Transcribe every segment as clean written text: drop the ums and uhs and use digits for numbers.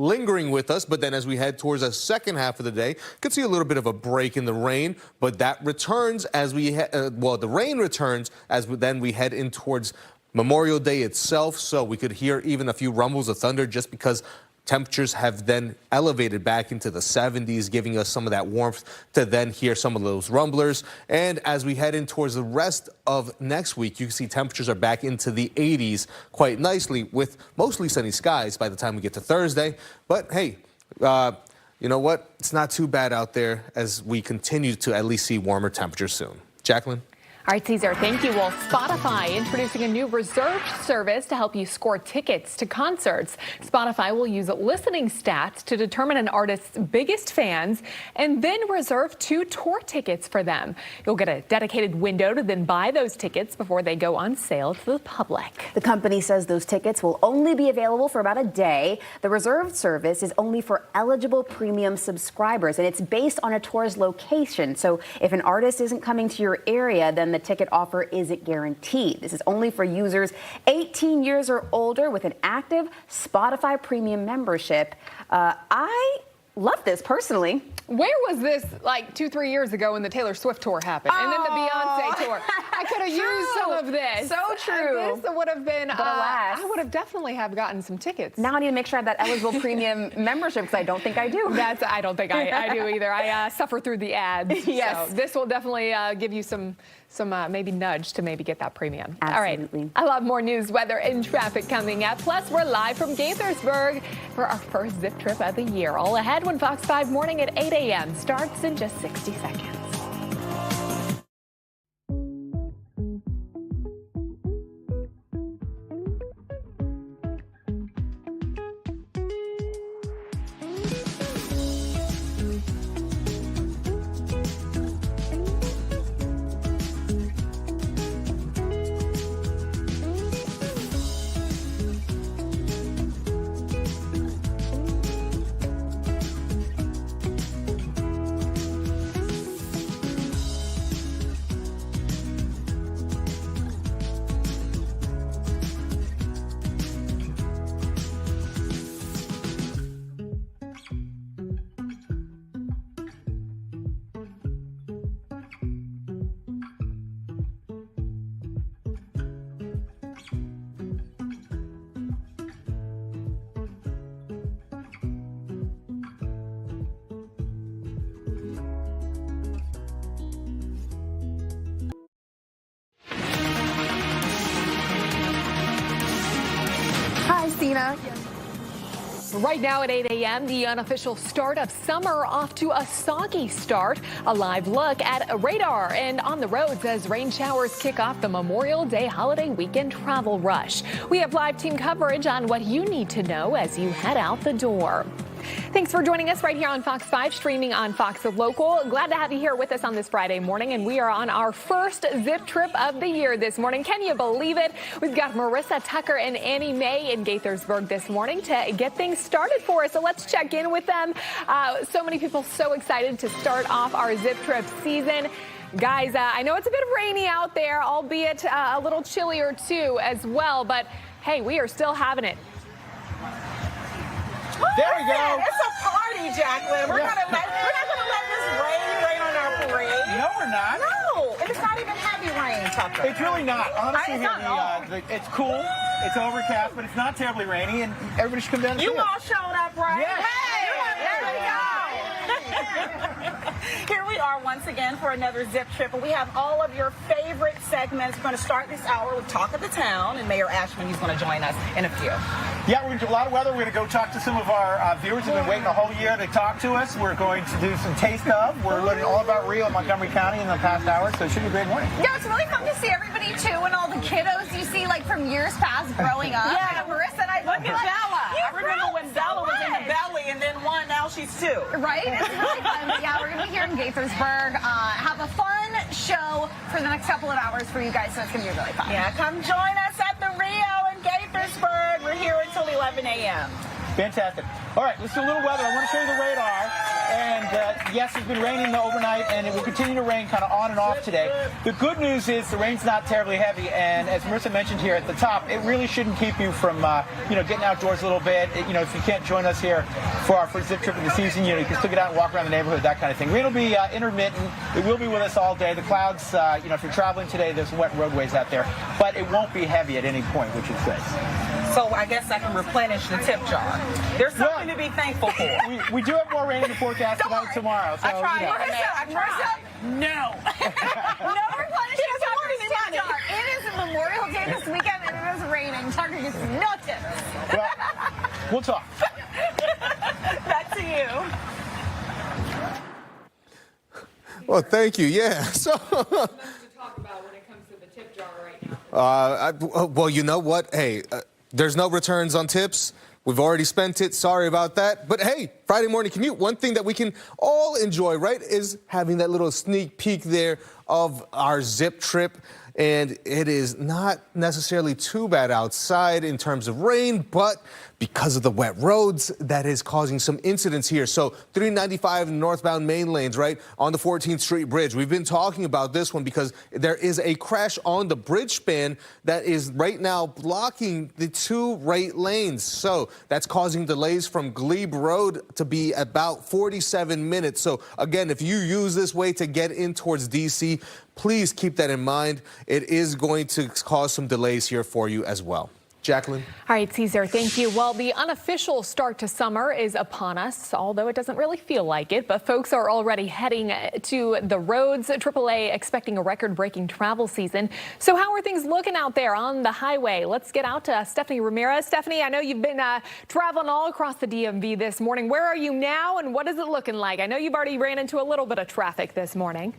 lingering with us, but then as we head towards the second half of the day, could see a little bit of a break in the rain, but that returns as we, the rain returns as then we head in towards Memorial Day itself, so we could hear even a few rumbles of thunder just because temperatures have then elevated back into the 70s, giving us some of that warmth to then hear some of those rumblers. And as we head in towards the rest of next week, you can see temperatures are back into the 80s quite nicely with mostly sunny skies by the time we get to Thursday. But hey, you know what? It's not too bad out there as we continue to at least see warmer temperatures soon. Jacqueline? All right, Cesar, thank you. Well, Spotify introducing a new reserved service to help you score tickets to concerts. Spotify will use listening stats to determine an artist's biggest fans and then reserve 2 tour tickets for them. You'll get a dedicated window to then buy those tickets before they go on sale to the public. The company says those tickets will only be available for about a day. The reserved service is only for eligible premium subscribers, and it's based on a tour's location. So if an artist isn't coming to your area, then the ticket offer isn't guaranteed. This is only for users 18 years or older with an active Spotify premium membership. I love this personally. Where was this like 2-3 years ago when the Taylor Swift tour happened and then the Beyonce tour? I could have used some of this. So true. This would have been, but alas, I would have definitely have gotten some tickets. Now I need to make sure I have that eligible premium membership because I don't think I do. I don't think I do either. I suffer through the ads. Yes. So this will definitely give you some maybe nudge to maybe get that premium. Absolutely. All right. A lot more news, weather, and traffic coming up. Plus, we're live from Gaithersburg for our first zip trip of the year. All ahead when Fox 5 Morning at 8 a.m. starts in just 60 seconds. Right now at 8 a.m., the unofficial start of summer off to a soggy start. A live look at radar and on the roads as rain showers kick off the Memorial Day holiday weekend travel rush. We have live team coverage on what you need to know as you head out the door. Thanks for joining us right here on Fox 5, streaming on Fox Local. Glad to have you here with us on this Friday morning, and we are on our first zip trip of the year this morning. Can you believe it? We've got Marissa, Tucker, and Annie Mae in Gaithersburg this morning to get things started for us. So let's check in with them. So many people so excited to start off our zip trip season. Guys, I know it's a bit rainy out there, albeit a little chillier too as well, but hey, we are still having it. There we go. It's a party, Jacqueline. We're not gonna let this rain on our parade. No, we're not. No, and it's not even heavy rain, Tucker. It's really not. Honestly, it's cool. It's overcast, but it's not terribly rainy, and everybody should come down. You all showed up, right? Yes. Hey, there we go. Here we are once again for another zip trip, and we have all of your favorite segments. We're going to start this hour with Talk of the Town, and Mayor Ashman is going to join us in a few. Yeah, we're going to do a lot of weather. We're going to go talk to some of our viewers who've been waiting a whole year to talk to us. We're going to do some taste of. We're learning all about Rio and Montgomery County in the past hour, so it should be a great morning. Yeah, it's really fun to see everybody, too, and all the kiddos you see, like, from years past growing up. Yeah, Marissa and I look at Bella. I remember when Bella was in the belly, and then one, now she's 2. Right? It's really fun. But yeah, we're going to be here in Gaithersburg. Have a fun show for the next couple of hours for you guys, so it's going to be really fun. Yeah, come join us at the Rio in Gaithersburg. We're here until 11 a.m. Fantastic. All right, let's do a little weather. I want to show you the radar. And yes, it's been raining overnight, and it will continue to rain kind of on and off today. The good news is the rain's not terribly heavy, and as Marissa mentioned here at the top, it really shouldn't keep you from, getting outdoors a little bit. If you can't join us here for our first zip trip of the season, you can still get out and walk around the neighborhood, that kind of thing. Rain will be intermittent. It will be with us all day. The clouds, if you're traveling today, there's wet roadways out there, but it won't be heavy at any point, which is good. So I guess I can replenish the tip jar. There's something to be thankful for. We do have more rain in the forecast tonight tomorrow. So, I tried. I tried. No. No replenishing Tucker tip jar. It is Memorial Day this weekend and it is raining. Tucker gets no tips. Well, we'll talk. Back to you. Well, thank you. Yeah. So. To talk about when it comes to the tip jar right now. Well, you know what? Hey, there's no returns on tips. We've already spent it. Sorry about that. But hey, Friday morning commute, one thing that we can all enjoy, right, is having that little sneak peek there of our zip trip. And it is not necessarily too bad outside in terms of rain, but because of the wet roads, that is causing some incidents here. So 395 northbound main lanes, right, on the 14th Street Bridge. We've been talking about this one because there is a crash on the bridge span that is right now blocking the two right lanes. So that's causing delays from Glebe Road to be about 47 minutes. So again, if you use this way to get in towards D.C., please keep that in mind. It is going to cause some delays here for you as well. Jacqueline? All right, Caesar, thank you. Well, the unofficial start to summer is upon us, although it doesn't really feel like it. But folks are already heading to the roads. AAA expecting a record-breaking travel season. So how are things looking out there on the highway? Let's get out to Stephanie Ramirez. Stephanie, I know you've been traveling all across the DMV this morning. Where are you now, and what is it looking like? I know you've already ran into a little bit of traffic this morning.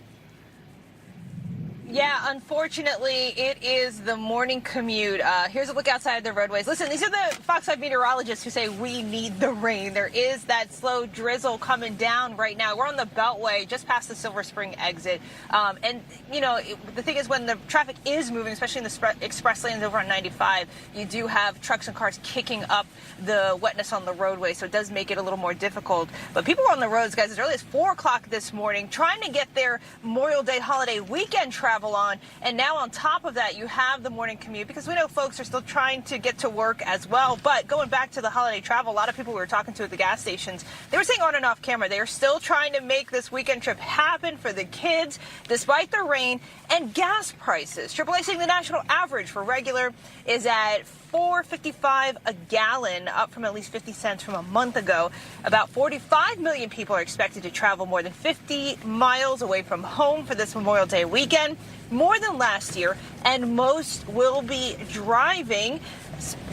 Yeah, unfortunately, it is the morning commute. Here's a look outside the roadways. Listen, these are the Fox 5 meteorologists who say we need the rain. There is that slow drizzle coming down right now. We're on the Beltway, just past the Silver Spring exit. The thing is, when the traffic is moving, especially in the express lanes over on 95, you do have trucks and cars kicking up the wetness on the roadway, so it does make it a little more difficult. But people are on the roads, guys, as early as 4 o'clock this morning, trying to get their Memorial Day holiday weekend travel on. And now on top of that, you have the morning commute, because we know folks are still trying to get to work as well. But going back to the holiday travel, a lot of people we were talking to at the gas stations, they were saying on and off camera, they are still trying to make this weekend trip happen for the kids, despite the rain and gas prices. AAA saying the national average for regular is at $4.55 a gallon, up from at least 50 cents from a month ago. About 45 million people are expected to travel more than 50 miles away from home for this Memorial Day weekend, more than last year, and most will be driving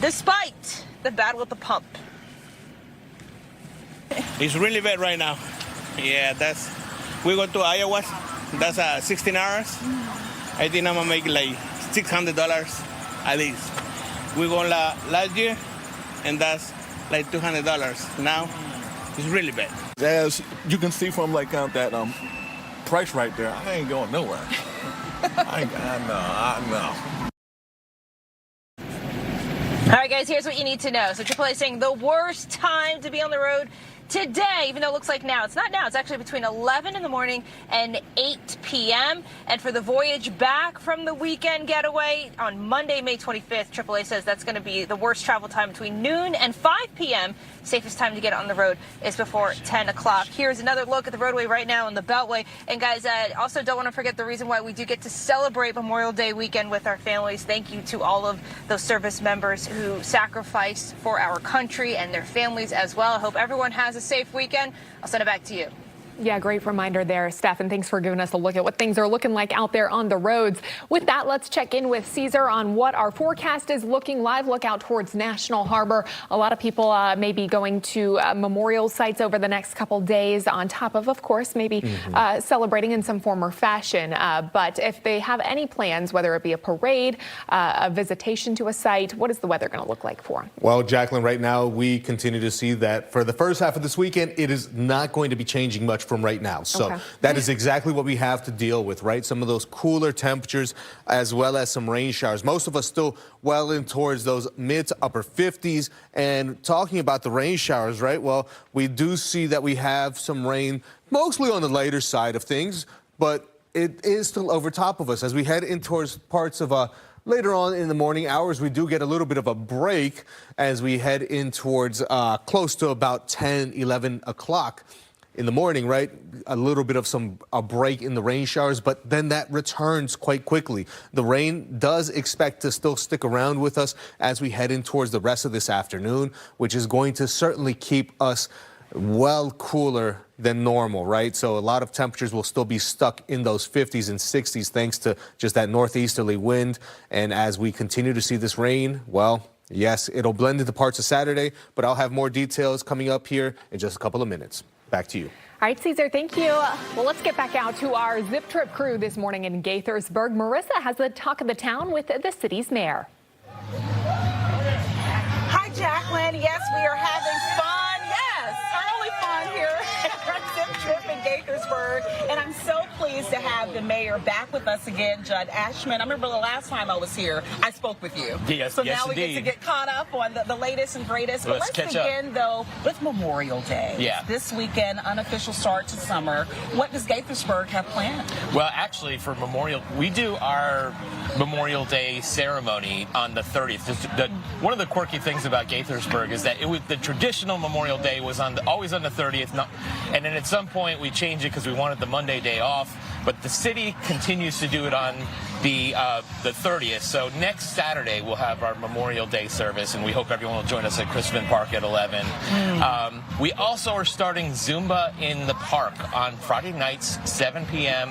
despite the battle at the pump. It's really bad right now. Yeah, we go to Iowa, that's 16 hours. I think I'm gonna make like $600 at least. We won last year, and that's like $200. Now, it's really bad. As you can see from that price right there, I ain't going nowhere. I know. All right, guys, here's what you need to know. So AAA is saying the worst time to be on the road today, even though it looks like now. It's not now. It's actually between 11 in the morning and 8 p.m. And for the voyage back from the weekend getaway on Monday, May 25th, AAA says that's going to be the worst travel time between noon and 5 p.m. Safest time to get on the road is before 10 o'clock. Here's another look at the roadway right now on the Beltway. And guys, also don't want to forget the reason why we do get to celebrate Memorial Day weekend with our families. Thank you to all of those service members who sacrificed for our country and their families as well. I hope everyone has a safe weekend. I'll send it back to you. Yeah, great reminder there, Steph, and thanks for giving us a look at what things are looking like out there on the roads. With that, let's check in with Caesar on what our forecast is looking. Live look out towards National Harbor. A lot of people may be going to memorial sites over the next couple days, on top of course, maybe celebrating in some form or fashion. But if they have any plans, whether it be a parade, a visitation to a site, what is the weather going to look like for them? Well, Jacqueline, right now we continue to see that for the first half of this weekend, it is not going to be changing much much from right now. So that is exactly what we have to deal with, right? Some of those cooler temperatures as well as some rain showers. Most of us still well in towards those mid to upper 50s. And talking about the rain showers, right? Well, we do see that we have some rain mostly on the lighter side of things, but it is still over top of us as we head in towards parts of later on in the morning hours. We do get a little bit of a break as we head in towards close to about 10, 11 o'clock in the morning, right? A little bit of a break in the rain showers, but then that returns quite quickly. The rain does expect to still stick around with us as we head in towards the rest of this afternoon, which is going to certainly keep us well cooler than normal, right? So a lot of temperatures will still be stuck in those 50s and 60s thanks to just that northeasterly wind. And as we continue to see this rain, well, yes, it'll blend into parts of Saturday, but I'll have more details coming up here in just a couple of minutes. Back to you. All right, Caesar, thank you. Well, let's get back out to our Zip Trip crew this morning in Gaithersburg. Marissa has the talk of the town with the city's mayor. Hi, Jacqueline. Yes, we are having fun. Yes, early fun here at our Zip Trip in Gaithersburg. And I'm so pleased to have the mayor back with us again, Judd Ashman. I remember the last time I was here, I spoke with you. Yes, so yes, now we indeed. get to get caught up on the latest and greatest. But Let's catch begin, though, with Memorial Day. Yeah. This weekend, unofficial start to summer. What does Gaithersburg have planned? Well, actually, for Memorial, we do our Memorial Day ceremony on the 30th. One of the quirky things about Gaithersburg is that the traditional Memorial Day was always on the 30th, and then at some point we changed it because we wanted the Monday day off. But the city continues to do it on the 30th. So next Saturday we'll have our Memorial Day service, and we hope everyone will join us at Crispin Park at 11. We also are starting Zumba in the park on Friday nights, 7 p.m.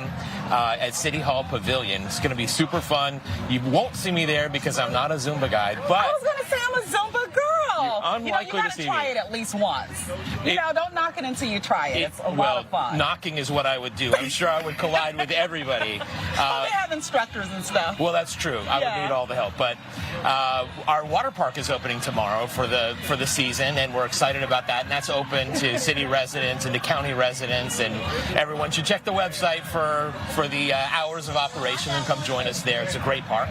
At City Hall Pavilion. It's going to be super fun. You won't see me there because I'm not a Zumba guide, but I was going to say I'm a Zumba girl. Unlikely you to got see to try me. it at least once. Don't knock it until you try it. It's a lot of fun. Knocking is what I would do. I'm sure I would collide with everybody. They have instructors and stuff. Well, that's true. I would need all the help. But our water park is opening tomorrow for the season, and we're excited about that. And that's open to city residents and to county residents, and everyone should check the website for the hours of operation and come join us there. It's a great park.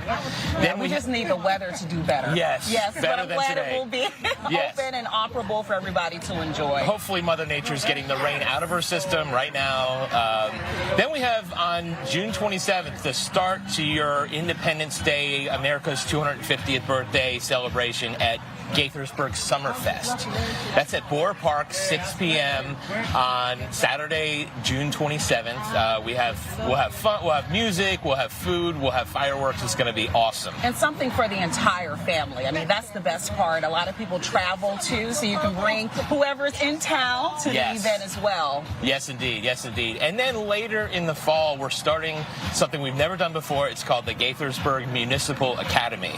Then we just need the weather to do better. Yes, but better I'm than glad today. It will be open and operable for everybody to enjoy. Hopefully Mother Nature's getting the rain out of her system right now. Then we have on June 27th the start to your Independence Day, America's 250th birthday celebration at Gaithersburg Summerfest. That's at Boer Park, 6 p.m. on Saturday, June 27th. We'll have fun, we'll have music, we'll have food, we'll have fireworks. It's going to be awesome. And something for the entire family. I mean, that's the best part. A lot of people travel too, so you can bring whoever's in town to the event as well. Yes, indeed. Yes, indeed. And then later in the fall, we're starting something we've never done before. It's called the Gaithersburg Municipal Academy.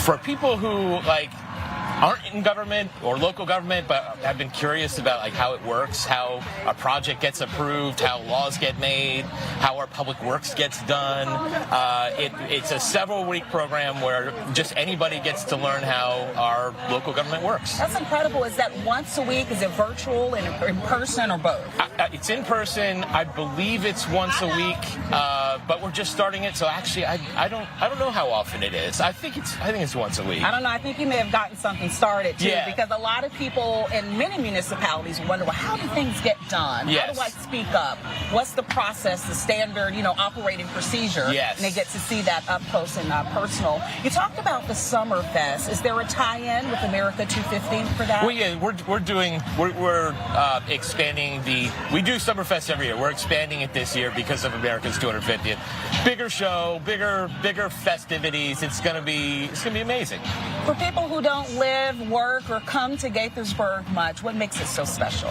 For people who aren't in government or local government, but have been curious about how it works, how a project gets approved, how laws get made, how our public works gets done. It's a several-week program where just anybody gets to learn how our local government works. That's incredible. Is that once a week? Is it virtual and in person or both? It's in person. I believe it's once a week, but we're just starting it. So actually, I don't know how often it is. I think it's once a week. I don't know. I think you may have gotten something started too, because a lot of people in many municipalities wonder, well, how do things get done? How do I speak up? What's the process, the standard, operating procedure? Yes. And they get to see that up close and personal. You talked about the Summer Fest. Is there a tie-in with America 250 for that? Well, yeah, we're expanding we do Summerfest every year. We're expanding it this year because of America's 250th. Bigger show, bigger festivities. It's gonna be amazing. For people who don't live, work, or come to Gaithersburg much, what makes it so special?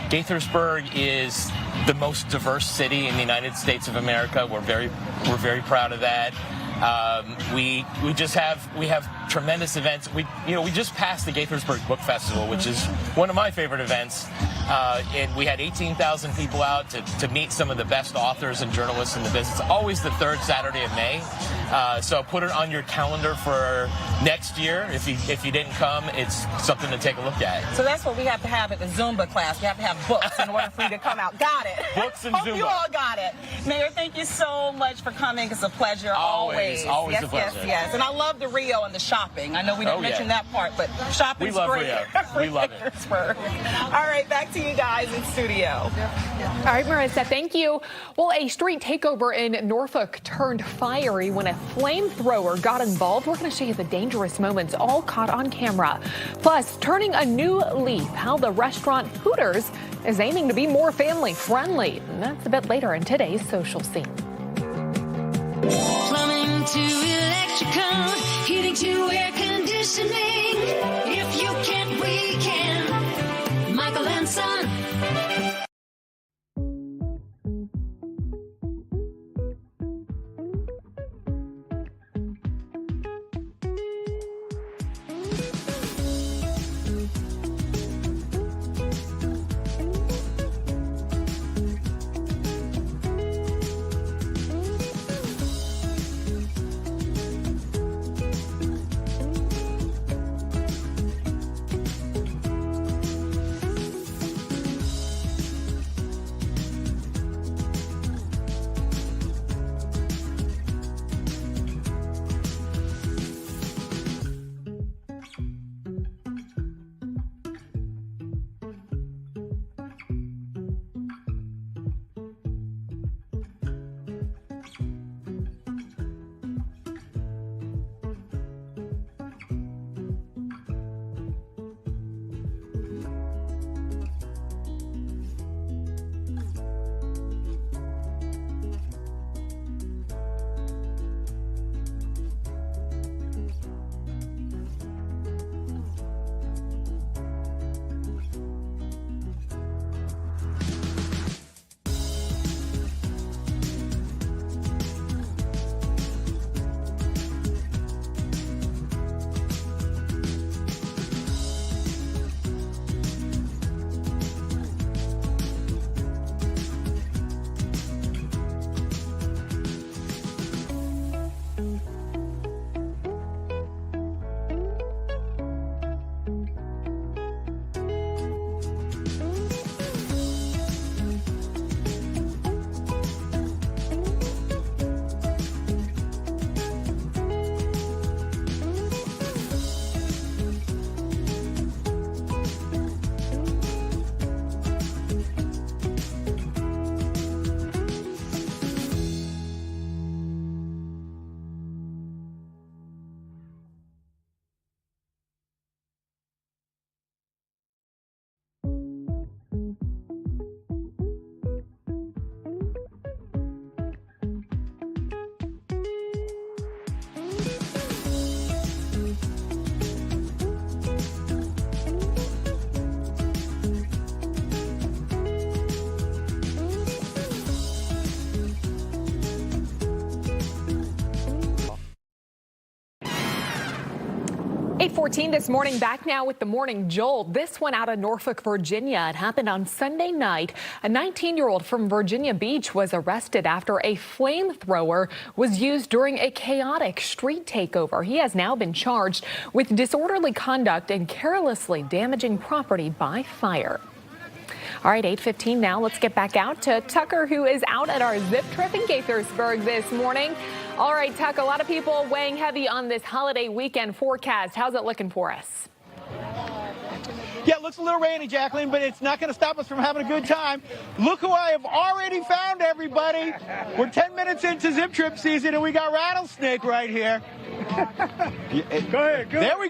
Gaithersburg is the most diverse city in the United States of America. We're very proud of that. We have tremendous events. We just passed the Gaithersburg Book Festival, which is one of my favorite events. And we had 18,000 people out to meet some of the best authors and journalists in the business. It's always the third Saturday of May. So put it on your calendar for next year. If you didn't come, it's something to take a look at. So that's what we have to have at the Zumba class. We have to have books in order for you to come out. Got it. Books and Zumba. Hope you all got it. Mayor, thank you so much for coming. It's a pleasure. Always yes, a pleasure. Yes. And I love the Rio and the shopping. I know we didn't mention that part, but shopping's we love great. Rio. We love it. All right, back to you guys in studio. All right, Marissa, thank you. Well, a street takeover in Norfolk turned fiery when a flamethrower got involved. We're going to show you the dangerous moments all caught on camera. Plus, turning a new leaf, how the restaurant Hooters is aiming to be more family friendly. And that's a bit later in today's social scene. Plumbing to electrical, heating to air conditioning. If you can't, we can. Michael and Son. .14 this morning, back now with the Morning Jolt. This one out of Norfolk, Virginia. It happened on Sunday night. A 19-year-old from Virginia Beach was arrested after a flamethrower was used during a chaotic street takeover. He has now been charged with disorderly conduct and carelessly damaging property by fire. All right, 8:15 now. Let's get back out to Tucker, who is out at our zip trip in Gaithersburg this morning. All right, Tuck, a lot of people weighing heavy on this holiday weekend forecast. How's it looking for us? Yeah, it looks a little rainy, Jacqueline, but it's not going to stop us from having a good time. Look who I have already found, everybody. We're 10 minutes into zip trip season, and we got Rattlesnake right here. Go ahead. There we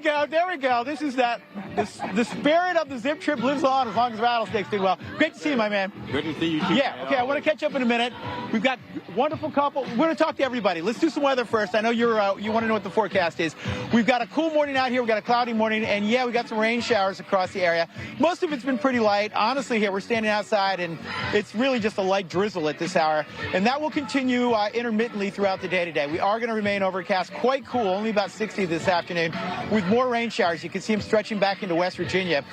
go. This is that the spirit of the zip trip lives on as long as rattlesnakes do well. Great to see you, my man. Good to see you, too. Yeah, okay, I want to catch up in a minute. We've got wonderful couple. We're going to talk to everybody. Let's do some weather first. I know you want to know what the forecast is. We've got a cool morning out here. We've got a cloudy morning, and yeah, we got some rain showers across the area. Most of it's been pretty light. Honestly, here we're standing outside, and it's really just a light drizzle at this hour, and that will continue intermittently throughout the day today. We are going to remain overcast, quite cool, only about 60 this afternoon, with more rain showers. You can see them stretching back into West Virginia.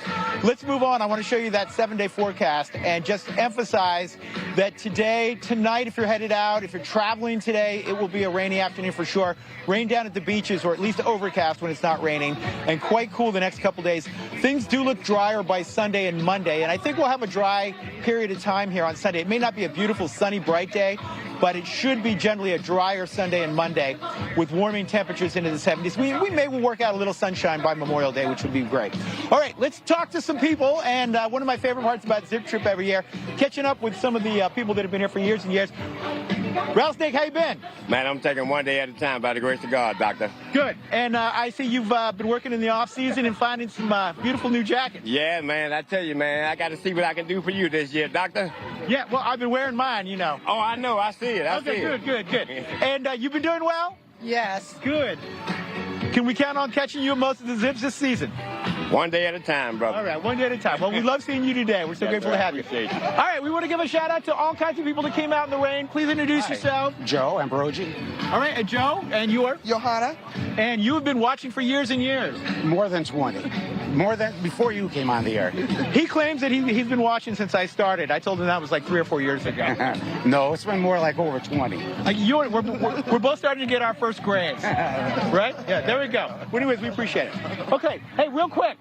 Let's move on. I want to show you that 7-day forecast and just emphasize that today, tonight, if you're headed out, if you're traveling today, it will be a rainy afternoon for sure. Rain down at the beaches, or at least overcast when it's not raining, and quite cool the next couple days. Things do look drier by Sunday and Monday, and I think we'll have a dry period of time here on Sunday. It may not be a beautiful, sunny, bright day, but it should be generally a drier Sunday and Monday with warming temperatures into the 70s. We may work out a little sunshine by Memorial Day, which would be great. All right, let's talk to some people, and one of my favorite parts about Zip Trip every year, catching up with some of the people that have been here for years and years. Rattlesnake, how you been? Man, I'm taking one day at a time by the grace of God, Doctor. Good. And I see you've been working in the off-season and finding some beautiful new jackets. Yeah, man, I tell you, man, I got to see what I can do for you this year, Doctor. Yeah, well, I've been wearing mine, you know. Oh, I know. I see it. I see it. Good. And you've been doing well? Yes. Good. Can we count on catching you in most of the zips this season? One day at a time, brother. All right, one day at a time. Well, we love seeing you today. We're so grateful to have you. Appreciate you. All right, we want to give a shout out to all kinds of people that came out in the rain. Please introduce yourself. Joe Ambrogi. All right, and Joe, and you are? Johanna. And you have been watching for years and years. More than 20. More than before you came on the air. He claims that he's been watching since I started. I told him that was like 3 or 4 years ago. No, it's been more like over 20. We're both starting to get our first grades, right? Yeah, there we go. Well, anyways, we appreciate it. Okay, hey, real quick,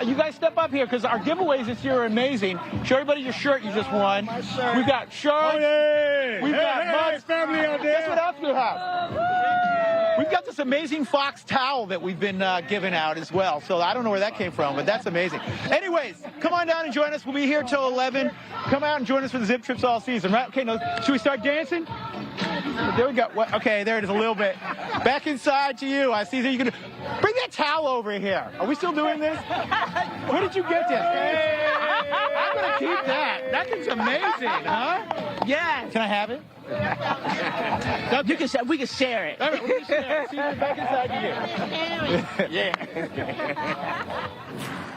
you guys step up here because our giveaways this year are amazing. Show everybody your shirt you just won. We've got shirts. We've got mugs. Family out there. Guess what else we have? We've got this amazing Fox towel that we've been giving out as well. So I don't know where that came from, but that's amazing. Anyways, come on down and join us. We'll be here till 11. Come out and join us for the Zip Trips all season, right? Okay, should we start dancing? There we go. Okay, there it is a little bit. Back inside to you. I see that you can bring that towel over here. Are we still doing this? Where did you get this? I'm going to keep that. That thing's amazing, huh? Yeah. Can I have it? We can share it. All right, we can share it. See, back inside to you. Yeah.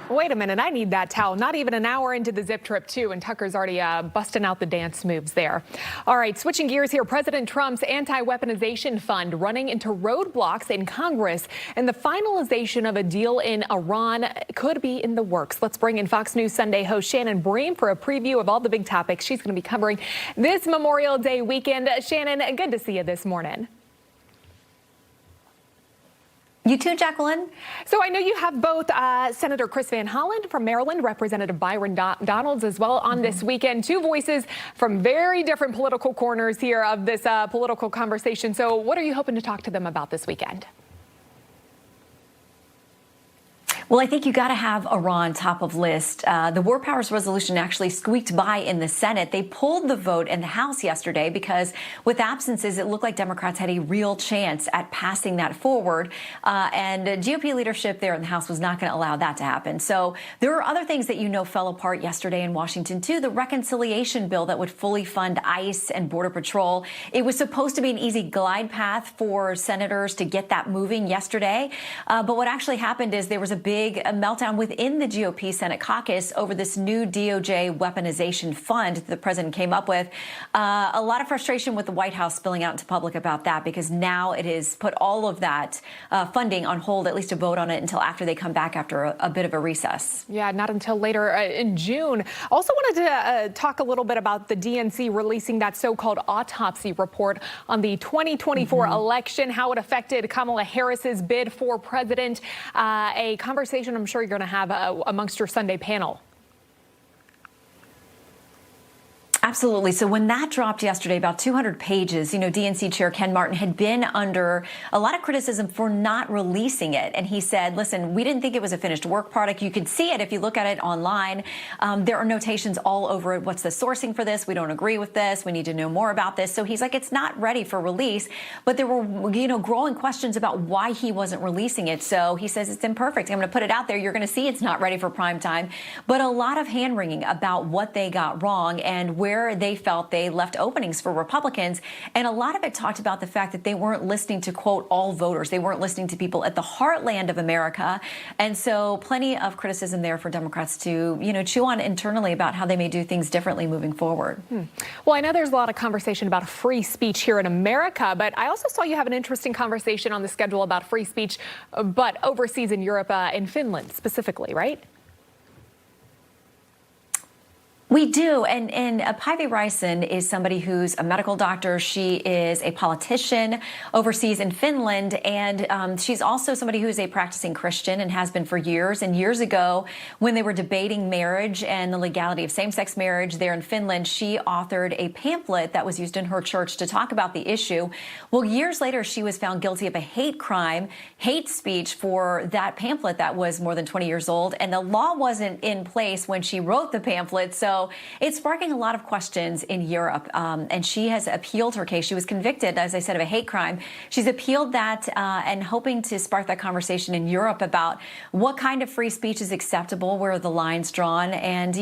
Wait a minute, I need that towel. Not even an hour into the Zip Trip, too, and Tucker's already busting out the dance moves there. All right, switching gears here. President Trump's anti-weaponization fund running into roadblocks in Congress, and the finalization of a deal in Iran could be in the works. Let's bring in Fox News Sunday host Shannon Bream for a preview of all the big topics she's going to be covering this Memorial Day weekend. Shannon, good to see you this morning. You too, Jacqueline. So I know you have both Senator Chris Van Hollen from Maryland, Representative Byron Donalds as well on this weekend. Two voices from very different political corners here of this political conversation. So what are you hoping to talk to them about this weekend? Well, I think you got to have Iran top of list. The War Powers Resolution actually squeaked by in the Senate. They pulled the vote in the House yesterday because with absences, it looked like Democrats had a real chance at passing that forward. And GOP leadership there in the House was not going to allow that to happen. So there are other things that fell apart yesterday in Washington, too. The reconciliation bill that would fully fund ICE and Border Patrol. It was supposed to be an easy glide path for senators to get that moving yesterday. But what actually happened is there was a big meltdown within the GOP Senate caucus over this new DOJ weaponization fund that the president came up with. A lot of frustration with the White House spilling out into public about that because now it has put all of that funding on hold, at least to vote on it until after they come back after a bit of a recess. Yeah, not until later in June. Also wanted to talk a little bit about the DNC releasing that so-called autopsy report on the 2024 election, how it affected Kamala Harris's bid for president. A conversation I'm sure you're going to have amongst your Sunday panel. Absolutely. So when that dropped yesterday, about 200 pages, DNC Chair Ken Martin had been under a lot of criticism for not releasing it. And he said, listen, we didn't think it was a finished work product. You could see it if you look at it online. There are notations all over it. What's the sourcing for this? We don't agree with this. We need to know more about this. So he's like, it's not ready for release. But there were, growing questions about why he wasn't releasing it. So he says it's imperfect. I'm going to put it out there. You're going to see it's not ready for prime time. But a lot of hand-wringing about what they got wrong and where they felt they left openings for Republicans. And a lot of it talked about the fact that they weren't listening to, quote, all voters. They weren't listening to people at the heartland of America. And so plenty of criticism there for Democrats to, chew on internally about how they may do things differently moving forward. Well, I know there's a lot of conversation about free speech here in America, but I also saw you have an interesting conversation on the schedule about free speech, but overseas in Europe, in Finland specifically, right? We do. And Päivi Räisen is somebody who's a medical doctor. She is a politician overseas in Finland. And she's also somebody who's a practicing Christian and has been for years. And years ago, when they were debating marriage and the legality of same-sex marriage there in Finland, she authored a pamphlet that was used in her church to talk about the issue. Well, years later, she was found guilty of a hate crime, hate speech for that pamphlet that was more than 20 years old. And the law wasn't in place when she wrote the pamphlet. So it's sparking a lot of questions in Europe, and she has appealed her case. She was convicted, as I said, of a hate crime. She's appealed that and hoping to spark that conversation in Europe about what kind of free speech is acceptable, where are the lines drawn. And,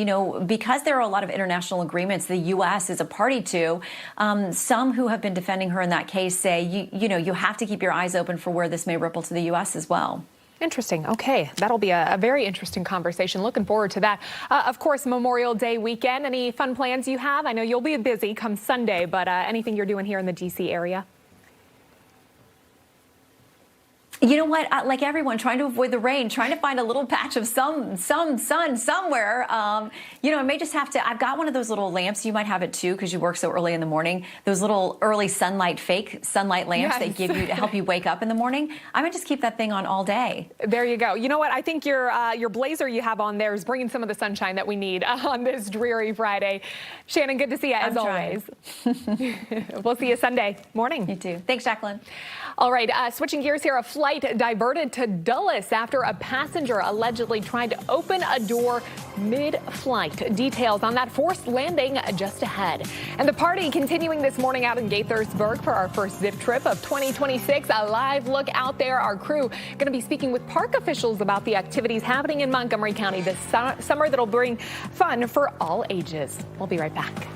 because there are a lot of international agreements the U.S. is a party to, some who have been defending her in that case say, you have to keep your eyes open for where this may ripple to the U.S. as well. Interesting. Okay, that'll be a very interesting conversation. Looking forward to that. Of course, Memorial Day weekend. Any fun plans you have? I know you'll be busy come Sunday, but anything you're doing here in the D.C. area? You know what? Like everyone, trying to avoid the rain, trying to find a little patch of some sun somewhere. I may just have to. I've got one of those little lamps. You might have it too because you work so early in the morning. Those little early fake sunlight lamps they give you to help you wake up in the morning. I might just keep that thing on all day. There you go. You know what? I think your blazer you have on there is bringing some of the sunshine that we need on this dreary Friday. Shannon, good to see you as always. We'll see you Sunday morning. You too. Thanks, Jacqueline. All right, switching gears here, a flight diverted to Dulles after a passenger allegedly tried to open a door mid-flight. Details on that forced landing just ahead. And the party continuing this morning out in Gaithersburg for our first zip trip of 2026. A live look out there. Our crew going to be speaking with park officials about the activities happening in Montgomery County this summer that'll bring fun for all ages. We'll be right back.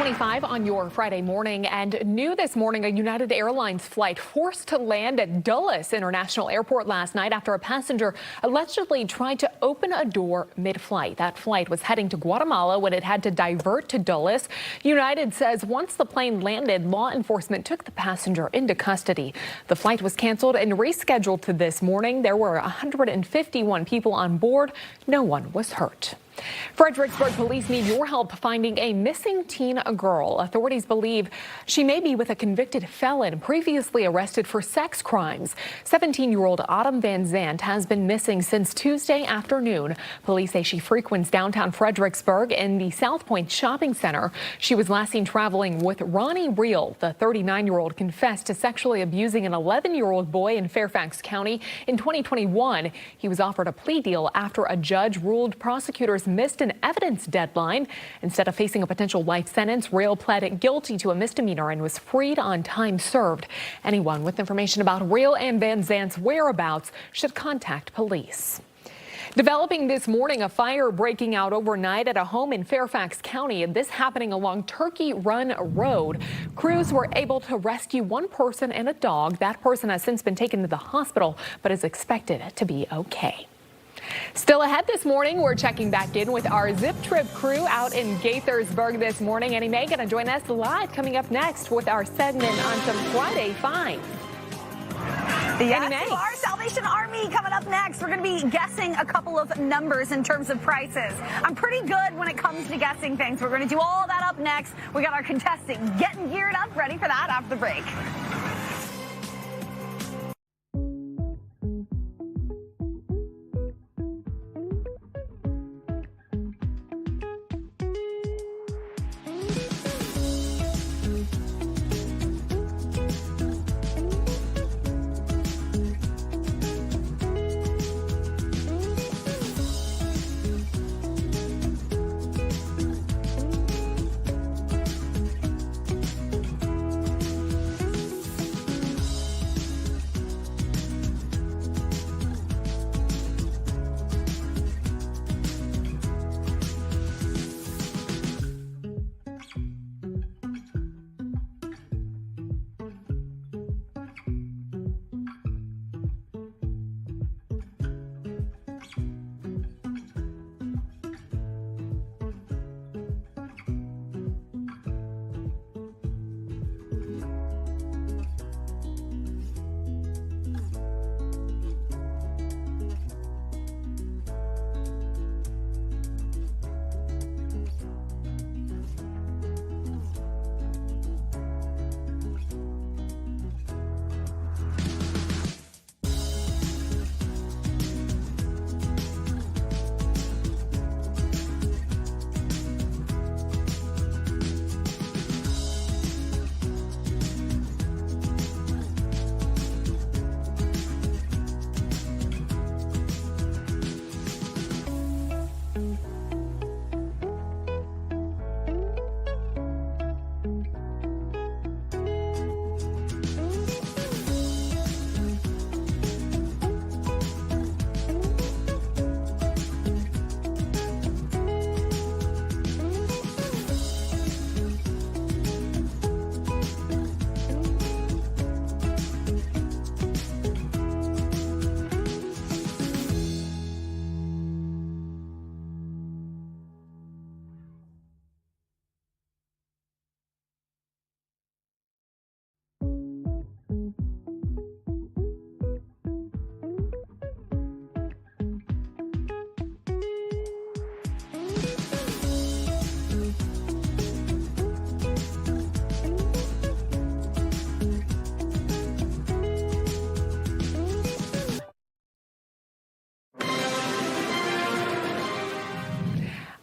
8:25 on your Friday morning, and new this morning, a United Airlines flight forced to land at Dulles International Airport last night after a passenger allegedly tried to open a door mid-flight. That flight was heading to Guatemala when it had to divert to Dulles. United says once the plane landed, law enforcement took the passenger into custody. The flight was canceled and rescheduled to this morning. There were 151 people on board. No one was hurt. Fredericksburg police need your help finding a missing teen girl. Authorities believe she may be with a convicted felon previously arrested for sex crimes. 17-year-old Autumn Van Zandt has been missing since Tuesday afternoon. Police say she frequents downtown Fredericksburg in the South Point Shopping Center. She was last seen traveling with Ronnie Reel. The 39-year-old confessed to sexually abusing an 11-year-old boy in Fairfax County in 2021. He was offered a plea deal after a judge ruled prosecutors missed an evidence deadline. Instead of facing a potential life sentence, Reel pled guilty to a misdemeanor and was freed on time served. Anyone with information about Reel and Van Zandt's whereabouts should contact police. Developing this morning, a fire breaking out overnight at a home in Fairfax County, and this happening along Turkey Run Road. Crews were able to rescue one person and a dog. That person has since been taken to the hospital, but is expected to be okay. Still ahead this morning, we're checking back in with our Zip Trip crew out in Gaithersburg this morning. Annie Mae going to join us live coming up next with our segment on some Friday finds. Yes, our Salvation Army coming up next. We're going to be guessing a couple of numbers in terms of prices. I'm pretty good when it comes to guessing things. We're going to do all that up next. We got our contestant getting geared up, ready for that after the break.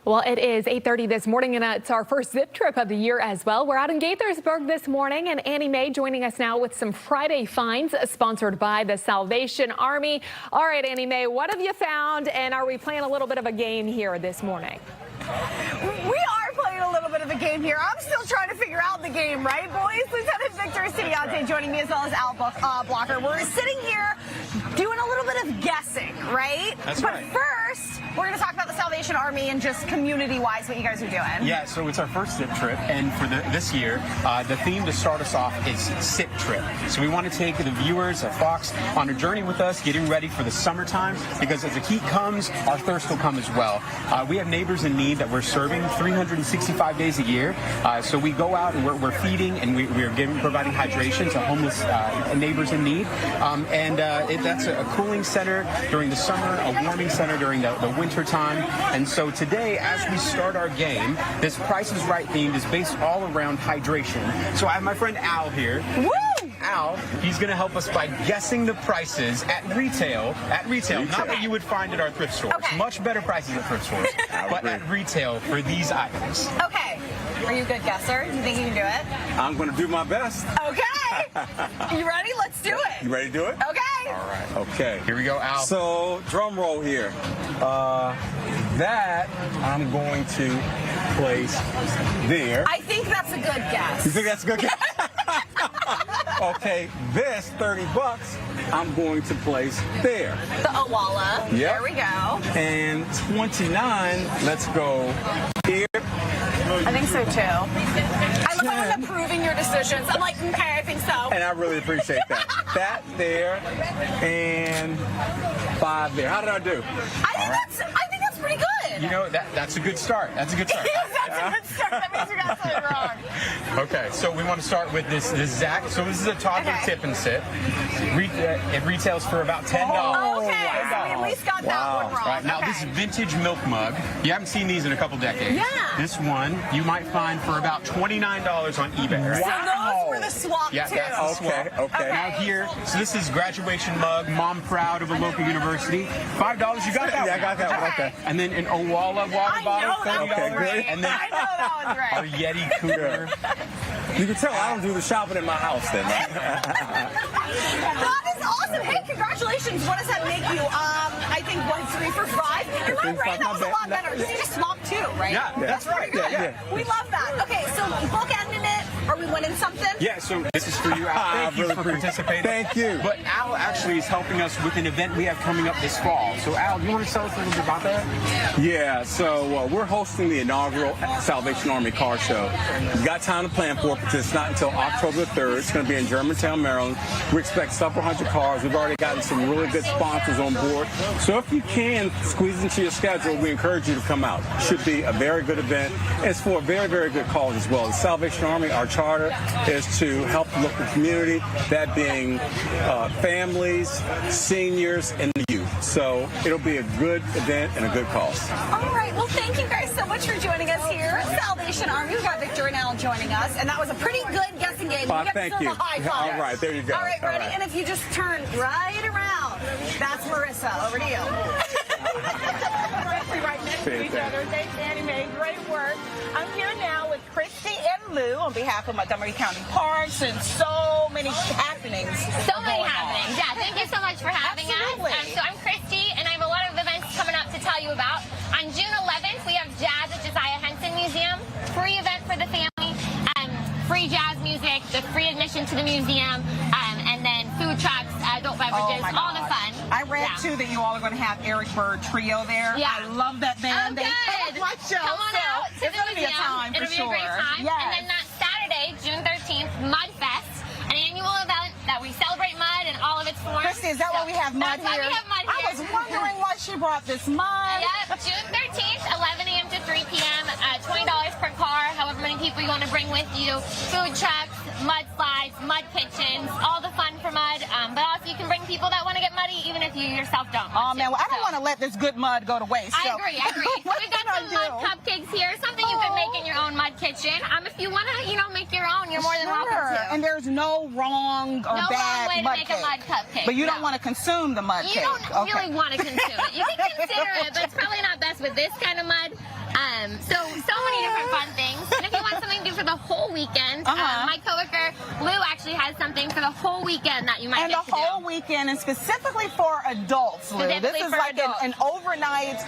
Well, it is 8:30 this morning, and it's our first Zip Trip of the year as well. We're out in Gaithersburg this morning, and Annie Mae joining us now with some Friday finds sponsored by the Salvation Army. All right, Annie Mae, what have you found, and are we playing a little bit of a game here this morning? We are playing a little bit of a game here. I'm still trying to figure out the game, right, boys? Lieutenant Victor Studiante joining me as well as Al Blocker. We're sitting here doing a little bit of guessing, right? That's but right. First, we're going to talk about the Salvation Army and just community-wise what you guys are doing. Yeah, so it's our first SIP trip, and for this year, the theme to start us off is SIP Trip. So we want to take the viewers of Fox on a journey with us, getting ready for the summertime, because as the heat comes, our thirst will come as well. We have neighbors in need that we're serving 365 days a year. So we go out and we're feeding and we're providing hydration to homeless neighbors in need. That's a cooling center during the summer, a warming center during the winter time. And so today, as we start our game, this Price is Right themed is based all around hydration. So I have my friend Al here. Woo! Al, he's going to help us by guessing the prices at retail. Not what you would find at our thrift stores. Okay. Much better prices at thrift stores, but at retail for these items. Okay. Are you a good guesser? Do you think you can do it? I'm going to do my best. Okay. You ready? Let's do it. You ready to do it? Okay. All right. Okay. Here we go, Al. So, drum roll here. That I'm going to place there. I think that's a good guess. You think that's a good guess? Okay, this $30 I'm going to place there. The Owala. Yep. There we go. And 29, let's go here. I think so too. I love how I'm approving your decisions. I'm like, okay, I think so. And I really appreciate that. That there and 5 there. How did I do? I think that's pretty good. You know, that's a good start. That's a good start. That's a good start. That means we got something wrong. Okay, so we want to start with this Zach. So this is a toddler tip and sip. It retails for about $10. Oh, okay, so we at least got that one wrong. Right, now this vintage milk mug, you haven't seen these in a couple decades. Yeah. This one you might find for about $29 on eBay. Right? So those were the swap Yeah, too. that's the swap. Okay. Now here, so this is graduation mug, mom proud of a local university. $5, you got that Yeah, I one. got that one. Okay. And then an Owala water bottle, $30. Okay, good. And then I know that one's right. our Yeti cooler. You can tell I don't do the shopping in my house then, right? That is awesome. Hey, congratulations. What does that make you? I think 3 for 5. You're right, right? That was a lot better. You just swapped 2, right? Yeah, that's right. Good. We love that. Okay, so bookending it. Are we winning something? Yeah, so this is for you, Al. Thank you for participating. Thank you. But Al actually is helping us with an event we have coming up this fall. So Al, you want to tell us a little bit about that? Yeah, so we're hosting the inaugural Salvation Army car show. We've got time to plan for it because it's not until October 3rd. It's going to be in Germantown, Maryland. We expect several hundred cars. We've already gotten some really good sponsors on board. So if you can squeeze into your schedule, we encourage you to come out. It should be a very good event. It's for a very, very good cause as well. The Salvation Army, our charter, is to help the local community, that being families, seniors, and the youth. So it'll be a good event and a good cause. All right. Well, thank you guys so much for joining us here. Salvation Army. We've got Victor and Al joining us, and that was a pretty good guessing game. Thank you. A high five. All right, there you go. All right, ready? All right. And if you just turn right around, that's Marissa. Over to you. Right next to each other. Thanks, Annie Mae. Great work. I'm here now with Christy and Lou on behalf of Montgomery County Parks and so many happenings. So many happenings. Yeah, thank you so much for having us. So I'm Christy, and I have a lot of events coming up to tell you about. On June 11th, we have Jazz at Josiah Henson Museum. Free event for the family. Free jazz music, the free admission to the museum, and then food trucks, adult beverages, all the fun. I read, too, that you all are going to have Eric Bird Trio there. Yeah. I love that band. Oh, good. They my show. Come on out to it's the going to be a museum. time for It'll sure. be a great time. Yes. And then that Saturday, June 13th, Mud Fest, an annual event that we celebrate mud and all of its forms. Christy, is that why we have mud That's here? why we have mud here. I was wondering why she brought this mud. Yep, June 13th, 11 a.m. to 3 p.m., $20 per car, however many people you want to bring with you. Food trucks, mud slides, mud kitchens, all the fun for mud. But also you can bring people that want to get muddy even if you yourself don't. Oh, man, well, I don't want to let this good mud go to waste. I so. agree. So we've got some mud cupcakes here, something you could make in your own mud kitchen. If you want to, make your own, you're more than welcome to. And there's no wrong or bad way to mud make cake. a mud cupcake. But you don't want to consume the mud You cake. don't really want to consume it. You can consider it, but it's probably not best with this kind of mud. So many different fun things. And if you want something to do for the whole weekend, my coworker Lou actually has something for the whole weekend that you might and get the to whole weekend, and specifically for adults, Lou. This is like an overnight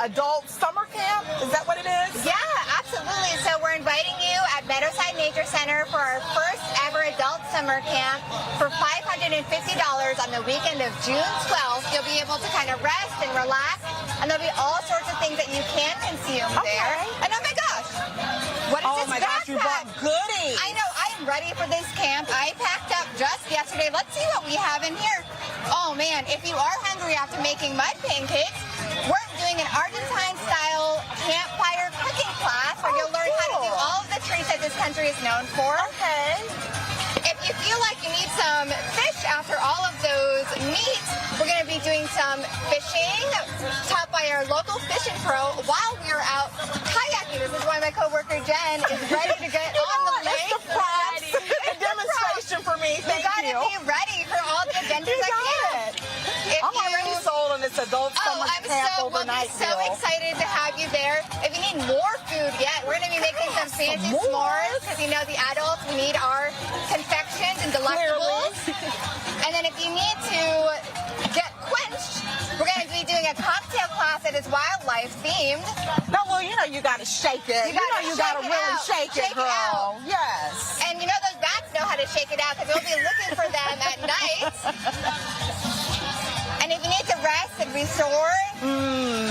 adult summer camp. Is that what it is? Yeah, Absolutely. So we're inviting you at Meadowside Nature Center for our first ever adult summer camp for $550 on the weekend of June 12th. You'll be able to kind of rest and relax, and there'll be all sorts of things that you can consume there. And oh my gosh, what is this backpack? You brought goodies. I know. I'm ready for this camp. I packed up just yesterday. Let's see what we have in here. Oh man, if you are hungry after making mud pancakes, we're doing an Argentine-style campfire cooking class where you'll learn how to do all of the treats that this country is known for. Okay. If you feel like you need some fish after all of those meats, we're going to be doing some fishing taught by our local fishing pro while we're out kayaking. This is why my coworker Jen is ready to get on the lake. It's the props. A demonstration for me. Thank you. You got to be ready for all the adventures I can. I'm already sold on this adult summer camp overnight so excited to have you there. If you need more food yet, we're going to be making some fancy s'mores because you know the adults need our confections and delectables. And then if you need to get quenched, we're going to be doing a cocktail class that is wildlife themed. No, well, you know you got to shake it. You got to really shake it, girl. Yes. And you know those bats know how to shake it out because we'll be looking for them at night. And if you need to rest and restore,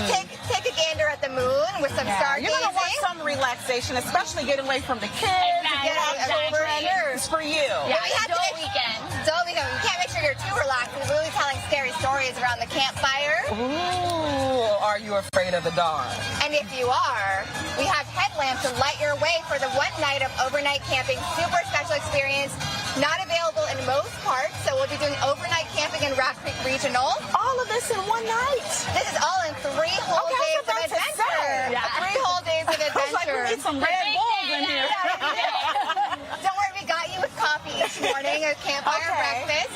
take a gander at the moon with some stargazing. You're going to want some relaxation, especially getting away from the kids. Get out over here. It's for you. Yeah, we have to weekend. You can't make sure you're too relaxed. We're really telling scary stories around the campfire. Ooh, are you afraid of the dark? And if you are, we have headlamps to light your way for the one night of overnight camping. Super special experience. Not available in most parks, so we'll be doing overnight camping in Rock Creek Regional. All of this in one night? This is all in 3 whole days of adventure. 3 whole days of adventure. I was like, we need some Red Bulls in here. Don't worry, we got you with coffee each morning, a campfire breakfast.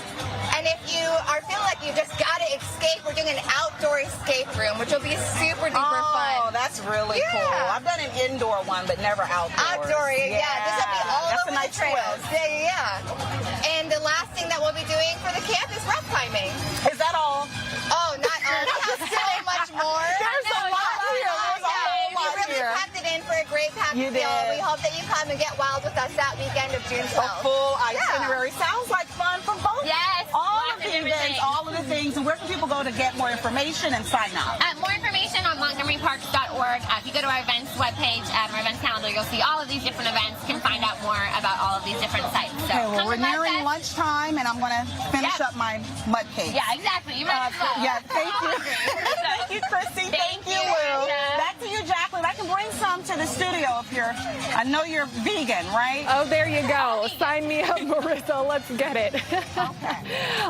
And if you are feeling like you just got to escape, we're doing an outdoor escape room, which will be super duper fun. Oh, that's really cool. I've done an indoor one, but never outdoors. Outdoor, yeah. This will be all that's over a nice the trails. twist. Yeah. And the last thing that we'll be doing for the camp is rock climbing. Is that all? Oh, not all. We have so much more. There's a lot here. There's a whole lot here. You really packed it in for a great packed You deal. did. We hope that you come and get wild with us that weekend of June 12th. A full itinerary. Sounds like fun from both. Yes. All of the events, all of the things. And where can people go to get more information and sign up? More information on MontgomeryParks.org. If you go to our events webpage, our events calendar, you'll see all of these different events. Can find out more about all of these different sites. So Okay, well, we're nearing lunchtime, and I'm going to finish up my mud cake. Yeah, exactly. You might as well. Yeah, thank you. Thank you, Chrissy. Thank you, Will. Back to you, Jacqueline. I can bring some to the studio if you're, I know you're vegan, right? Oh, there you go. Sign me up, Marissa. Let's get it.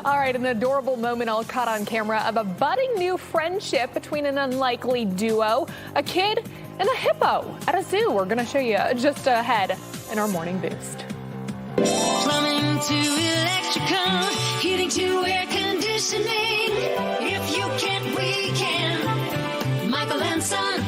All right, an adorable moment all caught on camera of a budding new friendship between an unlikely duo, a kid and a hippo at a zoo. We're going to show you just ahead in our morning boost. Plumbing to electrical, heating to air conditioning. If you can't, we can. Michael and Son.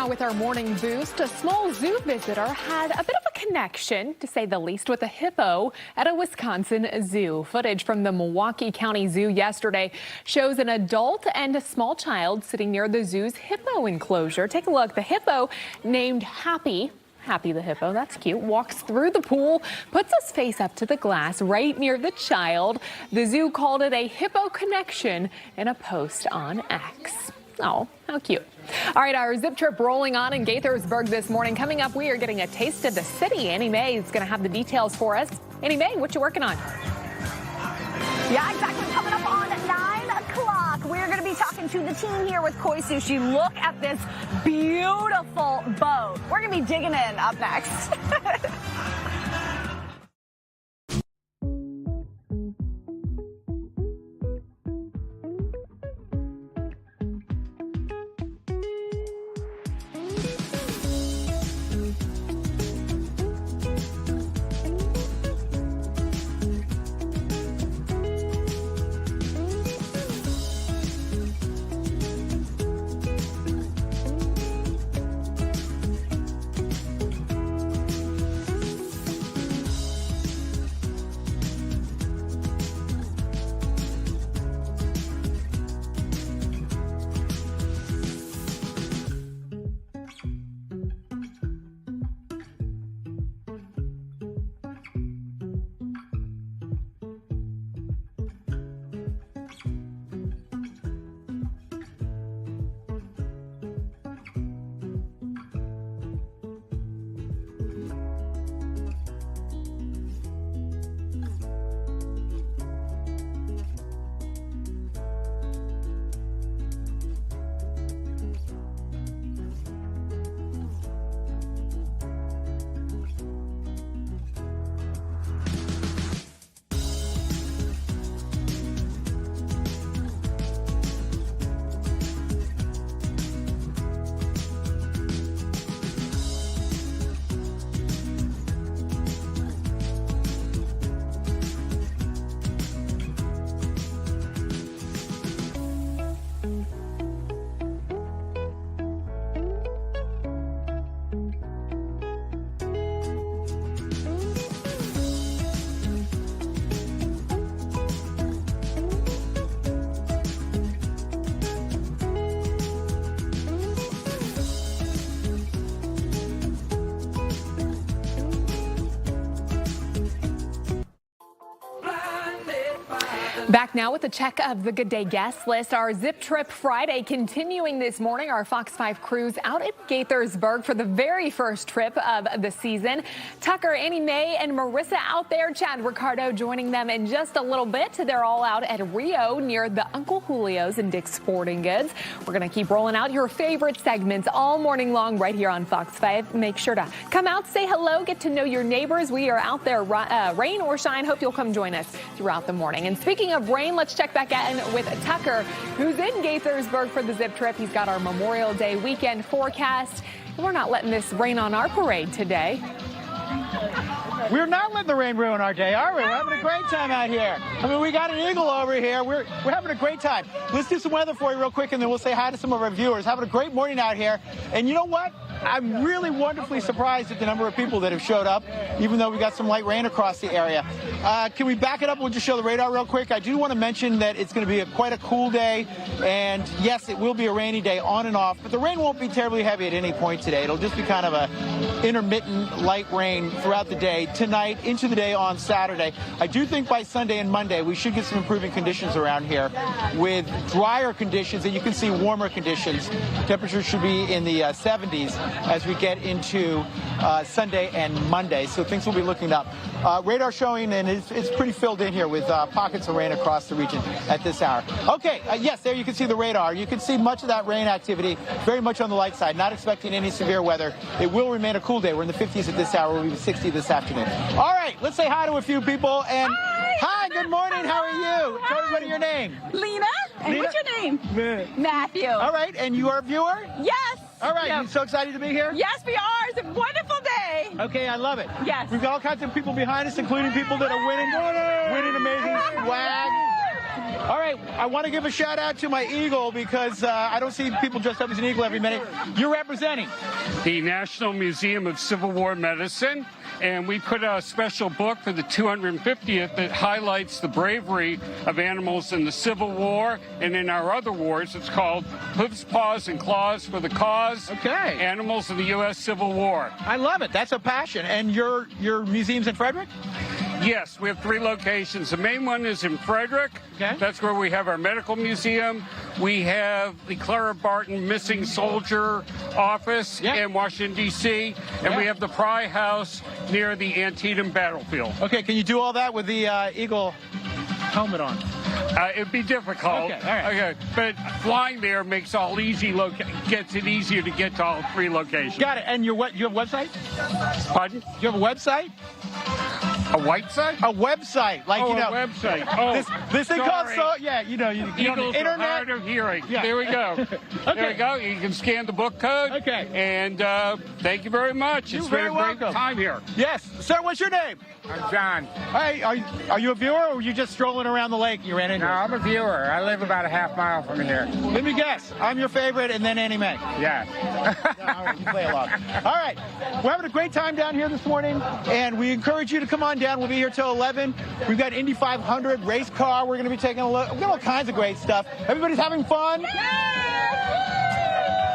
now with our morning boost, a small zoo visitor had a bit of a connection, to say the least, with a hippo at a Wisconsin zoo. Footage from the Montgomery County Zoo yesterday shows an adult and a small child sitting near the zoo's hippo enclosure. Take a look. The hippo, named Happy the hippo, that's cute, walks through the pool, puts his face up to the glass right near the child. The zoo called it a hippo connection in a post on X. Oh, how cute. All right, our zip trip rolling on in Gaithersburg this morning. Coming up, we are getting a taste of the city. Annie Mae is going to have the details for us. Annie Mae, what you working on? Yeah, exactly. Coming up on 9 o'clock, we're going to be talking to the team here with Koi Sushi. Look at this beautiful boat. We're going to be digging in up next. Back now with a check of the Good Day guest list. Our Zip Trip Friday continuing this morning. Our Fox 5 crews out at Gaithersburg for the very first trip of the season. Tucker, Annie Mae, and Marissa out there. Chad Ricardo joining them in just a little bit. They're all out at Rio near the Uncle Julio's and Dick's Sporting Goods. We're going to keep rolling out your favorite segments all morning long right here on Fox 5. Make sure to come out, say hello, get to know your neighbors. We are out there, rain or shine. Hope you'll come join us throughout the morning. And speaking of rain, let's check back in with Tucker, who's in Gaithersburg for the Zip Trip. He's got our Memorial Day weekend forecast. And we're not letting this rain on our parade today. We're not letting the rain ruin our day, are we? We're having a great time out here. I mean, we got an eagle over here. We're having a great time. Let's do some weather for you real quick, and then we'll say hi to some of our viewers. Having a great morning out here. And you know what? I'm really wonderfully surprised at the number of people that have showed up, even though we got some light rain across the area. Can we back it up? We'll just show the radar real quick. I do want to mention that it's going to be quite a cool day, and yes, it will be a rainy day on and off, but the rain won't be terribly heavy at any point today. It'll just be kind of a intermittent light rain throughout the day, tonight, into the day on Saturday. I do think by Sunday and Monday we should get some improving conditions around here with drier conditions, and you can see warmer conditions. Temperatures should be in the 70s as we get into Sunday and Monday, so things will be looking up. Radar showing, and it's pretty filled in here with pockets of rain across the region at this hour. Okay, yes, there you can see the radar. You can see much of that rain activity very much on the light side. Not expecting any severe weather. It will remain a cool day. We're in the 50s at this hour. We'll be 60 this afternoon. All right, let's say hi to a few people. And hi, good morning. How are you? Tell everybody your name. Lena. And Lena? what's your name? Matthew. All right, and you are a viewer? Yes. All right, you so excited to be here? Yes, we are. It's a wonderful day. Okay, I love it. Yes. We've got all kinds of people behind us, including people that are winning amazing swag. All right, I want to give a shout out to my eagle because I don't see people dressed up as an eagle every minute. You're representing the National Museum of Civil War Medicine, and we put out a special book for the 250th that highlights the bravery of animals in the Civil War and in our other wars. It's called Hooves, Paws, and Claws for the Cause. Okay. Animals of the U.S. Civil War. I love it. That's a passion. And your museum's in Frederick? Yes, we have 3 locations. The main one is in Frederick. Okay. That's where we have our medical museum. We have the Clara Barton Missing Soldier office in Washington, D.C. And we have the Pry House near the Antietam battlefield. Okay, can you do all that with the Eagle helmet on? It'd be difficult. Okay, all right. Okay, but flying there makes all gets it easier to get to all 3 locations. Got it. And you have a website? Pardon? You have a website? A white site? A website, like a website. Oh, this thing called Eagles internet. Are hard of hearing. Yeah. There we go. Okay. There we go. You can scan the book code. Okay. And thank you very much. It's been a great time here. Yes, sir. What's your name? I'm John. Hey, are you a viewer or were you just strolling around the lake and you ran into? No, I'm a viewer. I live about a half mile from here. Let me guess. I'm your favorite, and then Annie Mae. Yeah. All right, you play along. All right, we're having a great time down here this morning, and we encourage you to come on down. We'll be here till 11. We've got Indy 500 race car. We're going to be taking a look. We've got all kinds of great stuff. Everybody's having fun.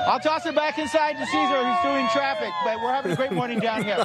I'll toss it back inside to Caesar, who's doing traffic, but we're having a great morning down here.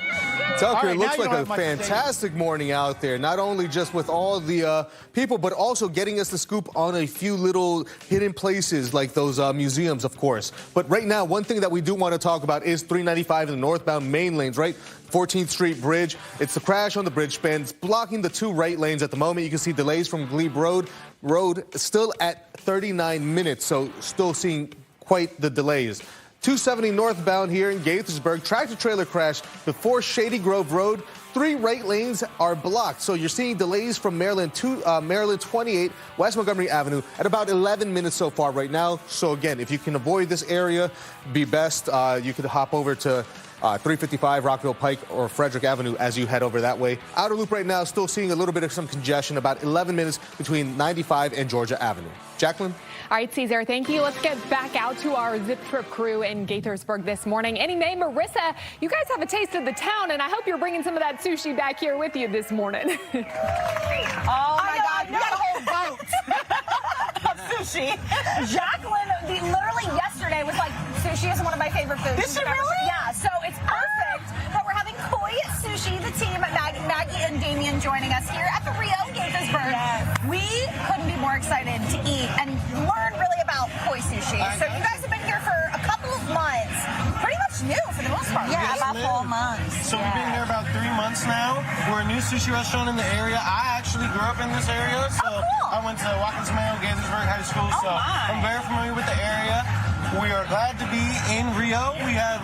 Tucker, Right, it looks now you like don't a have much to say. fantastic morning out there, not only just with all the people, but also getting us the scoop on a few little hidden places like those museums, of course. But right now, one thing that we do want to talk about is 395 in the northbound main lanes, right? 14th Street Bridge. It's the crash on the bridge span. It's blocking the 2 right lanes at the moment. You can see delays from Glebe Road still at 39 minutes, so still seeing quite the delays. 270 northbound here in Gaithersburg. Tractor-trailer crash before Shady Grove Road. 3 right lanes are blocked. So you're seeing delays from Maryland 28, West Montgomery Avenue at about 11 minutes so far right now. So again, if you can avoid this area, be best. You could hop over to 355 Rockville Pike or Frederick Avenue as you head over that way. Outer Loop right now still seeing a little bit of some congestion, about 11 minutes between 95 and Georgia Avenue. Jacqueline? All right, Caesar, thank you. Let's get back out to our Zip Trip crew in Gaithersburg this morning. Annie Mae, Marissa, you guys have a taste of the town, and I hope you're bringing some of that sushi back here with you this morning. Oh, my God. You got a whole boat of sushi. Jacqueline, literally yesterday was like, sushi is one of my favorite foods. Is she really? Yeah, so it's perfect. But we're having koi sushi, the team at Maggie and Damien joining us here at the Rio Gaithersburg. Yes. We couldn't be more excited to eat and learn really about koi sushi. So you guys have been here for a couple of months. Pretty much new for the most part. Yeah, about 4 months. So we've been here about 3 months now. We're a new sushi restaurant in the area. I actually grew up in this area, so I went to Watkins Mayo, Gaithersburg High School, so I'm very familiar with the area. We are glad to be in Rio. We have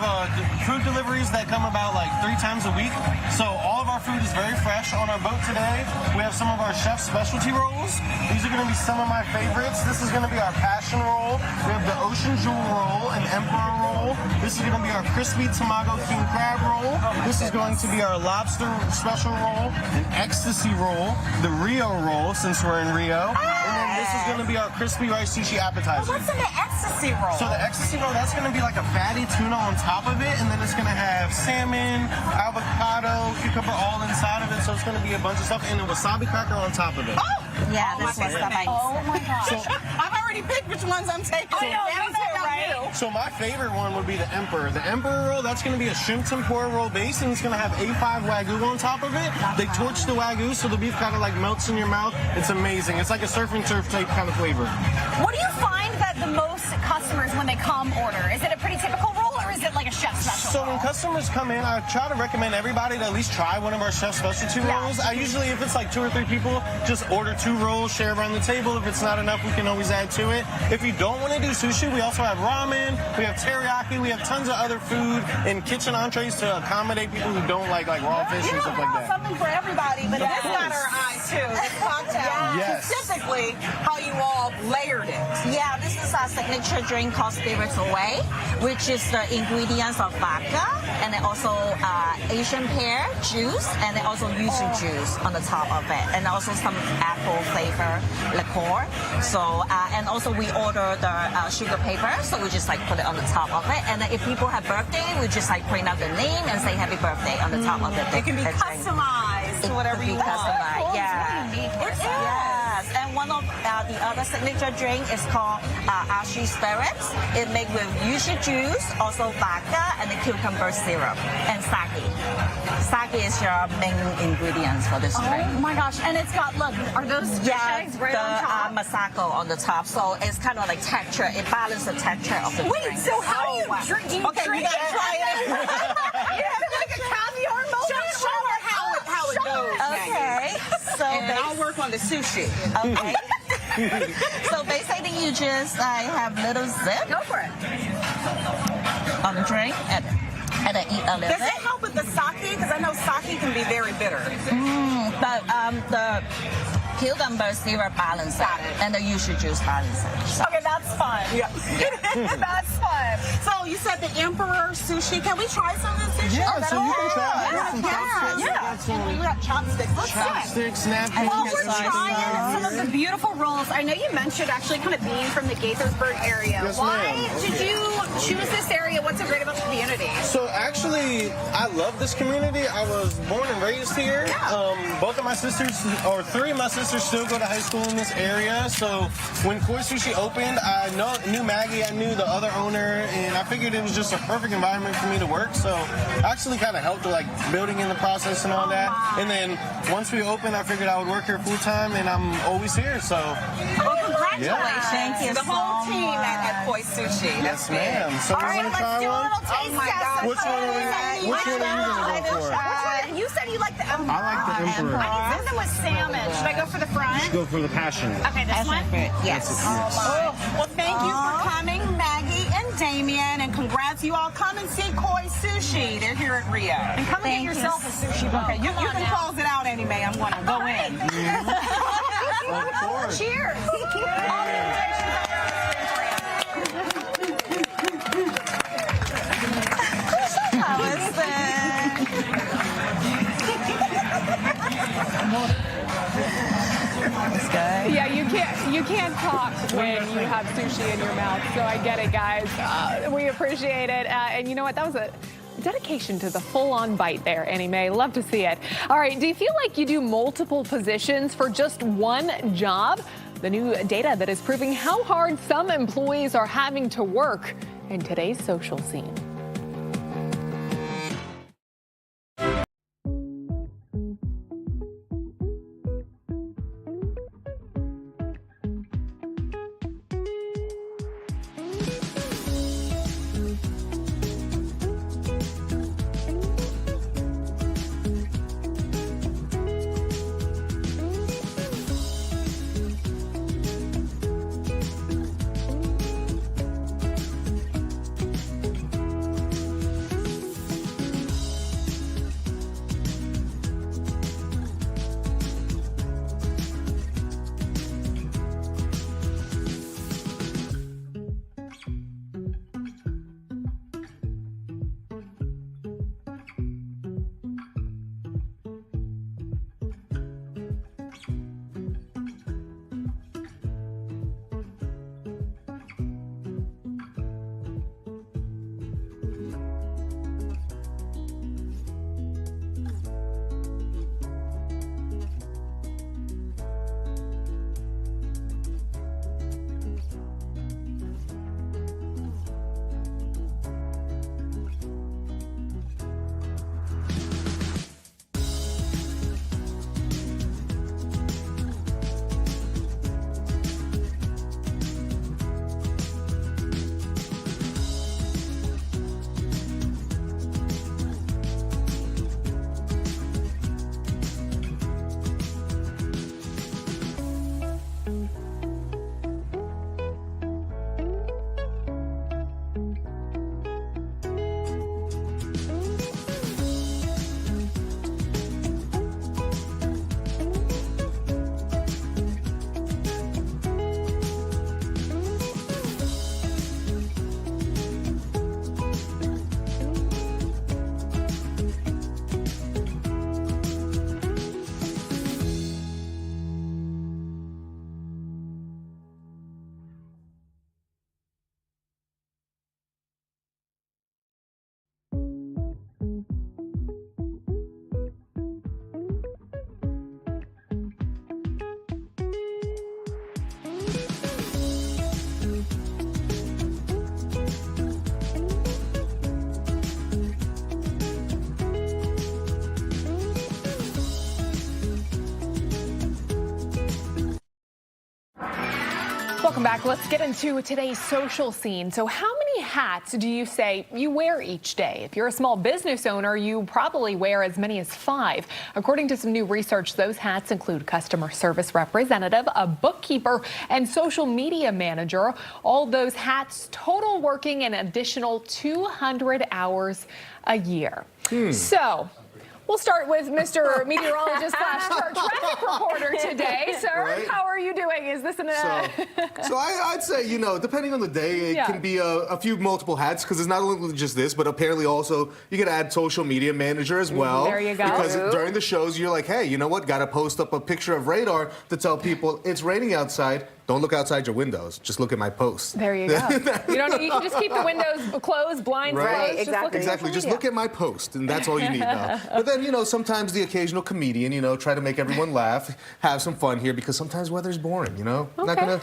food deliveries that come about like 3 times a week. So all of our food is very fresh. On our boat today, we have some of our chef's specialty rolls. These are going to be some of my favorites. This is going to be our passion roll. We have the ocean jewel roll, an emperor roll. This is going to be our crispy tamago king crab roll. This is going to be our lobster special roll, an ecstasy roll, the Rio roll since we're in Rio. And then this is going to be our crispy rice sushi appetizer. What's in the ecstasy roll? So the ecstasy roll, that's going to be like a fatty tuna on top of it, and then it's going to have salmon, avocado, cucumber all inside of it. So it's going to be a bunch of stuff, and a wasabi cracker on top of it. Oh! Yeah, this was stuff I used. Oh my gosh. So, I've already picked which ones I'm taking. I know, me too, right? So my favorite one would be the Emperor. The Emperor roll, that's going to be a shrimp tempura roll base, and it's going to have A5 Wagyu on top of it. They torch the Wagyu, so the beef kind of like melts in your mouth. It's amazing. It's like a surf and turf type kind of flavor. What do you find that the most customers, when they come, order? Is it a pretty typical roll, or is it like a chef's special So roll? when customers come in, I try to recommend everybody to at least try one of our chef's specialty rolls. I usually, if it's like 2 or 3 people, just order 2 rolls, share around the table. If it's not enough, we can always add to it. If you don't want to do sushi, we also have ramen, we have teriyaki, we have tons of other food and kitchen entrees to accommodate people who don't like raw fish and stuff like that. Something for everybody, but this got our eye too. This cocktail, Yes. specifically how you all layered it. Yeah, this is our signature drink called Spirits Away, which is in ingredients of vodka, and then also Asian pear juice, and then also yuzu juice on the top of it, and also some apple flavor liqueur. So and also we order the sugar paper, so we just like put it on the top of it. And then if people have birthday, we just like print out the name and say happy birthday on the top of it. It can be customized to whatever you want. Cool. Yeah. It's really neat. Yes, and one of the other signature drink is called Ashi Spirits. It's made with yuzu juice, also vodka, and the cucumber syrup, and sake. Sake is your main ingredients for this drink. Oh my gosh, and it's got, look, are those fish eggs right on top? Masako on the top, so it's kind of like texture. It balances the texture of the drink. Wait, so how do you drink? Do you Okay, drink you gotta it? try it. You have like a caviar moment? Show her how it goes. Okay, so And I'll work on the sushi. Okay. So basically you just have little zip. Go for it. On the drink and then eat a little Does bit. it help with the sake? Because I know sake can be very bitter. But the cucumber syrup balance it, and the yuzu juice balance it. So. Okay, that's fun. Yeah. That's fun. So you said the Emperor sushi. Can we try some of the sushi? Yeah, so you can try. Yeah. We got chopsticks. Let's do it. Chopsticks, napkins. While we're trying some of the beautiful rolls, I know you mentioned actually kind of being from the Gaithersburg area. Yes, Why ma'am. did you choose this area? What's so great about the community? So actually, I love this community. I was born and raised here. Both of my sisters, or three of my sisters, still go to high school in this area. So when Koi Sushi opened, I knew Maggie, I knew the other owner, and I figured it was just a perfect environment for me to work. So I actually kind of helped with like building in the process and all that. And then once we opened, I figured I would work here full time, and I'm always here. So Well, congratulations. Thank you The whole so team at Koi Sushi. yes, ma'am. So All we're right, gonna let's try do a one. little taste test. Which one are you gonna go for? You said you like the Emperor. I like the Emperor. I need something with salmon. Should I go for the front? Go for the passion. Okay, this one? Yes. Well, thank you for coming, Maggie and Damien, and congrats. You all come and see Koi Sushi. They're here at Rio. And come and get yourself a sushi bowl. Okay, you can close it out anyway. I'm going to go in. Of course. Cheers. Yeah, you can't talk when you have sushi in your mouth. So I get it, guys. We appreciate it. And you know what? That was a dedication to the full-on bite there, Annie Mae. Love to see it. All right, do you feel like you do multiple positions for just one job? The new data that is proving how hard some employees are having to work in today's social scene. Welcome back. Let's get into today's social scene. So how many hats do you say you wear each day? If you're a small business owner, you probably wear as many as 5. According to some new research, those hats include customer service representative, a bookkeeper, and social media manager. All those hats total working an additional 200 hours a year. So we'll start with Mr. Meteorologist / traffic reporter today. Sir, Right. how are you doing? Is this an... So I'd say, you know, depending on the day, it can be a few multiple hats, because it's not only just this, but apparently also you can add social media manager as well. There you go. Because during the shows, you're like, hey, you know what? Got to post up a picture of radar to tell people it's raining outside. Don't look outside your windows. Just look at my post. There you go. You can just keep the windows closed, blinds closed. Exactly. Just look at my post, and that's all you need now. But then, you know, sometimes the occasional comedian, you know, try to make everyone laugh, have some fun here, because sometimes weather's boring, you know? Not gonna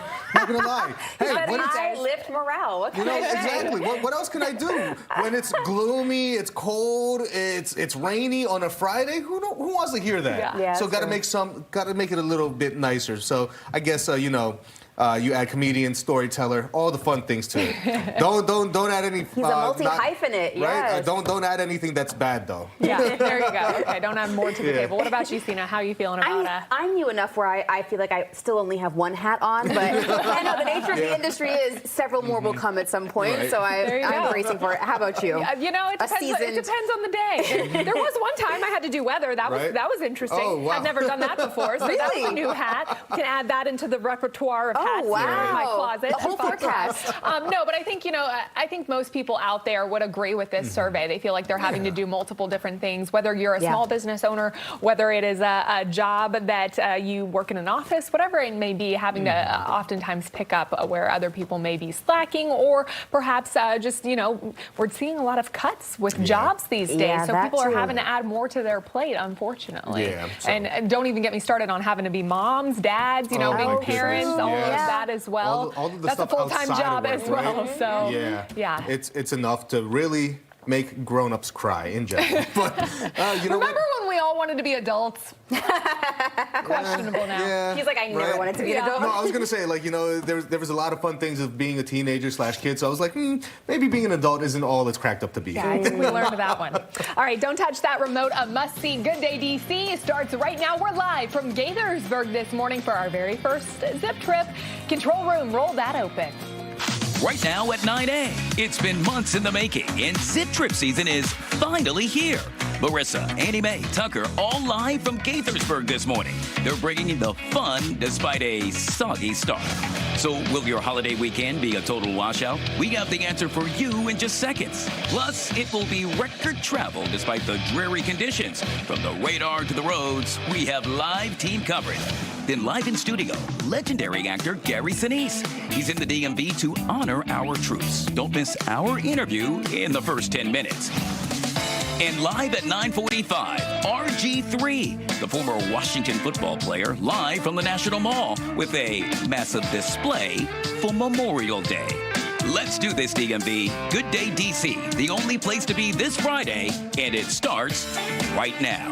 lie. Hey, when I lift morale. What you can know, I say? exactly. What else can I do? When it's gloomy, it's cold, it's rainy on a Friday, who wants to hear that? Yeah, so gotta make it a little bit nicer. So I guess you know, you add comedian, storyteller, all the fun things to it. Don't add any. He's a multi-hyphenate, right? yes. Don't add anything that's bad though. Yeah, there you go. Okay, don't add more to the table. What about you, Sina? How are you feeling about I'm new enough where I feel like I still only have one hat on, but I know the nature of the industry is several more will come at some point, Right. so There you I'm go. bracing for it. How about you? You know, it depends on the day. There was one time I had to do weather. That was interesting. Oh, wow. I've never done that before, so that was a new hat. We can add that into the repertoire of hats here in my closet. The whole forecast. No, but I think, you know, I think most people out there would agree with this survey. They feel like they're having to do multiple different things, whether you're a small business owner, whether it is a job that you work in an office, whatever it may be, having to oftentimes pick up where other people may be slacking, or perhaps just, you know, we're seeing a lot of cuts with jobs these days. Yeah, so that people are too. having to add more to their plate, unfortunately. Yeah, so- And don't even get me started on having to be moms, dads, you know, Oh, being my parents, goodness. all of Yes. that as well. All of the That's a stuff full-time outside job of work, as well. right? So Yeah. It's enough to really make grown-ups cry in general. But you know remember when we all wanted to be adults? Questionable now. Yeah, He's like, I never wanted to be an adult. No, I was gonna say, like, you know, there was a lot of fun things of being a teenager / kid. So I was like, maybe being an adult isn't all it's cracked up to be. Yeah, we learned that one. All right, don't touch that remote. A must-see Good Day DC starts right now. We're live from Gaithersburg this morning for our very first zip trip. Control room, roll that open. Right now at 9A, it's been months in the making, and Zip Trip season is finally here. Marissa, Annie Mae, Tucker, all live from Gaithersburg this morning. They're bringing you the fun despite a soggy start. So will your holiday weekend be a total washout? We have the answer for you in just seconds. Plus, it will be record travel despite the dreary conditions. From the radar to the roads, we have live team coverage. Then live in studio, legendary actor Gary Sinise. He's in the DMV to honor our troops. Don't miss our interview in the first 10 minutes. And live at 9:45, RG3, the former Washington football player, live from the National Mall with a massive display for Memorial Day. Let's do this, DMV. Good Day DC, the only place to be this Friday, and it starts right now.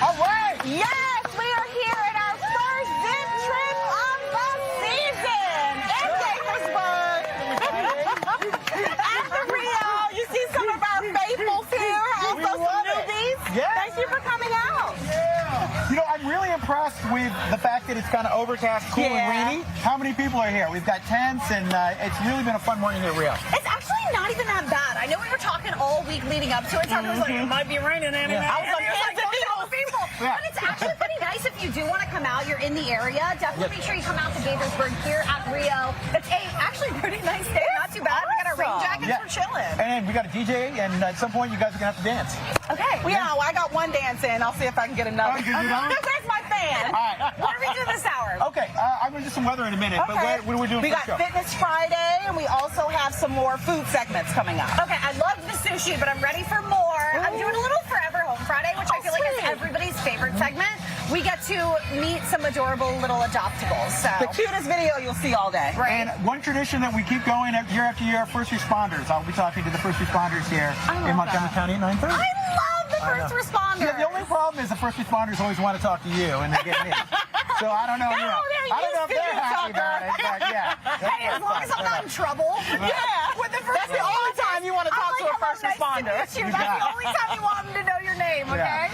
All right. Yes, we are here at our first zip trip of the season in Gaithersburg. After Rio, you see some of our faithfuls here, also some newbies. Yes. Thank you for coming out. Yeah. You know, I'm really impressed with the fact that it's kind of overcast, cool, and rainy. How many people are here? We've got tents, and it's really been a fun morning here at Rio. It's actually not even that bad. I know we were talking all week leading up to it. Tucker was like, it might be raining anyway. Yeah. I was like, people. Yeah. But it's actually pretty nice if you do want to come out. You're in the area. Definitely make sure you come out to Gaithersburg here at Rio. It's actually pretty nice day. Not too bad. We got our rain jackets. Yeah. We're chilling. And we got a DJ, and at some point, you guys are going to have to dance. Okay. Yeah, well, I got one dance in. I'll see if I can get another. Oh, you can do that one? That's my fan. All right. What are we doing this hour? Okay, I'm going to do some weather in a minute, but what are we doing We for got the show? Fitness Friday, and we also have some more food segments coming up. Okay, I love the sushi, but I'm ready for more. I'm doing a little Forever Home Friday, which I feel like is everybody's favorite segment. We get to meet some adorable little adoptables. So The cutest video you'll see all day. And one tradition that we keep going year after year, first responders. I'll be talking to the first responders here in Montgomery County at 9:30. I love the first responders. responders. Yeah, the only problem is the first responders always want to talk to you, and they get me. So I don't know. No, I don't know if they're happy about it, but yeah. Hey, as long as I'm not in trouble. Yeah. With the first That's the only time you want to talk to a first responder. Nice to meet you. That's the only time you want them to know your name, okay?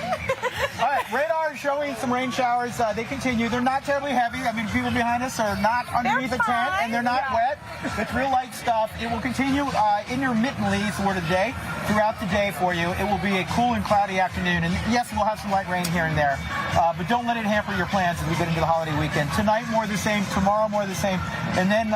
All right, radar is showing some rain showers. They continue. They're not terribly heavy. I mean, people behind us are not underneath a tent, and they're not wet. It's real light stuff. It will continue intermittently, is the word of the day, throughout the day for you. It will be a cool and cloudy afternoon. And yes, we'll have some light rain here and there. But don't let it hamper your plans as we get into the holiday weekend. Tonight, more of the same. Tomorrow, more of the same. And then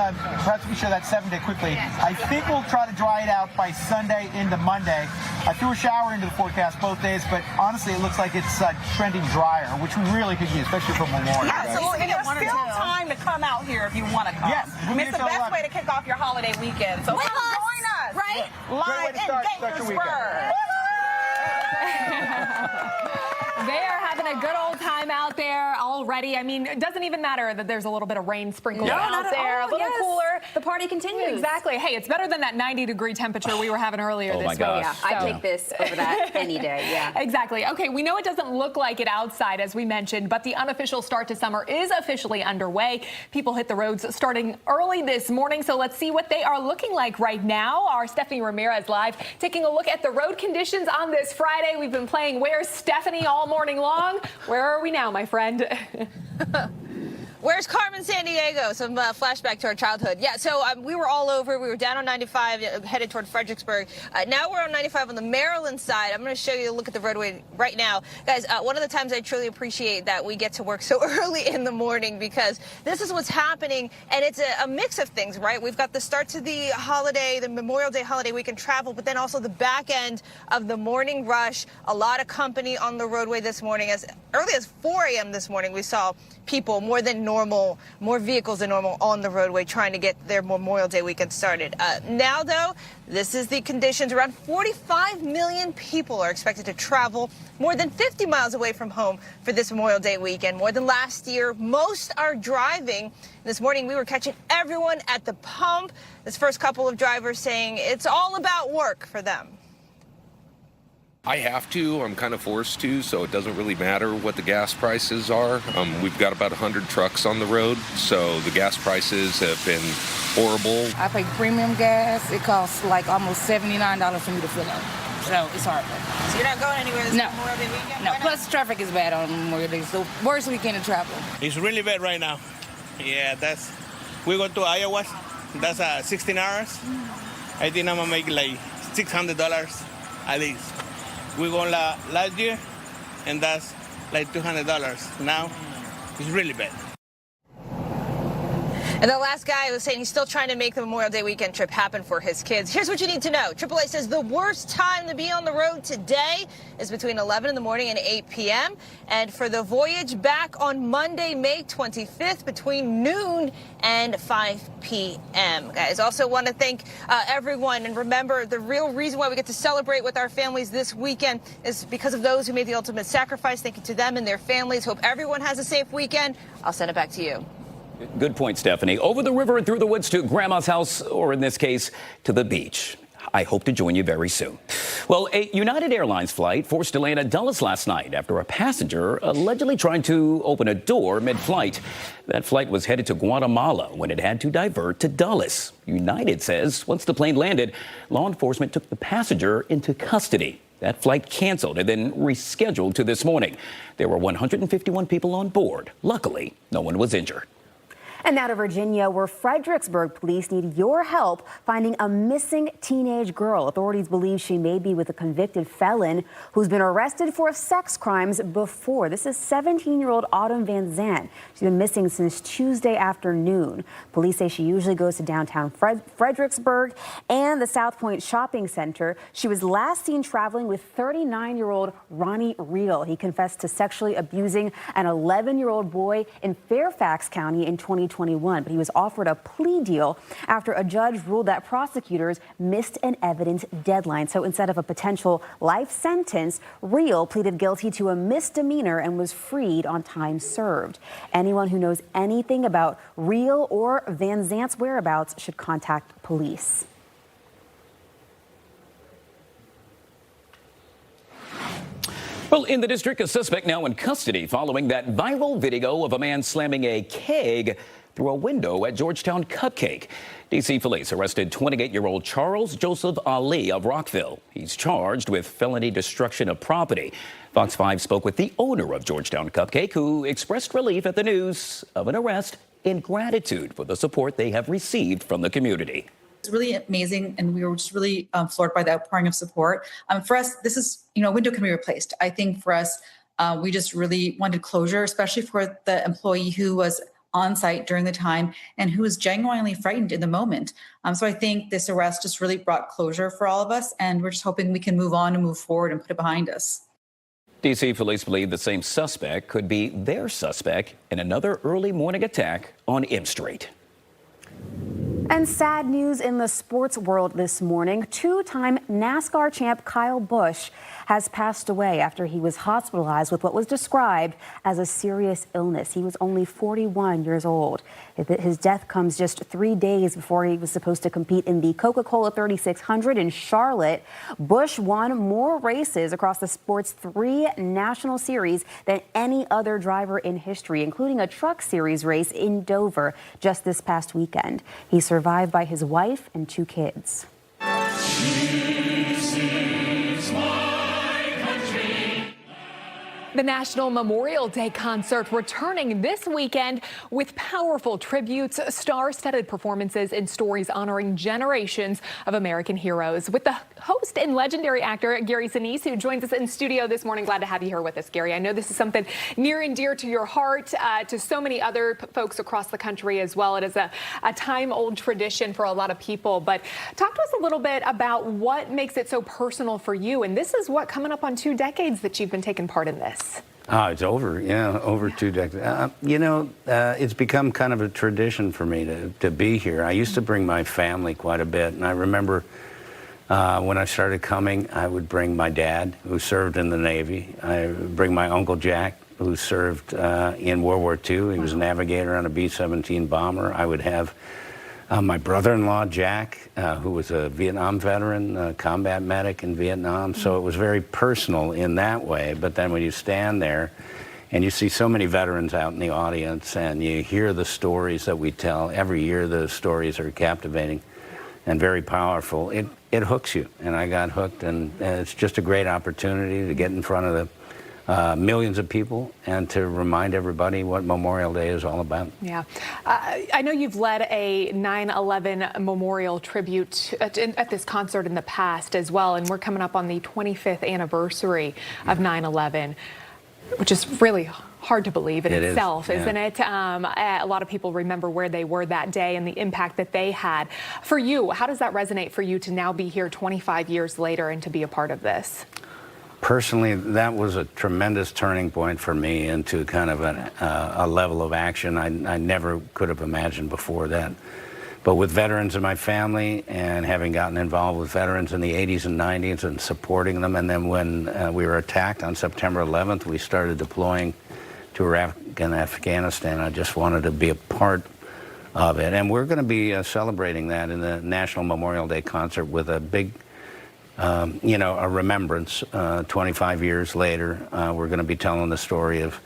perhaps we show that 7-day quickly. I think we'll try to dry it out by Sunday into Monday. I threw a shower into the forecast both days, but honestly, it looks like it's trending drier, which we really could use, especially for Memorial. Absolutely. There's still time to come out here if you want to come. Yes. It's the best way to kick off your holiday weekend. So come join us. Right? Live in Gaithersburg. They are having a good old time out there already. I mean, it doesn't even matter that there's a little bit of rain sprinkled out there. A little cooler. The party continues. Exactly. Hey, it's better than that 90-degree temperature we were having earlier this week. Yeah, I'd take this over that any day. Yeah. Exactly. Okay, we know it doesn't look like it outside, as we mentioned, but the unofficial start to summer is officially underway. People hit the roads starting early this morning, so let's see what they are looking like right now. Our Stephanie Ramirez live taking a look at the road conditions on this Friday. We've been playing Where's Stephanie all morning long. Where are we now, my friend? Where's Carmen Sandiego? Some flashback to our childhood. Yeah, so we were all over. We were down on 95, headed toward Fredericksburg. Now we're on 95 on the Maryland side. I'm going to show you a look at the roadway right now. Guys, one of the times I truly appreciate that we get to work so early in the morning, because this is what's happening, and it's a mix of things, right? We've got the start to the holiday, the Memorial Day holiday weekend travel, but then also the back end of the morning rush. A lot of company on the roadway this morning. As early as 4 a.m. this morning, we saw people, more than normal, more vehicles than normal on the roadway trying to get their Memorial Day weekend started. Now, though, this is the conditions. Around 45 million people are expected to travel more than 50 miles away from home for this Memorial Day weekend, more than last year. Most are driving. This morning, we were catching everyone at the pump. This first couple of drivers saying it's all about work for them. I have to. I'm kind of forced to, so it doesn't really matter what the gas prices are. We've got about 100 trucks on the road, so the gas prices have been horrible. I pay premium gas. It costs like almost $79 for me to fill up, so it's hard. So you're not going anywhere this No. Memorial Day weekend? No, plus traffic is bad on Memorial Day, so worst weekend to travel. It's really bad right now. Yeah, we go to Iowa. That's 16 hours. I think I'm gonna make like $600 at least. We won last year, and that's like $200. Now, it's really bad. And the last guy was saying he's still trying to make the Memorial Day weekend trip happen for his kids. Here's what you need to know. AAA says the worst time to be on the road today is between 11 in the morning and 8 p.m. And for the voyage back on Monday, May 25th, between noon and 5 p.m. Guys, also want to thank everyone. And remember, the real reason why we get to celebrate with our families this weekend is because of those who made the ultimate sacrifice. Thank you to them and their families. Hope everyone has a safe weekend. I'll send it back to you. Good point, Stephanie. Over the river and through the woods to Grandma's house, or in this case, to the beach. I hope to join you very soon. Well, a United Airlines flight forced delay in Dulles last night after a passenger allegedly tried to open a door mid-flight. That flight was headed to Guatemala when it had to divert to Dulles. United says once the plane landed, law enforcement took the passenger into custody. That flight canceled and then rescheduled to this morning. There were 151 people on board. Luckily, no one was injured. And now to Virginia, where Fredericksburg police need your help finding a missing teenage girl. Authorities believe she may be with a convicted felon who's been arrested for sex crimes before. This is 17-year-old Autumn Van Zandt. She's been missing since Tuesday afternoon. Police say she usually goes to downtown Fredericksburg and the South Point Shopping Center. She was last seen traveling with 39-year-old Ronnie Reel. He confessed to sexually abusing an 11-year-old boy in Fairfax County in 2021, but he was offered a plea deal after a judge ruled that prosecutors missed an evidence deadline. So instead of a potential life sentence, Reel pleaded guilty to a misdemeanor and was freed on time served. Anyone who knows anything about Reel or Van Zandt's whereabouts should contact police. Well, in the district, a suspect now in custody following that viral video of a man slamming a keg through a window at Georgetown Cupcake. D.C. police arrested 28-year-old Charles Joseph Ali of Rockville. He's charged with felony destruction of property. Fox 5 spoke with the owner of Georgetown Cupcake, who expressed relief at the news of an arrest in gratitude for the support they have received from the community. It's really amazing, and we were just really floored by the outpouring of support. For us, this is, a window can be replaced. I think for us, we just really wanted closure, especially for the employee who was on site during the time and who was genuinely frightened in the moment. So I think this arrest just really brought closure for all of us, and we're just hoping we can move on and move forward and put it behind us. D.C. police believe the same suspect could be their suspect in another early morning attack on M Street. And sad news in the sports world this morning. Two-time NASCAR champ Kyle Busch has passed away after he was hospitalized with what was described as a serious illness. He was only 41 years old. His death comes just 3 days before he was supposed to compete in the Coca-Cola 3600 in Charlotte. Busch won more races across the sport's 3 national series than any other driver in history, including a truck series race in Dover just this past weekend. He's survived by his wife and 2 kids. The National Memorial Day concert returning this weekend with powerful tributes, star-studded performances, and stories honoring generations of American heroes. With the host and legendary actor Gary Sinise, who joins us in studio this morning. Glad to have you here with us, Gary. I know this is something near and dear to your heart, to so many other folks across the country as well. It is a time-old tradition for a lot of people. But talk to us a little bit about what makes it so personal for you. And this is what, coming up on 2 decades that you've been taking part in this. It's over 2 decades. It's become kind of a tradition for me to be here. I used to bring my family quite a bit, and I remember when I started coming, I would bring my dad, who served in the Navy. I would bring my Uncle Jack, who served in World War II. He was a navigator on a B-17 bomber. I would have my brother-in-law, Jack, who was a Vietnam veteran, a combat medic in Vietnam. So it was very personal in that way. But then when you stand there and you see so many veterans out in the audience and you hear the stories that we tell, every year the stories are captivating and very powerful. It hooks you. And I got hooked, and it's just a great opportunity to get in front of the millions of people and to remind everybody what Memorial Day is all about. Yeah. I know you've led a 9/11 memorial tribute at this concert in the past as well, and we're coming up on the 25th anniversary of 9/11, which is really hard to believe in itself, isn't it? A lot of people remember where they were that day and the impact that they had. For you, how does that resonate for you to now be here 25 years later and to be a part of this? Personally, that was a tremendous turning point for me into kind of a level of action I never could have imagined before that. But with veterans in my family and having gotten involved with veterans in the 80s and 90s and supporting them, and then when we were attacked on September 11th, we started deploying to Iraq and Afghanistan. I just wanted to be a part of it. And we're going to be celebrating that in the National Memorial Day concert with a big a remembrance. 25 years later, we're going to be telling the story of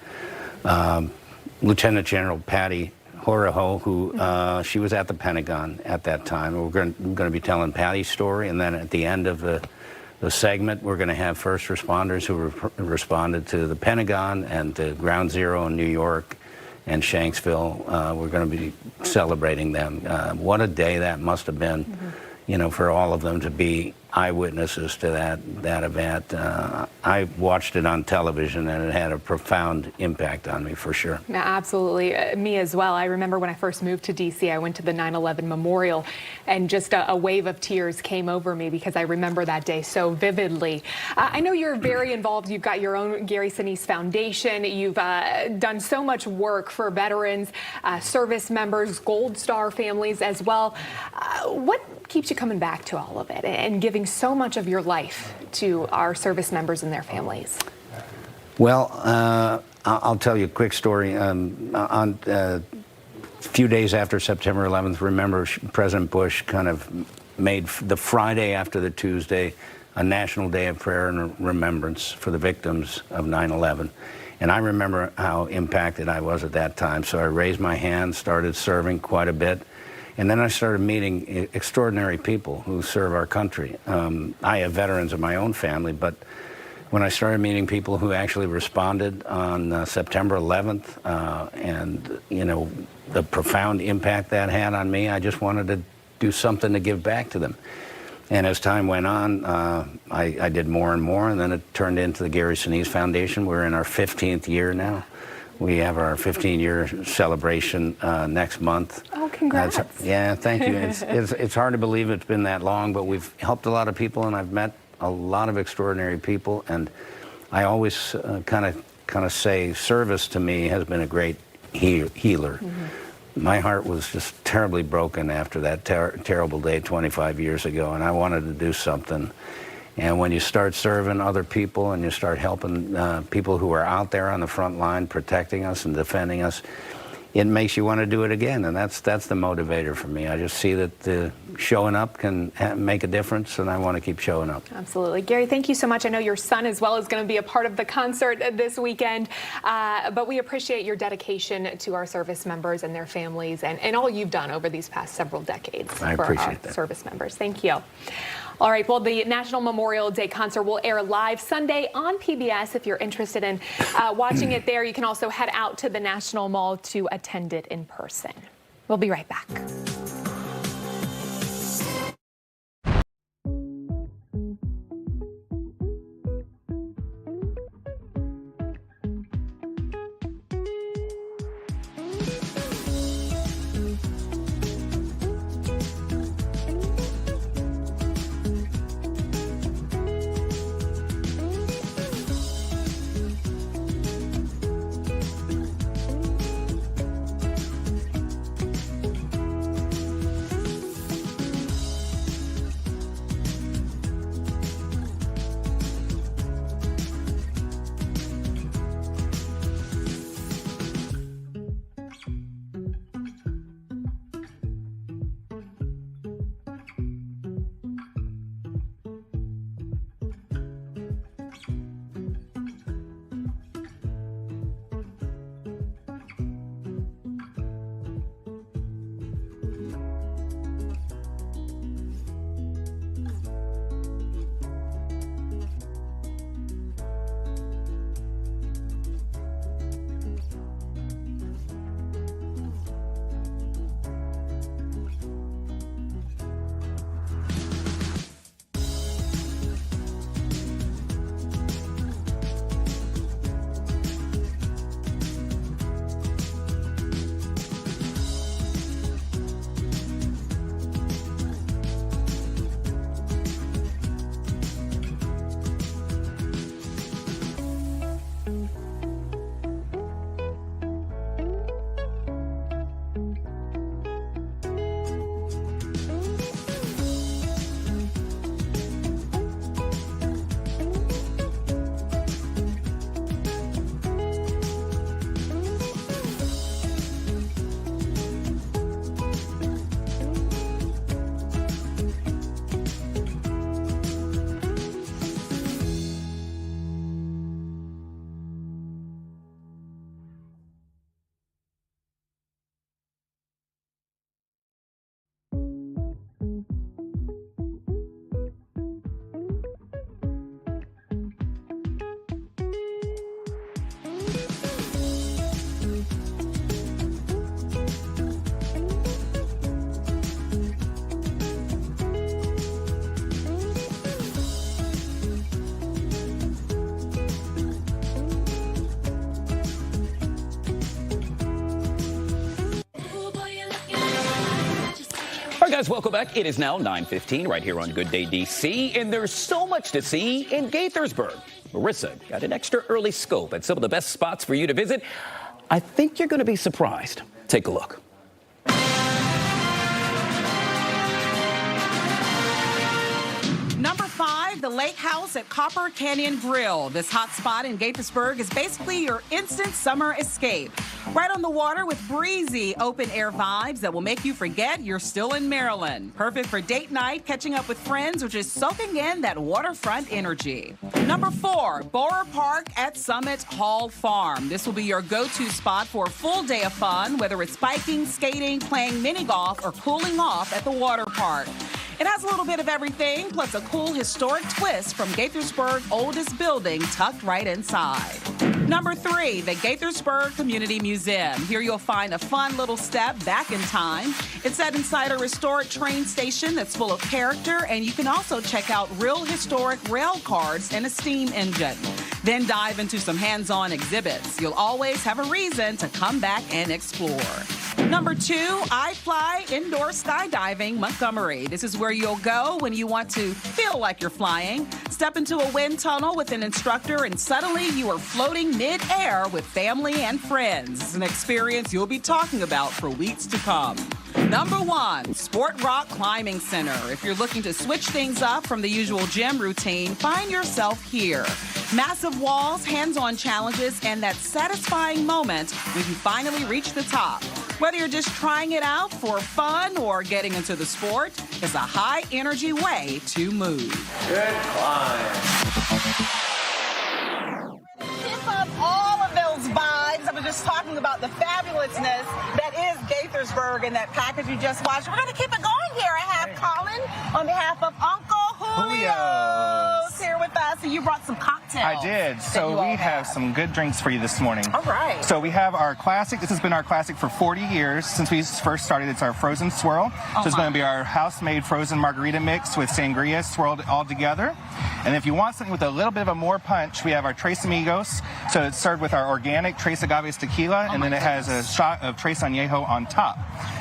Lieutenant General Patty Horoho, who she was at the Pentagon at that time. We're going to be telling Patty's story, and then at the end of the segment, we're going to have first responders who responded to the Pentagon and to Ground Zero in New York and Shanksville. We're going to be celebrating them. What a day that must have been, for all of them to be eyewitnesses to that event. I watched it on television, and it had a profound impact on me, for sure. Yeah, absolutely. Me as well. I remember when I first moved to D.C., I went to the 9/11 memorial, and just a wave of tears came over me because I remember that day so vividly. I know you're very involved. You've got your own Gary Sinise Foundation. You've done so much work for veterans, service members, Gold Star families as well. What keeps you coming back to all of it and giving so much of your life to our service members and their families? Well, I'll tell you a quick story. On a few days after September 11th, remember President Bush kind of made the Friday after the Tuesday a national day of prayer and remembrance for the victims of 9/11. And I remember how impacted I was at that time. So I raised my hand, started serving quite a bit. And then I started meeting extraordinary people who serve our country. I have veterans of my own family, but when I started meeting people who actually responded on September 11th, and, you know, the profound impact that had on me, I just wanted to do something to give back to them. And as time went on, I did more and more, and then it turned into the Gary Sinise Foundation. We're in our 15th year now. We have our 15-year celebration next month. Oh, congrats. Yeah, thank you. It's hard to believe it's been that long, but we've helped a lot of people, and I've met a lot of extraordinary people. And I always kind of say service to me has been a great healer. Mm-hmm. My heart was just terribly broken after that terrible day 25 years ago, and I wanted to do something. And when you start serving other people and you start helping people who are out there on the front line protecting us and defending us, it makes you want to do it again. And that's the motivator for me. I just see that showing up can make a difference, and I want to keep showing up. Absolutely. Gary, thank you so much. I know your son as well is going to be a part of the concert this weekend, but we appreciate your dedication to our service members and their families and all you've done over these past several decades I for appreciate our that. service members. Thank you. All right, well, the National Memorial Day concert will air live Sunday on PBS. If you're interested in watching it there, you can also head out to the National Mall to attend it in person. We'll be right back. All right, guys, welcome back. It is now 9:15 right here on Good Day DC, and there's so much to see in Gaithersburg. Marissa got an extra early scope at some of the best spots for you to visit. I think you're going to be surprised. Take a look. Number 5, the lake house at Copper Canyon Grill. This hot spot in Gaithersburg is basically your instant summer escape. Right on the water with breezy open-air vibes that will make you forget you're still in Maryland. Perfect for date night, catching up with friends, or just soaking in that waterfront energy. Number 4, Borough Park at Summit Hall Farm. This will be your go-to spot for a full day of fun, whether it's biking, skating, playing mini golf, or cooling off at the water park. It has a little bit of everything, plus a cool historic twist from Gaithersburg's oldest building tucked right inside. Number 3, the Gaithersburg Community Museum. Here you'll find a fun little step back in time. It's set inside a restored train station that's full of character, and you can also check out real historic rail cars and a steam engine. Then dive into some hands-on exhibits. You'll always have a reason to come back and explore. Number 2, iFly Indoor Skydiving Montgomery. This is where you'll go when you want to feel like you're flying. Step into a wind tunnel with an instructor and suddenly you are floating mid-air with family and friends. It's an experience you'll be talking about for weeks to come. Number 1, Sport Rock Climbing Center. If you're looking to switch things up from the usual gym routine, find yourself here. Massive walls, hands-on challenges, and that satisfying moment when you finally reach the top. Whether you're just trying it out for fun or getting into the sport, it's a high-energy way to move. Good climb. Keep up all of those vibes. I was just talking about the fabulousness that is Gaithersburg and that package you just watched. We're going to keep it going here. I have Colin on behalf of Uncle Julio's here with us, and you brought some cocktails. I did. So we have some good drinks for you this morning. All right. So we have our classic. This has been our classic for 40 years since we first started. It's our frozen swirl. So it's going to be our house-made frozen margarita mix with sangria swirled all together. And if you want something with a little bit of a more punch, we have our Tres Amigos. So it's served with our organic Tres Agaves tequila, and then it has a shot of Tres Añejo on top.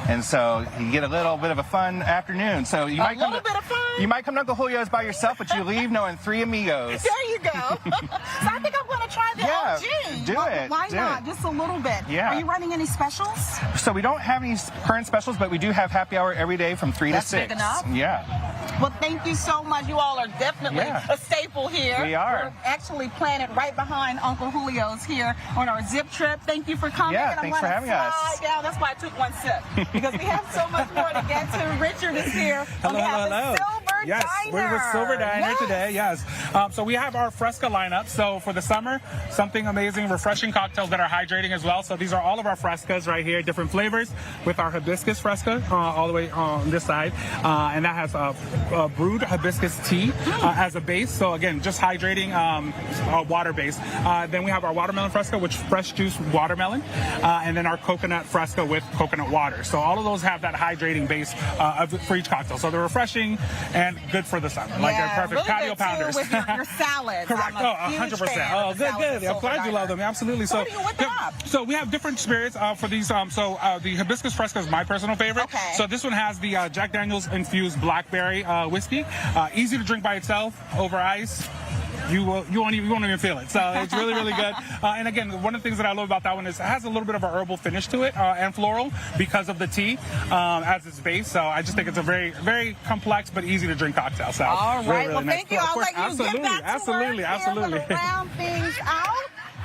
And so you get a little bit of a fun afternoon. So you might come to Uncle Julio's by yourself, but you leave knowing 3 amigos. There you go. So I think I'm going to try the OG. Do it. Why not? Just a little bit. Yeah. Are you running any specials? So we don't have any current specials, but we do have happy hour every day from 3 to 6. That's big enough? Yeah. Well, thank you so much. You all are definitely a staple here. We are. We're actually planted right behind Uncle Julio's here on our zip trip. Thank you for coming. Yeah, and thanks for having us. Down. That's why I took one sip, because we have so much more to get to. Richard is here. Hello. Silver Yes, Diner. we're with Silver Diner today, yes. So we have our Fresca lineup. So for the summer, something amazing, refreshing cocktails that are hydrating as well. So these are all of our Frescas right here, different flavors, with our hibiscus Fresca all the way on this side. And that has brewed hibiscus tea as a base. So again, just hydrating, water base. Then we have our watermelon Fresca, which fresh juice watermelon. And then our coconut Fresca with coconut water. So all of those have that hydrating base for each cocktail. So they're refreshing and good for the summer. Like they're perfect really patio good pounders. With your salads. Correct. I'm a huge 100%. fan Oh, of the good. salads at I'm glad you love them. Absolutely. So so we have different spirits for these. The hibiscus Fresca is my personal favorite. Okay. So this one has the Jack Daniel's infused blackberry whiskey. Easy to drink by itself over ice. You won't even feel it. So it's really, really good. And again, one of the things that I love about that one is it has a little bit of a herbal finish to it and floral because of the tea as its base. So I just think it's a very, very complex but easy to drink cocktail. So all right. really Well, nice. thank you. I'll let you get back to work here. Absolutely. We'll round things out.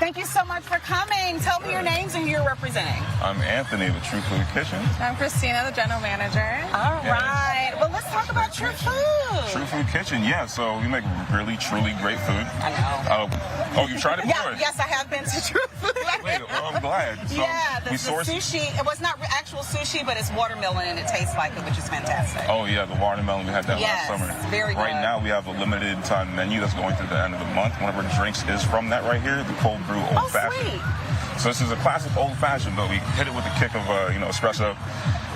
Thank you so much for coming. Tell me your names and who you're representing. I'm Anthony, the True Food Kitchen. I'm Christina, the general manager. All right. Well, let's talk about True Food. True Food Kitchen, yeah. So we make really, truly great food. I know. Oh, you tried it before? Yes, I have been to True Food. Wait, well, I'm glad. So the sushi. It was not actual sushi, but it's watermelon and it tastes like it, which is fantastic. Oh, yeah, the watermelon. We had that last summer. Very good. Right now, we have a limited time menu that's going through the end of the month. One of our drinks is from that right here, the cold brew old fashioned. Sweet. So this is a classic old fashioned, but we hit it with a kick of espresso,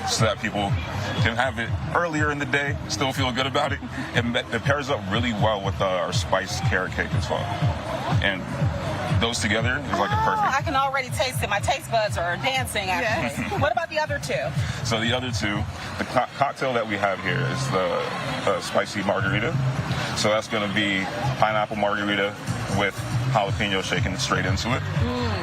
so that people can have it earlier in the day, still feel good about it. It pairs up really well with our spiced carrot cake as well, and those together is like a perfect. I can already taste it. My taste buds are dancing. Actually. What about the other two? So the other two, the cocktail that we have here is the spicy margarita. So that's going to be pineapple margarita with jalapeno shaken straight into it.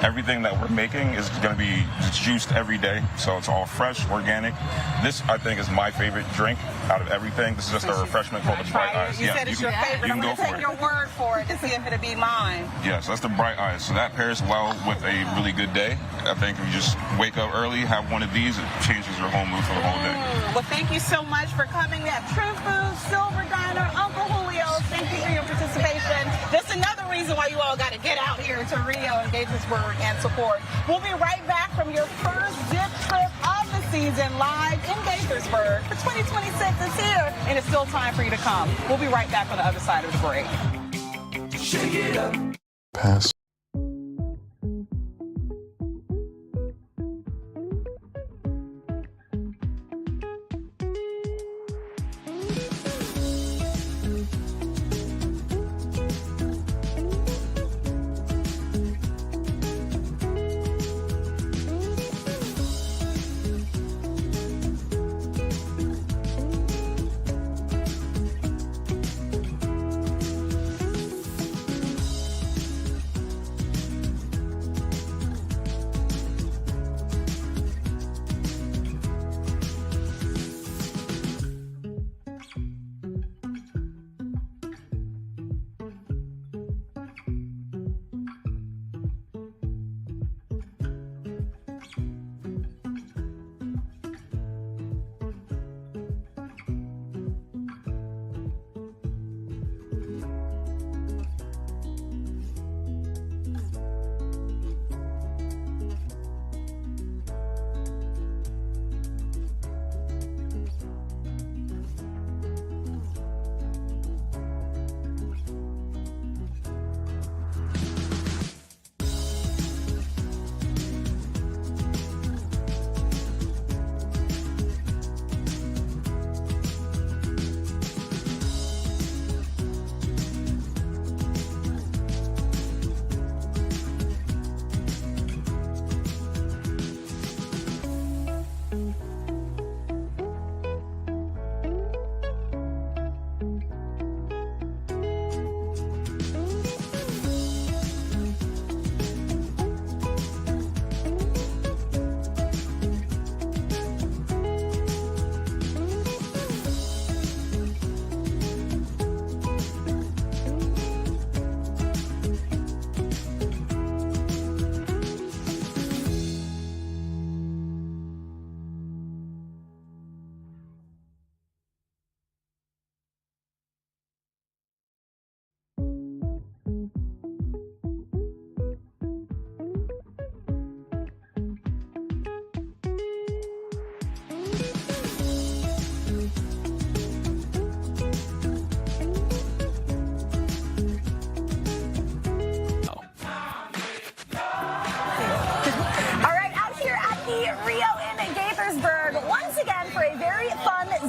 Everything that we're making is going to be juiced every day, so it's all fresh, organic. This, I think, is my favorite drink out of everything. This is just a refreshment called the Bright Eyes. You said it's your favorite. I'm going to take your word for it to see if it'll be mine. Yes, that's the Bright Eyes. So that pairs well with a really good day. I think if you just wake up early, have one of these, it changes your whole mood for the whole day. Well, thank you so much for coming. We have True Food, Silver Diner, Uncle Julio's. Thank you for your participation. That's another reason why you all got to get out here to Rio and Gaithersburg and support. We'll be right back from your first zip trip of the season live in Gaithersburg. For 2026 is here, and it's still time for you to come. We'll be right back on the other side of the break. Shake it up. Pass.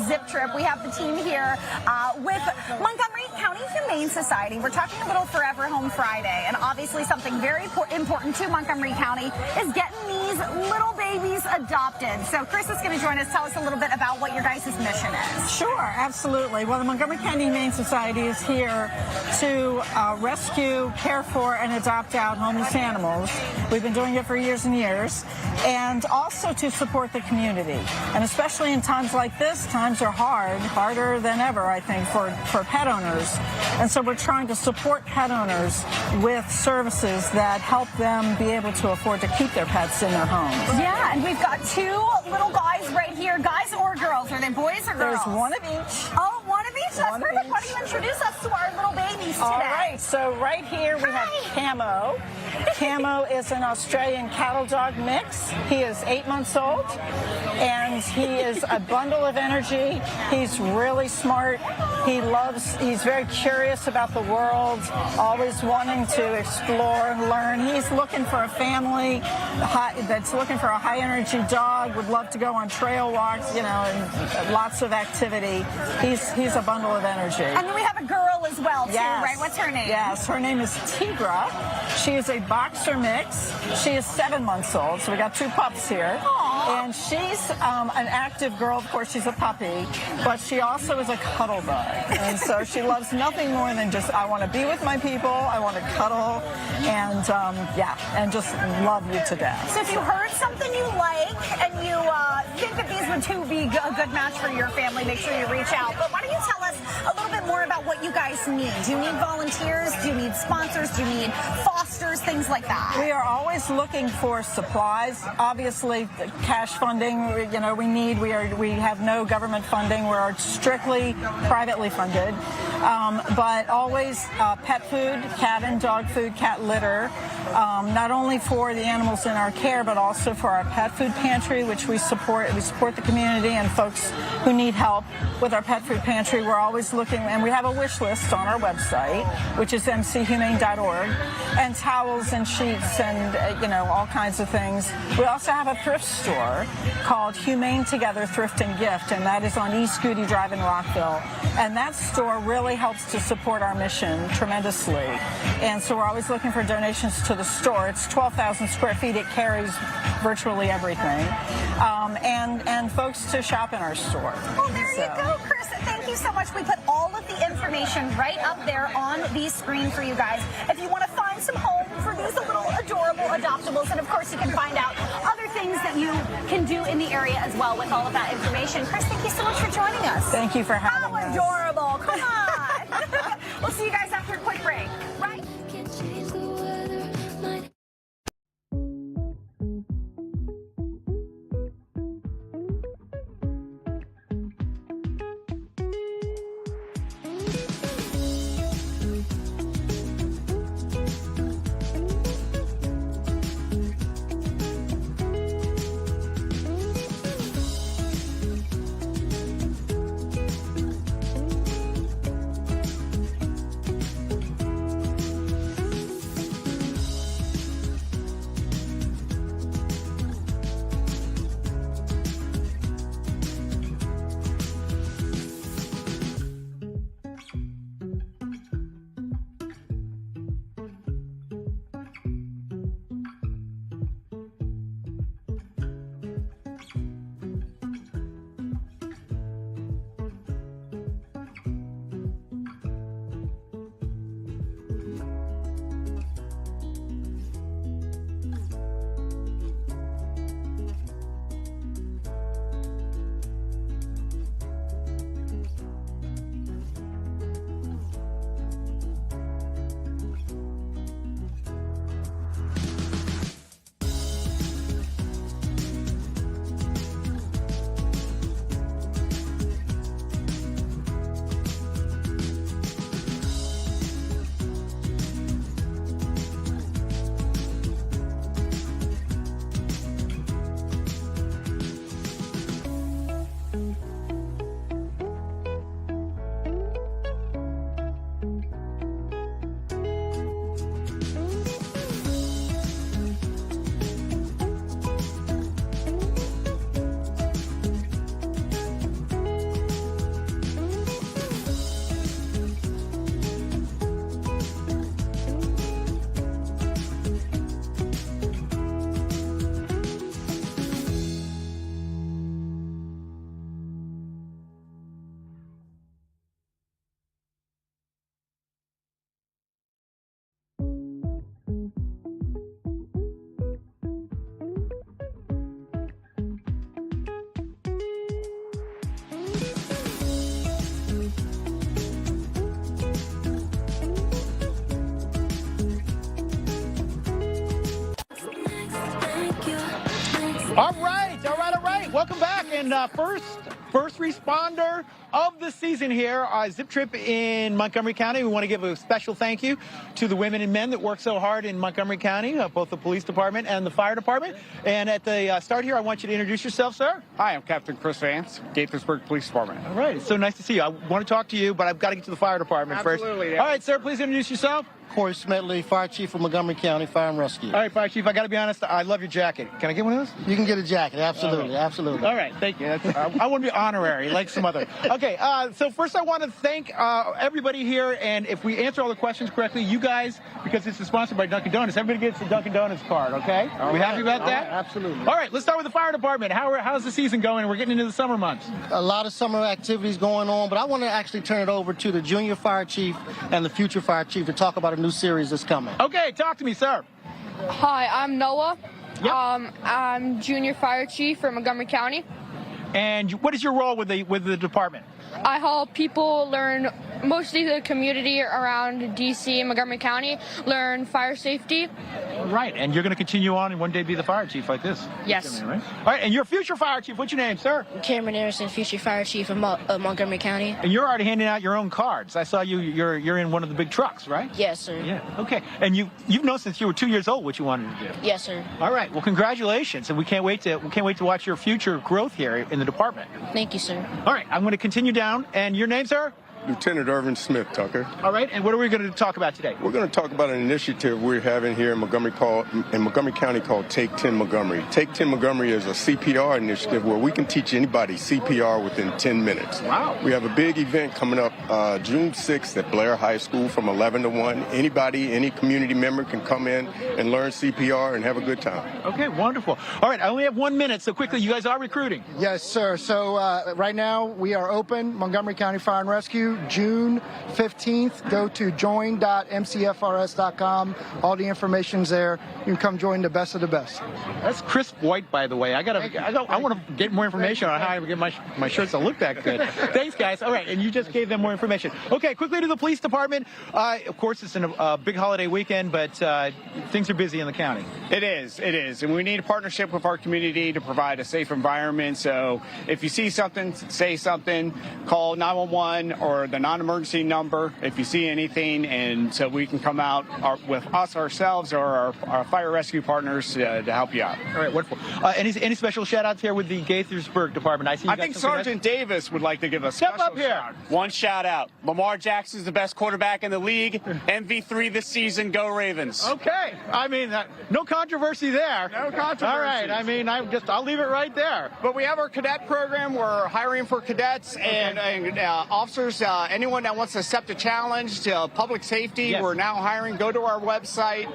Zip trip. We have the team here with Montgomery County Humane Society. We're talking a little Forever Home Friday, and obviously something very important to Montgomery County is getting these little babies adopted. So Chris is going to join us, tell us a little bit about what your guys' mission is. Sure, absolutely. Well, the Montgomery County Humane Society is here to rescue, care for, and adopt out homeless animals. We've been doing it for years and years, and also to support the community. And especially in times like this, times are hard, harder than ever, I think, for pet owners. And so we're trying to support pet owners with services that help them be able to afford to keep their pets in their homes. Yeah, and we've got two little guys right here. Guys or girls? Are they boys or girls? There's one of each. Oh, one of each? That's perfect. Why don't you introduce us to our little babies today? All right, so right here we have Camo. Camo is an Australian cattle dog mix. He is 8 months old, and he is a bundle of energy. He's really smart. He's very curious about the world, always wanting to explore and learn. He's looking for a family that's looking for a high-energy dog, would love to go on trail walks, you know, and lots of activity. He's a bundle of energy. And then we have a girl as well, too, yes. right? What's her name? Yes, her name is Tigra. She is a boxer mix. She is 7 months old, so we got two pups here. Aww. And she's an active girl. Of course, she's a puppy, but she also is a cuddle bug. And so she loves nothing more than just, I want to be with my people, I want to cuddle, and and just love you to death. So if you heard something you like and you think that these would be a good match for your family, make sure you reach out. But why don't you tell us a little bit more about what you guys need? Do you need volunteers? Do you need sponsors? Do you need fosters? Things like that. We are always looking for supplies. Obviously, cash funding, we have no government funding. We're strictly privately funded. But always pet food, cat and dog food, cat litter, not only for the animals in our care, but also for our pet food pantry, which we support. We support the community and folks who need help with our pet food pantry. We're always looking, and we have a wish list on our website, which is mchumane.org, and towels and sheets and, all kinds of things. We also have a thrift store called Humane Together Thrift and Gift, and that is on East Goody Drive in Rockville. And that store really helps to support our mission tremendously. And so we're always looking for donations to the store. It's 12,000 square feet. It carries virtually everything. And folks to shop in our store. Well, there you go, Chris. Thank you so much. We put all of the information right up there on the screen for you guys. If you want to find some home for these little adorable adoptables, and of course you can find out other things that you can do in the area as well with all of that information. Chris, thank you so much for joining us. Thank you for having us. How adorable. Come on. We'll see you guys after a quick break. Right? All right. Welcome back. And first responder of the season here, Zip Trip in Montgomery County. We want to give a special thank you to the women and men that work so hard in Montgomery County, both the police department and the fire department. And at the start here, I want you to introduce yourself, sir. Hi, I'm Captain Chris Vance, Gaithersburg Police Department. All right. It's so nice to see you. I want to talk to you, but I've got to get to the fire department first. Absolutely, yeah. All right, sir, please introduce yourself. Corey Smedley, Fire Chief of Montgomery County Fire and Rescue. All right, Fire Chief, I got to be honest, I love your jacket. Can I get one of those? You can get a jacket, absolutely, absolutely. All right, thank you. I want to be honorary, like some other. Okay, so first I want to thank everybody here, and if we answer all the questions correctly, you guys, because this is sponsored by Dunkin' Donuts, everybody gets a Dunkin' Donuts card, okay? Are we happy about that? Absolutely. All right, let's start with the fire department. How's the season going? We're getting into the summer months. A lot of summer activities going on, but I want to actually turn it over to the junior fire chief and the future fire chief to talk about a new series that's coming. Okay, talk to me, sir. Hi, I'm Noah. Yep. I'm junior fire chief for Montgomery County. And what is your role with the department? I help people learn, mostly the community around D.C. and Montgomery County, learn fire safety. Right, and you're going to continue on and one day be the fire chief like this? Yes. Right? All right, and you're future fire chief. What's your name, sir? Cameron Harrison, future fire chief of Montgomery County. And you're already handing out your own cards. I saw you're in one of the big trucks, right? Yes, sir. Yeah, okay. And you've known since you were 2 years old what you wanted to do. Yes, sir. All right, well, congratulations, and we can't wait to watch your future growth here in the department. Thank you, sir. All right, I'm going to continue down, and your name, sir? Lieutenant Irvin Smith, Tucker. All right, and what are we going to talk about today? We're going to talk about an initiative we're having here in Montgomery County called Take 10 Montgomery. Take 10 Montgomery is a CPR initiative where we can teach anybody CPR within 10 minutes. Wow. We have a big event coming up June 6th at Blair High School from 11 to 1. Anybody, any community member can come in and learn CPR and have a good time. Okay, wonderful. All right, I only have 1 minute, so quickly, you guys are recruiting. Yes, sir. So right now we are open, Montgomery County Fire and Rescue, June 15th. Go to join.mcfrs.com. All the information's there. You can come join the best of the best. That's crisp white, by the way. I want to get more information on how I get my shirts to look that good. Thanks, guys. All right, and you just gave them more information. Okay, quickly to the police department. Of course, it's a big holiday weekend, but things are busy in the county. It is, and we need a partnership with our community to provide a safe environment. So if you see something, say something, call 911 or the non-emergency number if you see anything, and so we can come out with us ourselves or our fire rescue partners to help you out. All right, wonderful. Any special shout-outs here with the Gaithersburg department? I think Sergeant Davis would like to give a Step special up here. shout. One shout-out. Lamar Jackson's the best quarterback in the league. MV3 this season. Go Ravens. Okay. I mean, no controversy there. No controversy. All right. I mean, I'll leave it right there. But we have our cadet program. We're hiring for cadets and officers. Anyone that wants to accept a challenge to public safety, Yes. We're now hiring. Go to our website.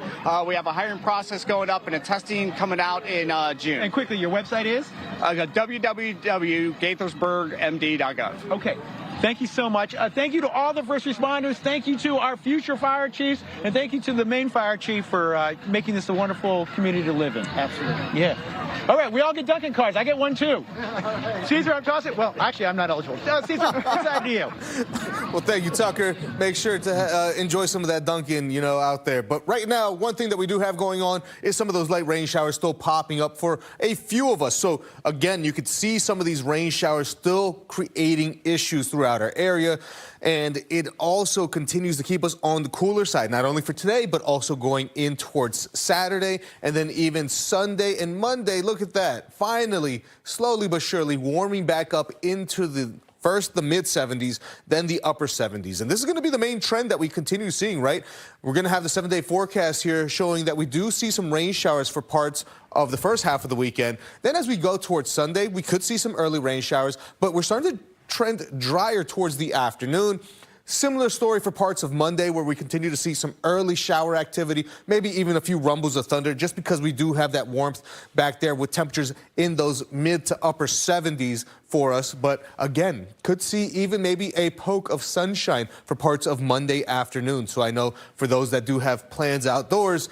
We have a hiring process going up and a testing coming out in June. And quickly, your website is? www.gaithersburgmd.gov. Okay. Thank you so much. Thank you to all the first responders. Thank you to our future fire chiefs. And thank you to the main fire chief for making this a wonderful community to live in. Absolutely. Yeah. All right, we all get Dunkin' cards. I get one, too. Caesar, I'm tossing. Well, actually, I'm not eligible. Caesar, what's that to you? Well, thank you, Tucker. Make sure to enjoy some of that Dunkin', out there. But right now, one thing that we do have going on is some of those light rain showers still popping up for a few of us. So, again, you could see some of these rain showers still creating issues throughout our area. And it also continues to keep us on the cooler side, not only for today, but also going in towards Saturday and then even Sunday and Monday. Look at that. Finally, slowly but surely warming back up into the mid 70s, then the upper 70s. And this is going to be the main trend that we continue seeing, right? We're going to have the 7-day forecast here showing that we do see some rain showers for parts of the first half of the weekend. Then as we go towards Sunday, we could see some early rain showers, but we're starting to trend drier towards the afternoon. Similar story for parts of Monday, where we continue to see some early shower activity, maybe even a few rumbles of thunder, just because we do have that warmth back there with temperatures in those mid to upper 70s for us. But again, could see even maybe a poke of sunshine for parts of Monday afternoon. So I know for those that do have plans outdoors,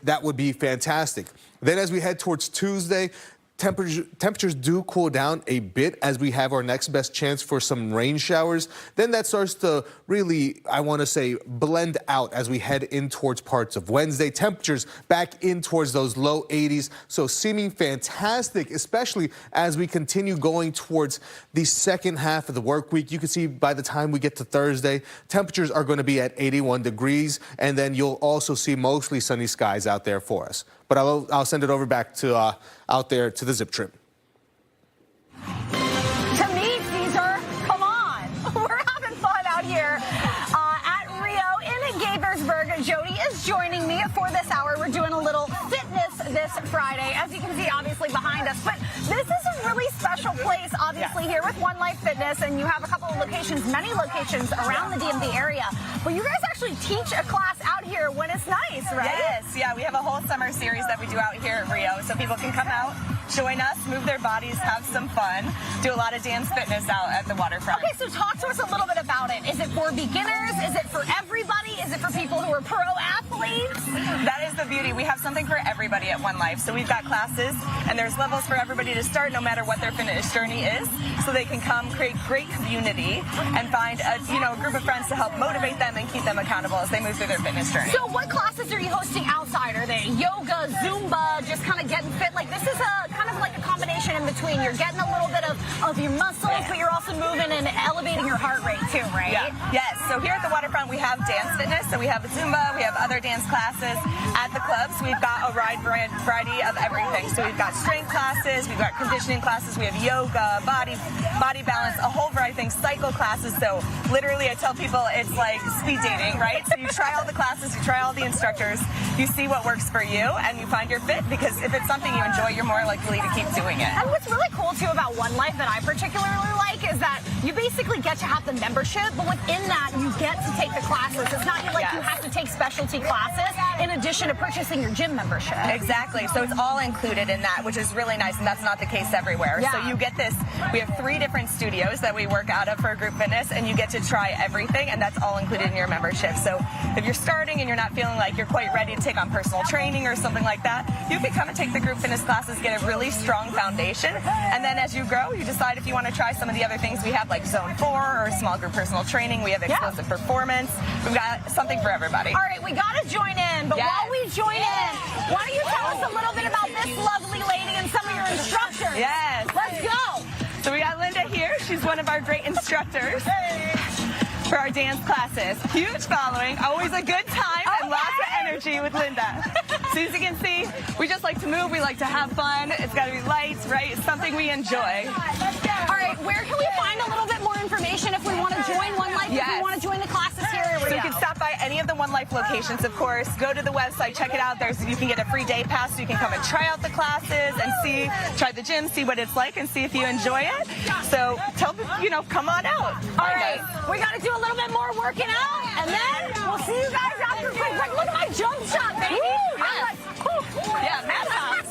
that would be fantastic. Then as we head towards Tuesday, temperatures do cool down a bit as we have our next best chance for some rain showers. Then that starts to really, I want to say, blend out as we head in towards parts of Wednesday. Temperatures back in towards those low 80s. So seeming fantastic, especially as we continue going towards the second half of the work week. You can see by the time we get to Thursday, temperatures are going to be at 81 degrees. And then you'll also see mostly sunny skies out there for us. But I'll send it over back to out there to the zip trip. To me, Caesar, come on. We're having fun out here at Rio in Gaithersburg. Joe this Friday. As you can see, obviously behind us. But this is a really special place, obviously, here with One Life Fitness, and you have a couple of locations, many locations around the DMV area. But you guys actually teach a class out here when it's nice, right? Yes, yeah, we have a whole summer series that we do out here at Rio, so people can come out, join us, move their bodies, have some fun, do a lot of dance fitness out at the waterfront. Okay, so talk to us a little bit about it. Is it for beginners? Is it for everybody? Is it for people who are pro athletes? That is the beauty. We have something for everybody at One Life. So we've got classes, and there's levels for everybody to start, no matter what their fitness journey is, so they can come create great community and find a group of friends to help motivate them and keep them accountable as they move through their fitness journey. So what classes are you hosting outside? Are they yoga, Zumba, just kind of getting fit? Like, this is a kind of like a combination in between. You're getting a little bit of your muscles, but you're also moving and elevating your heart rate too, right? Yeah. Yes. So here at the waterfront, we have dance fitness. So we have Zumba, we have other dance classes. At the clubs, we've got a wide variety of everything. So we've got strength classes, we've got conditioning classes, we have yoga, body balance, a whole variety of things, cycle classes. So literally, I tell people it's like speed dating, right? So you try all the classes, you try all the instructors, you see what works for you, and you find your fit, because if it's something you enjoy, you're more likely to keep doing it. And what's really cool too about One Life that I particularly like is that you basically get to have the membership, but within that you get to take the classes. It's not like you have to take specialty classes in addition to purchasing your gym membership. Exactly. So it's all included in that, which is really nice, and that's not the case everywhere. Yeah. So you get this. We have 3 different studios that we work out of for group fitness, and you get to try everything, and that's all included in your membership. So if you're starting and you're not feeling like you're quite ready to take on personal training or something like that, you can come and take the group fitness classes, get a really strong foundation, and then as you grow, you decide if you want to try some of the other things we have, like Zone 4 or small group personal training. We have explosive performance. We've got something for everybody. All right, we got to join in, but while we join in, why don't you tell us a little bit about this lovely lady and some of your instructors? Yes. Let's go. So we got Linda here. She's one of our great instructors for our dance classes. Huge following, always a good time, and lots of energy with Linda. So as you can see, we just like to move, we like to have fun. It's got to be light, right? It's something we enjoy. All right, where can we find a little bit more information if we want to join One Life, if we want to join the classes here at Rio? So you can stop by any of the One Life locations, of course. Go to the website, check it out. You can get a free day pass, so you can come and try out the classes and try the gym, see what it's like, and see if you enjoy it. So tell them, come on out. All right, we got to do a little bit more working out, and then we'll see you guys after a quick break. Look at my jump shot, baby. Yes. Yeah, marathons.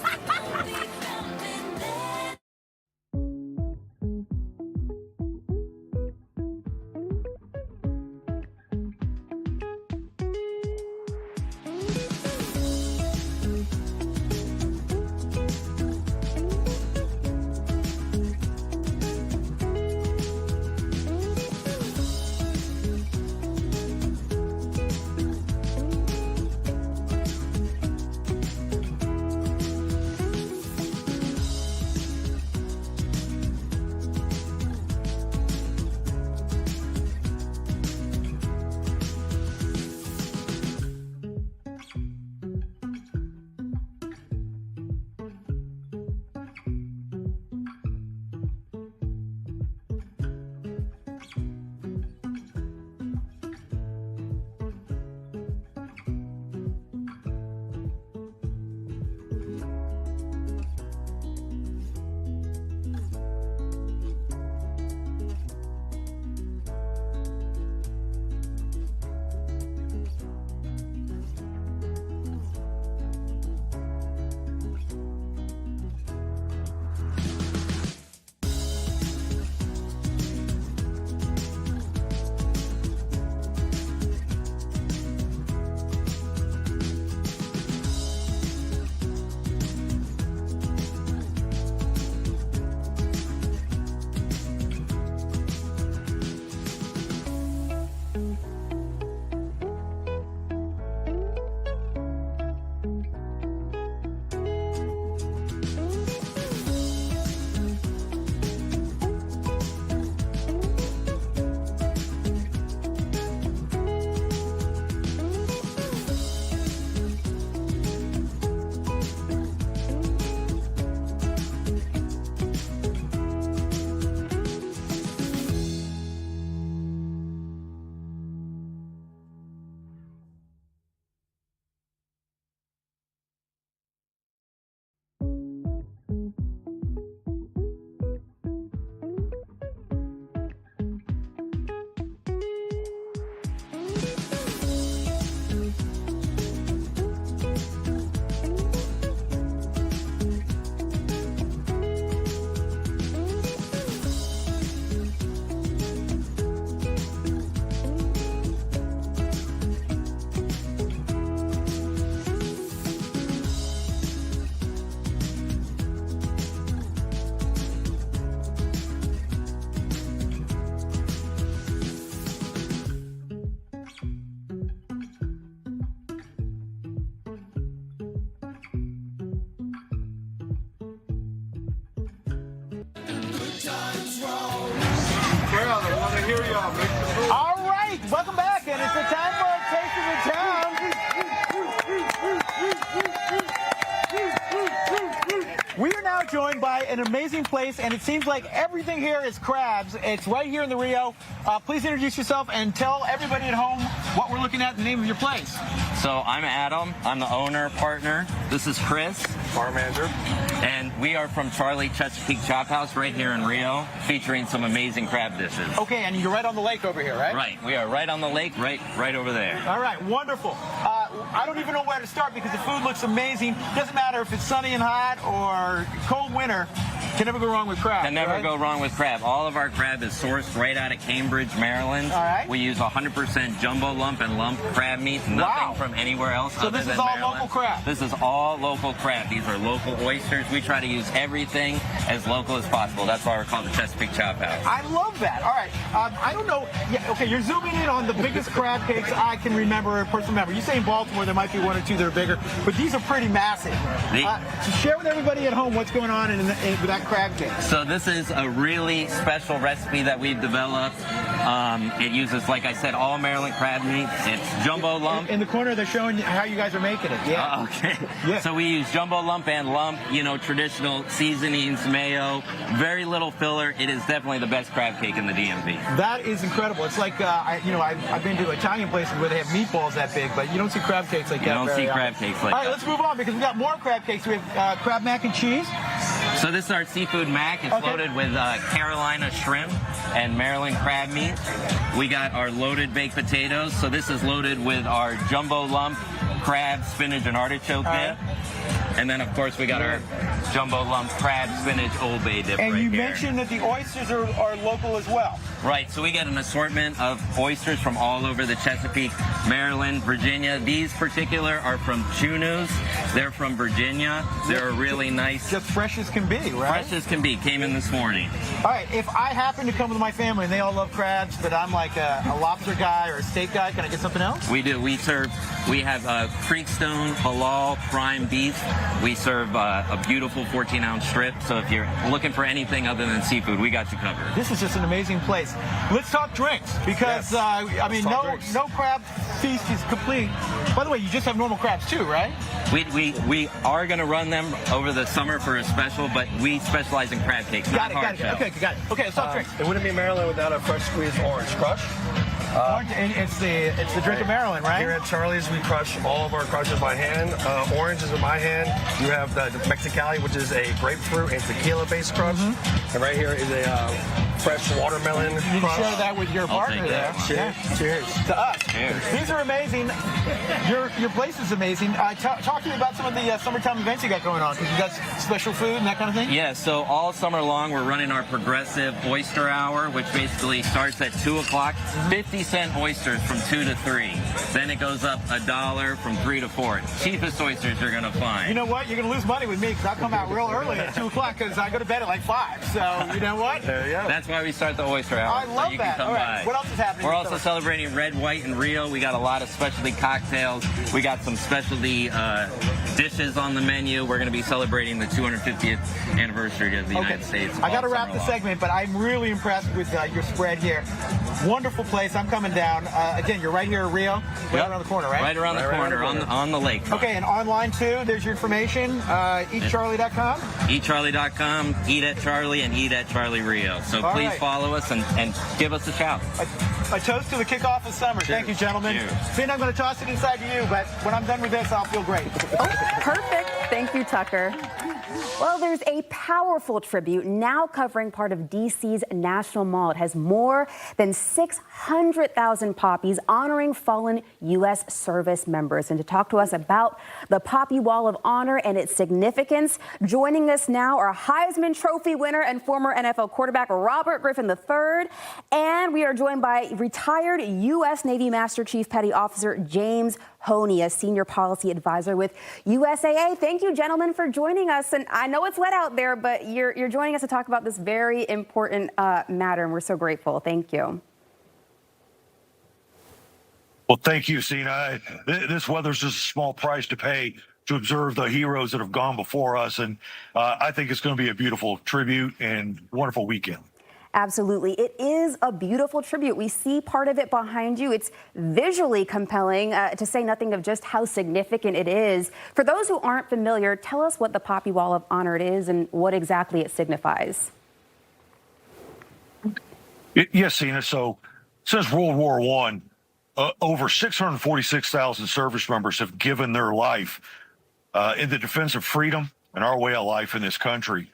an amazing place, and it seems like everything here is crabs. It's right here in the Rio. Please introduce yourself and tell everybody at home what we're looking at, the name of your place. So I'm Adam. I'm the owner, partner. This is Chris, farm manager. And we are from Charlie Chesapeake Chop House right here in Rio, featuring some amazing crab dishes. Okay, and you're right on the lake over here, right? Right. We are right on the lake, right over there. All right, wonderful. I don't even know where to start because the food looks amazing. Doesn't matter if it's sunny and hot or cold winter. Can never go wrong with crab. Can never go wrong with crab. All of our crab is sourced right out of Cambridge, Maryland. All right. We use 100% jumbo lump and lump crab meat. Nothing from anywhere else. So this is all local crab? This is all local crab. These are local oysters. We try to use everything as local as possible. That's why we're called the Chesapeake Chop House. I love that. All right. I don't know. Yeah, okay, you're zooming in on the biggest crab cakes I can remember, personally remember. You say in Baltimore there might be one or two that are bigger, but these are pretty massive. So share with everybody at home what's going on with that crab cake. So this is a really special recipe that we've developed. It uses, like I said, all Maryland crab meat. It's jumbo lump. In the corner, they're showing you how you guys are making it. Yeah. Okay. Yeah. So we use jumbo lump and lump, traditional seasonings, mayo, very little filler. It is definitely the best crab cake in the DMV. That is incredible. It's like, I've been to Italian places where they have meatballs that big, but you don't see crab cakes like that. You don't see crab cakes like that. All right, let's move on because we got more crab cakes. We have crab mac and cheese. So this is our seafood mac. It's loaded with Carolina shrimp and Maryland crab meat. We got our loaded baked potatoes. So this is loaded with our jumbo lump crab, spinach, and artichoke dip. And then, of course, we got our jumbo lump crab, spinach, Old Bay dip and right you here. mentioned that the oysters are local as well. Right, so we get an assortment of oysters from all over the Chesapeake, Maryland, Virginia. These particular are from Chunu's. They're from Virginia. They're really nice. Just fresh as can be, right? Fresh as can be. Came in this morning. All right, if I happen to come with my family and they all love crabs, but I'm like a lobster guy or a steak guy, can I get something else? We do. We have Creekstone halal prime beef. We serve a beautiful 14-ounce strip. So if you're looking for anything other than seafood, we got you covered. This is just an amazing place. Let's talk drinks because, no crab feast is complete. By the way, you just have normal crabs too, right? We are going to run them over the summer for a special, but we specialize in crab cakes, not hard shell. Okay, got it. Okay, let's talk drinks. It wouldn't be Maryland without a fresh squeezed orange crush. It's the drink of Maryland, right? Here at Charlie's, we crush all of our crushes by hand. Orange is in my hand. You have the Mexicali, which is a grapefruit and tequila-based crush. And right here is a fresh watermelon crush. You share that with your partner there. Cheers. Yeah. Cheers. To us. Cheers. These are amazing. Your place is amazing. Talk to me about some of the summertime events you got going on. Because you got special food and that kind of thing? Yeah, so all summer long, we're running our progressive oyster hour, which basically starts at 2 o'clock. 50-cent oysters from 2 to 3. Then it goes up $1 from 3 to 4. Cheapest oysters you're going to find. You know what? You're going to lose money with me because I'll come out real early at 2 o'clock because I go to bed at like 5. So, you know what? There you go. That's why we start the oyster hour. I love so you that. Can come All right. by. What else is happening? We're also celebrating Red, White, and Rio. We got a lot of specialty cocktails. We got some specialty dishes on the menu. We're going to be celebrating the 250th anniversary of the United States. I got to wrap the segment, but I'm really impressed with your spread here. Wonderful place. I'm coming down. Again, you're right here at Rio, right around the corner, right? Right around the corner on the lake. Okay, and online too. There's your information. EatCharlie.com. EatCharlie.com. Eat at Charlie and Eat at Charlie Rio. So please follow us and give us a shout. A toast to the kickoff of summer. Cheers. Thank you, gentlemen. Finn, I'm going to toss it inside to you, but when I'm done with this, I'll feel great. Perfect. Thank you, Tucker. Well, there's a powerful tribute now covering part of D.C.'s National Mall. It has more than 600,000 poppies honoring fallen U.S. service members. And to talk to us about the Poppy Wall of Honor and its significance, joining us now are Heisman Trophy winner and former NFL quarterback Robert Griffin III. And we are joined by retired U.S. Navy Master Chief Petty Officer James Honey, a senior policy advisor with USAA. Thank you, gentlemen, for joining us. And I know it's wet out there, but you're joining us to talk about this very important matter, and we're so grateful. Thank you. Well, thank you, Sinise. This weather's just a small price to pay to observe the heroes that have gone before us, and I think it's going to be a beautiful tribute and wonderful weekend. Absolutely. It is a beautiful tribute. We see part of it behind you. It's visually compelling, to say nothing of just how significant it is. For those who aren't familiar, tell us what the Poppy Wall of Honor is and what exactly it signifies. Yes, Sinise. So since World War I, over 646,000 service members have given their life in the defense of freedom and our way of life in this country.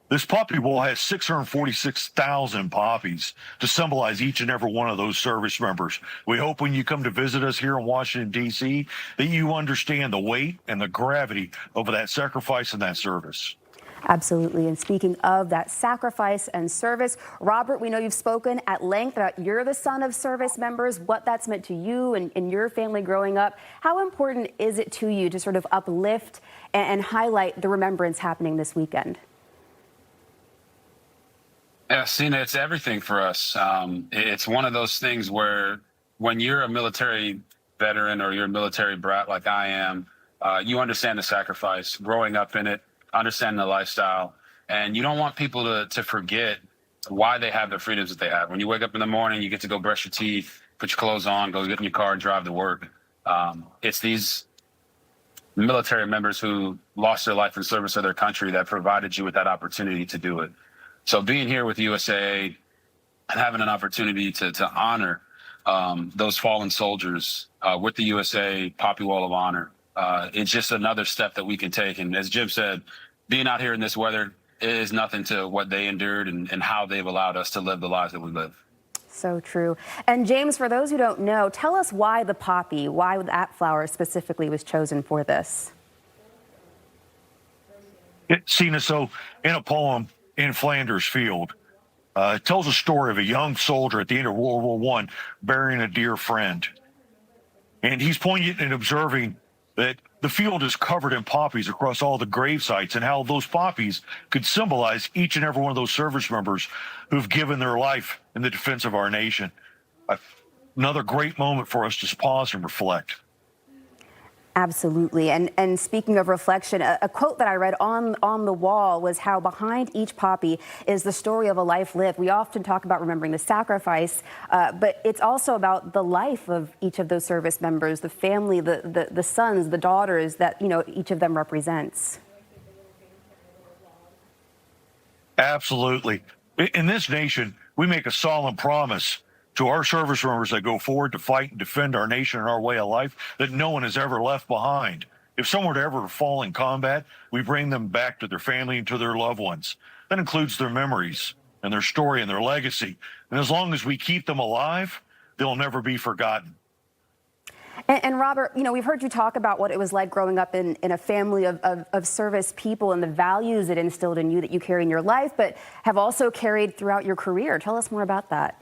This poppy wall has 646,000 poppies to symbolize each and every one of those service members. We hope when you come to visit us here in Washington, D.C., that you understand the weight and the gravity of that sacrifice and that service. Absolutely. And speaking of that sacrifice and service, Robert, we know you've spoken at length about you're the son of service members, what that's meant to you and your family growing up. How important is it to you to sort of uplift and highlight the remembrance happening this weekend? Yeah, Sina, it's everything for us. It's one of those things where when you're a military veteran or you're a military brat like I am, you understand the sacrifice, growing up in it, understanding the lifestyle, and you don't want people to forget why they have the freedoms that they have. When you wake up in the morning, you get to go brush your teeth, put your clothes on, go get in your car and drive to work. It's these military members who lost their life in service of their country that provided you with that opportunity to do it. So being here with USAA and having an opportunity to honor those fallen soldiers with the USA Poppy Wall of Honor, it's just another step that we can take. And as Jim said, being out here in this weather is nothing to what they endured and how they've allowed us to live the lives that we live. So true. And James, for those who don't know, tell us why the poppy, why that flower specifically was chosen for this. Sina, so in a poem, In Flanders Field, it tells a story of a young soldier at the end of World War I burying a dear friend. And he's poignant in observing that the field is covered in poppies across all the grave sites and how those poppies could symbolize each and every one of those service members who've given their life in the defense of our nation. Another great moment for us to pause and reflect. Absolutely. And speaking of reflection, a quote that I read on the wall was how behind each poppy is the story of a life lived. We often talk about remembering the sacrifice, but it's also about the life of each of those service members, the family, the sons, the daughters that, you know, each of them represents. Absolutely. In this nation, we make a solemn promise to our service members that go forward to fight and defend our nation and our way of life that no one is ever left behind. If someone were to ever fall in combat, we bring them back to their family and to their loved ones. That includes their memories and their story and their legacy. And as long as we keep them alive, they'll never be forgotten. And Robert, you know, we've heard you talk about what it was like growing up in a family of service people and the values it instilled in you that you carry in your life, but have also carried throughout your career. Tell us more about that.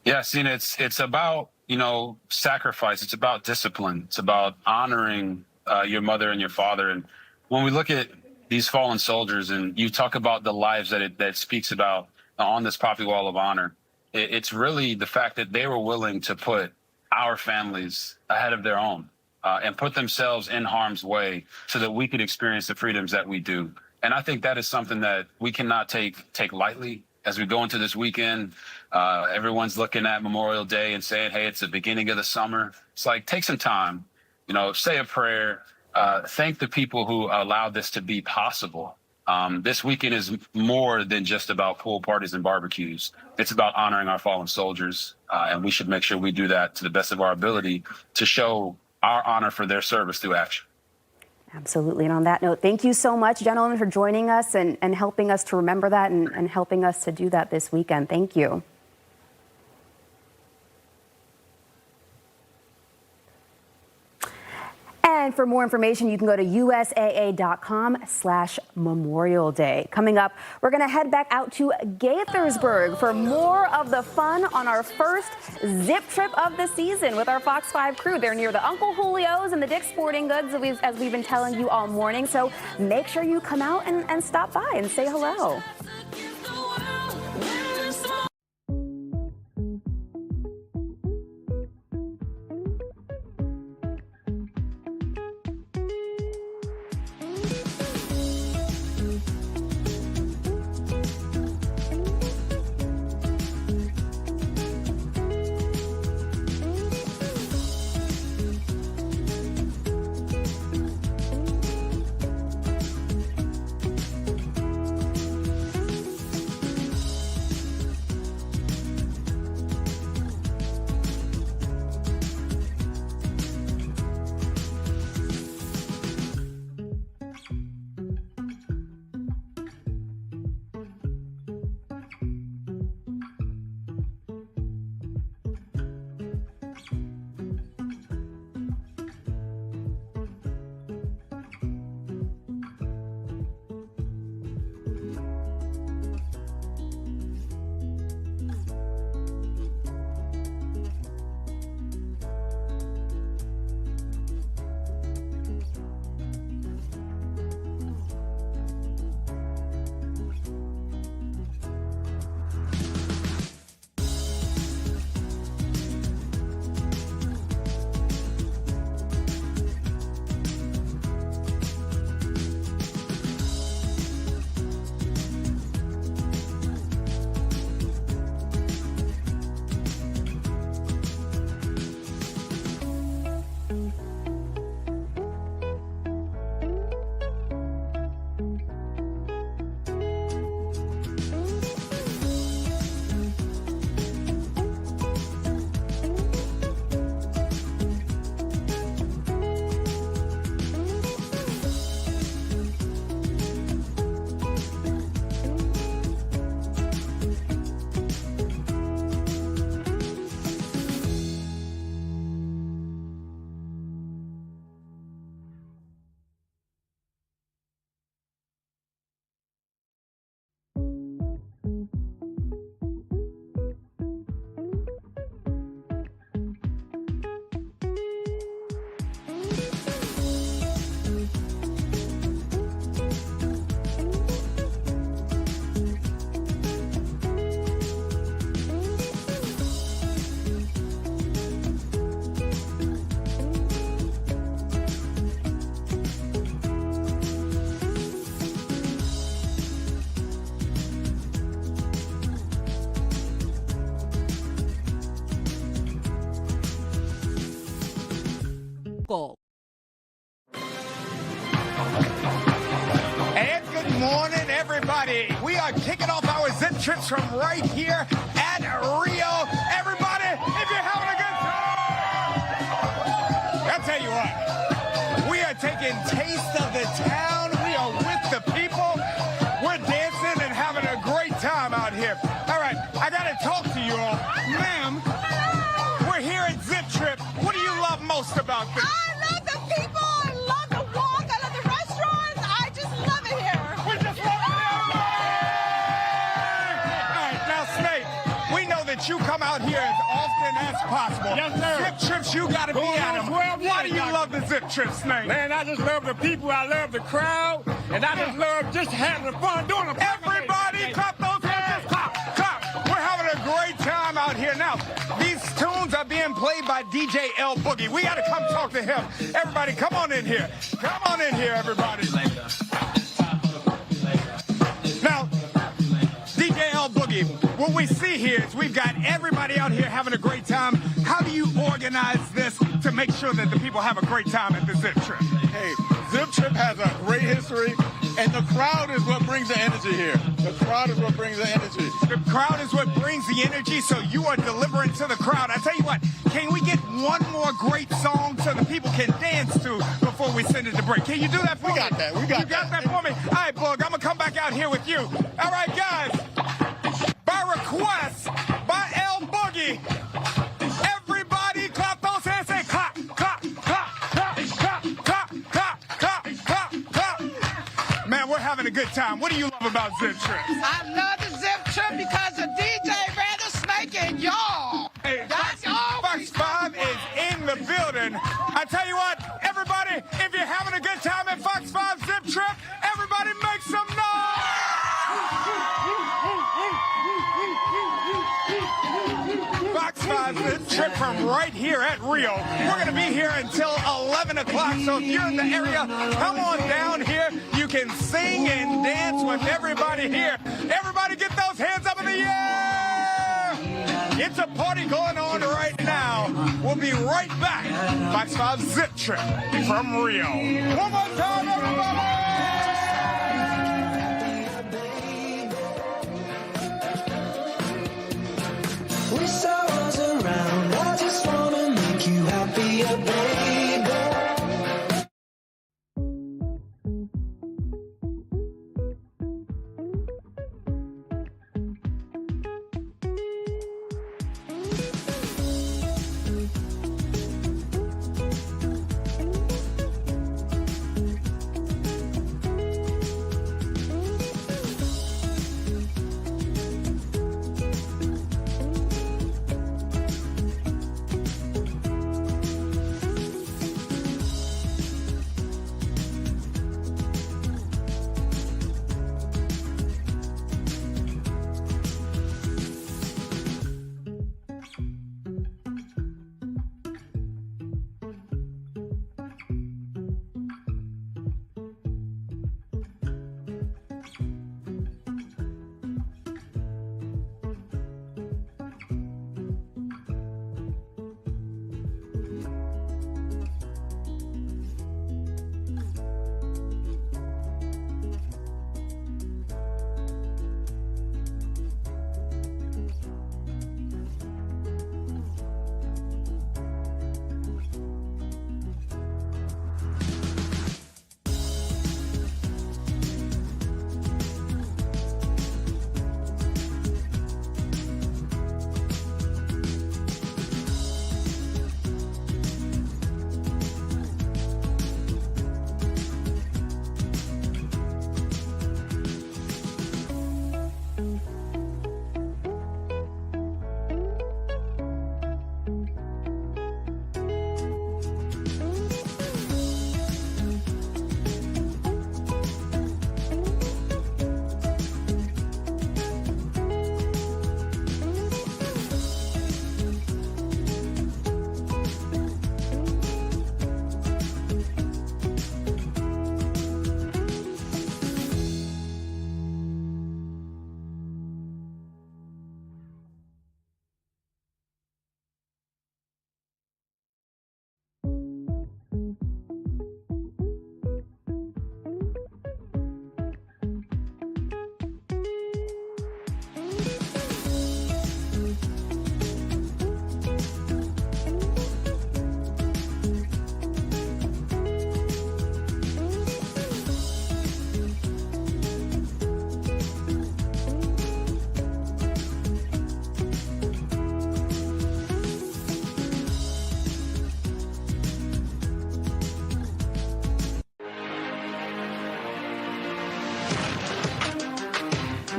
Yeah, Sina, it's about, you know, sacrifice. It's about discipline. It's about honoring your mother and your father. And when we look at these fallen soldiers and you talk about the lives that it speaks about on this Poppy Wall of Honor, it's really the fact that they were willing to put our families ahead of their own and put themselves in harm's way so that we could experience the freedoms that we do. And I think that is something that we cannot take lightly. As we go into this weekend, everyone's looking at Memorial Day and saying, hey, it's the beginning of the summer. It's like, take some time, you know, say a prayer, thank the people who allowed this to be possible. This weekend is more than just about pool parties and barbecues. It's about honoring our fallen soldiers, and we should make sure we do that to the best of our ability to show our honor for their service through action. Absolutely. And on that note, thank you so much, gentlemen, for joining us and helping us to remember that and helping us to do that this weekend. Thank you. And for more information, you can go to usaa.com/Memorial Day. Coming up, we're going to head back out to Gaithersburg for more of the fun on our first zip trip of the season with our Fox 5 crew. They're near the Uncle Julio's and the Dick's Sporting Goods, as we've been telling you all morning. So make sure you come out and stop by and say hello. affordable. And good morning, everybody. We are kicking off our zip trips from right here at Rio. Everybody, if you're having a good time, I'll tell you what, we are taking taste of the town. We are with the people. We're dancing and having a great time out here. All right, I got to talk to you all. Ma'am, we're here at Zip Trip. What do you love most about this? I love the people. I love the walk. I love the restaurants. I just love it here. We just love it here. All right, now, Snake, we know that you come out here as often as possible. Yes, sir. Zip trips, you got to be at them. Why do you love the Zip Trip, Snake? Man, I just love the people. I love the crowd. And I just love just having fun doing them. Everybody clap those hands. Clap, clap. We're having a great time out here. Now, these tunes are being played by DJ L Boogie. We got to come talk to him. Everybody, come on in here. Come on in here, everybody. Now, DJ L Boogie, what we see here is we've got everybody out here having a great time. How do you organize this to make sure that the people have a great time at the Zip Trip? Hey, Zip Trip has a great history, and the crowd is what brings the energy here. The crowd is what brings the energy. The crowd is what brings the energy, so you are delivering to the crowd. I tell you what, can we get one more great song so the people can dance to before we send it to break? Can you do that for me? We got that. You got that for me? All right, Bug, I'm going to come back out here with you. All right, guys. By request, by L Boogie, everybody clap those hands. Say clap, clap, clap, clap, clap, clap, clap, clap, clap, clap. Man, we're having a good time. What do you love about Zip Trips? I love the Zip Trip because of DJ Randall Snake and y'all. Hey, Fox 5 is in the building. I tell you what, everybody, if you're having a good time at Fox 5 Zip Trip, everybody make some noise! Fox 5 Zip Trip from right here at Rio. We're going to be here until 11 o'clock, so if you're in the area, come on down here. You can sing and dance with everybody here. Everybody get those hands up in the air! It's a party going on right now. We'll be right back. Fox 5 Zip Trip from Rio. One more time, everybody! Wish I was around. I just wanna make you happier, baby.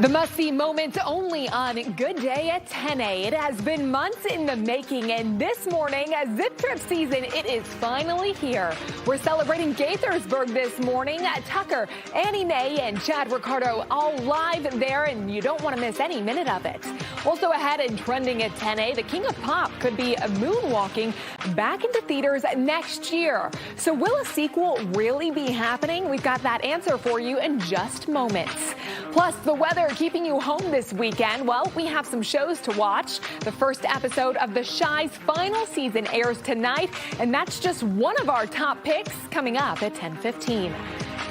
The must-see moment only on Good Day at 10A. It has been months in the making, and this morning, as Zip Trip season, it is finally here. We're celebrating Gaithersburg this morning. Tucker, Annie Mae, and Chad Ricardo all live there, and you don't want to miss any minute of it. Also ahead and trending at 10A, the King of Pop could be moonwalking back into theaters next year. So will a sequel really be happening? We've got that answer for you in just moments. Plus, the weather keeping you home this weekend. Well, we have some shows to watch. The first episode of The Shy's final season airs tonight, and that's just one of our top picks coming up at 10:15.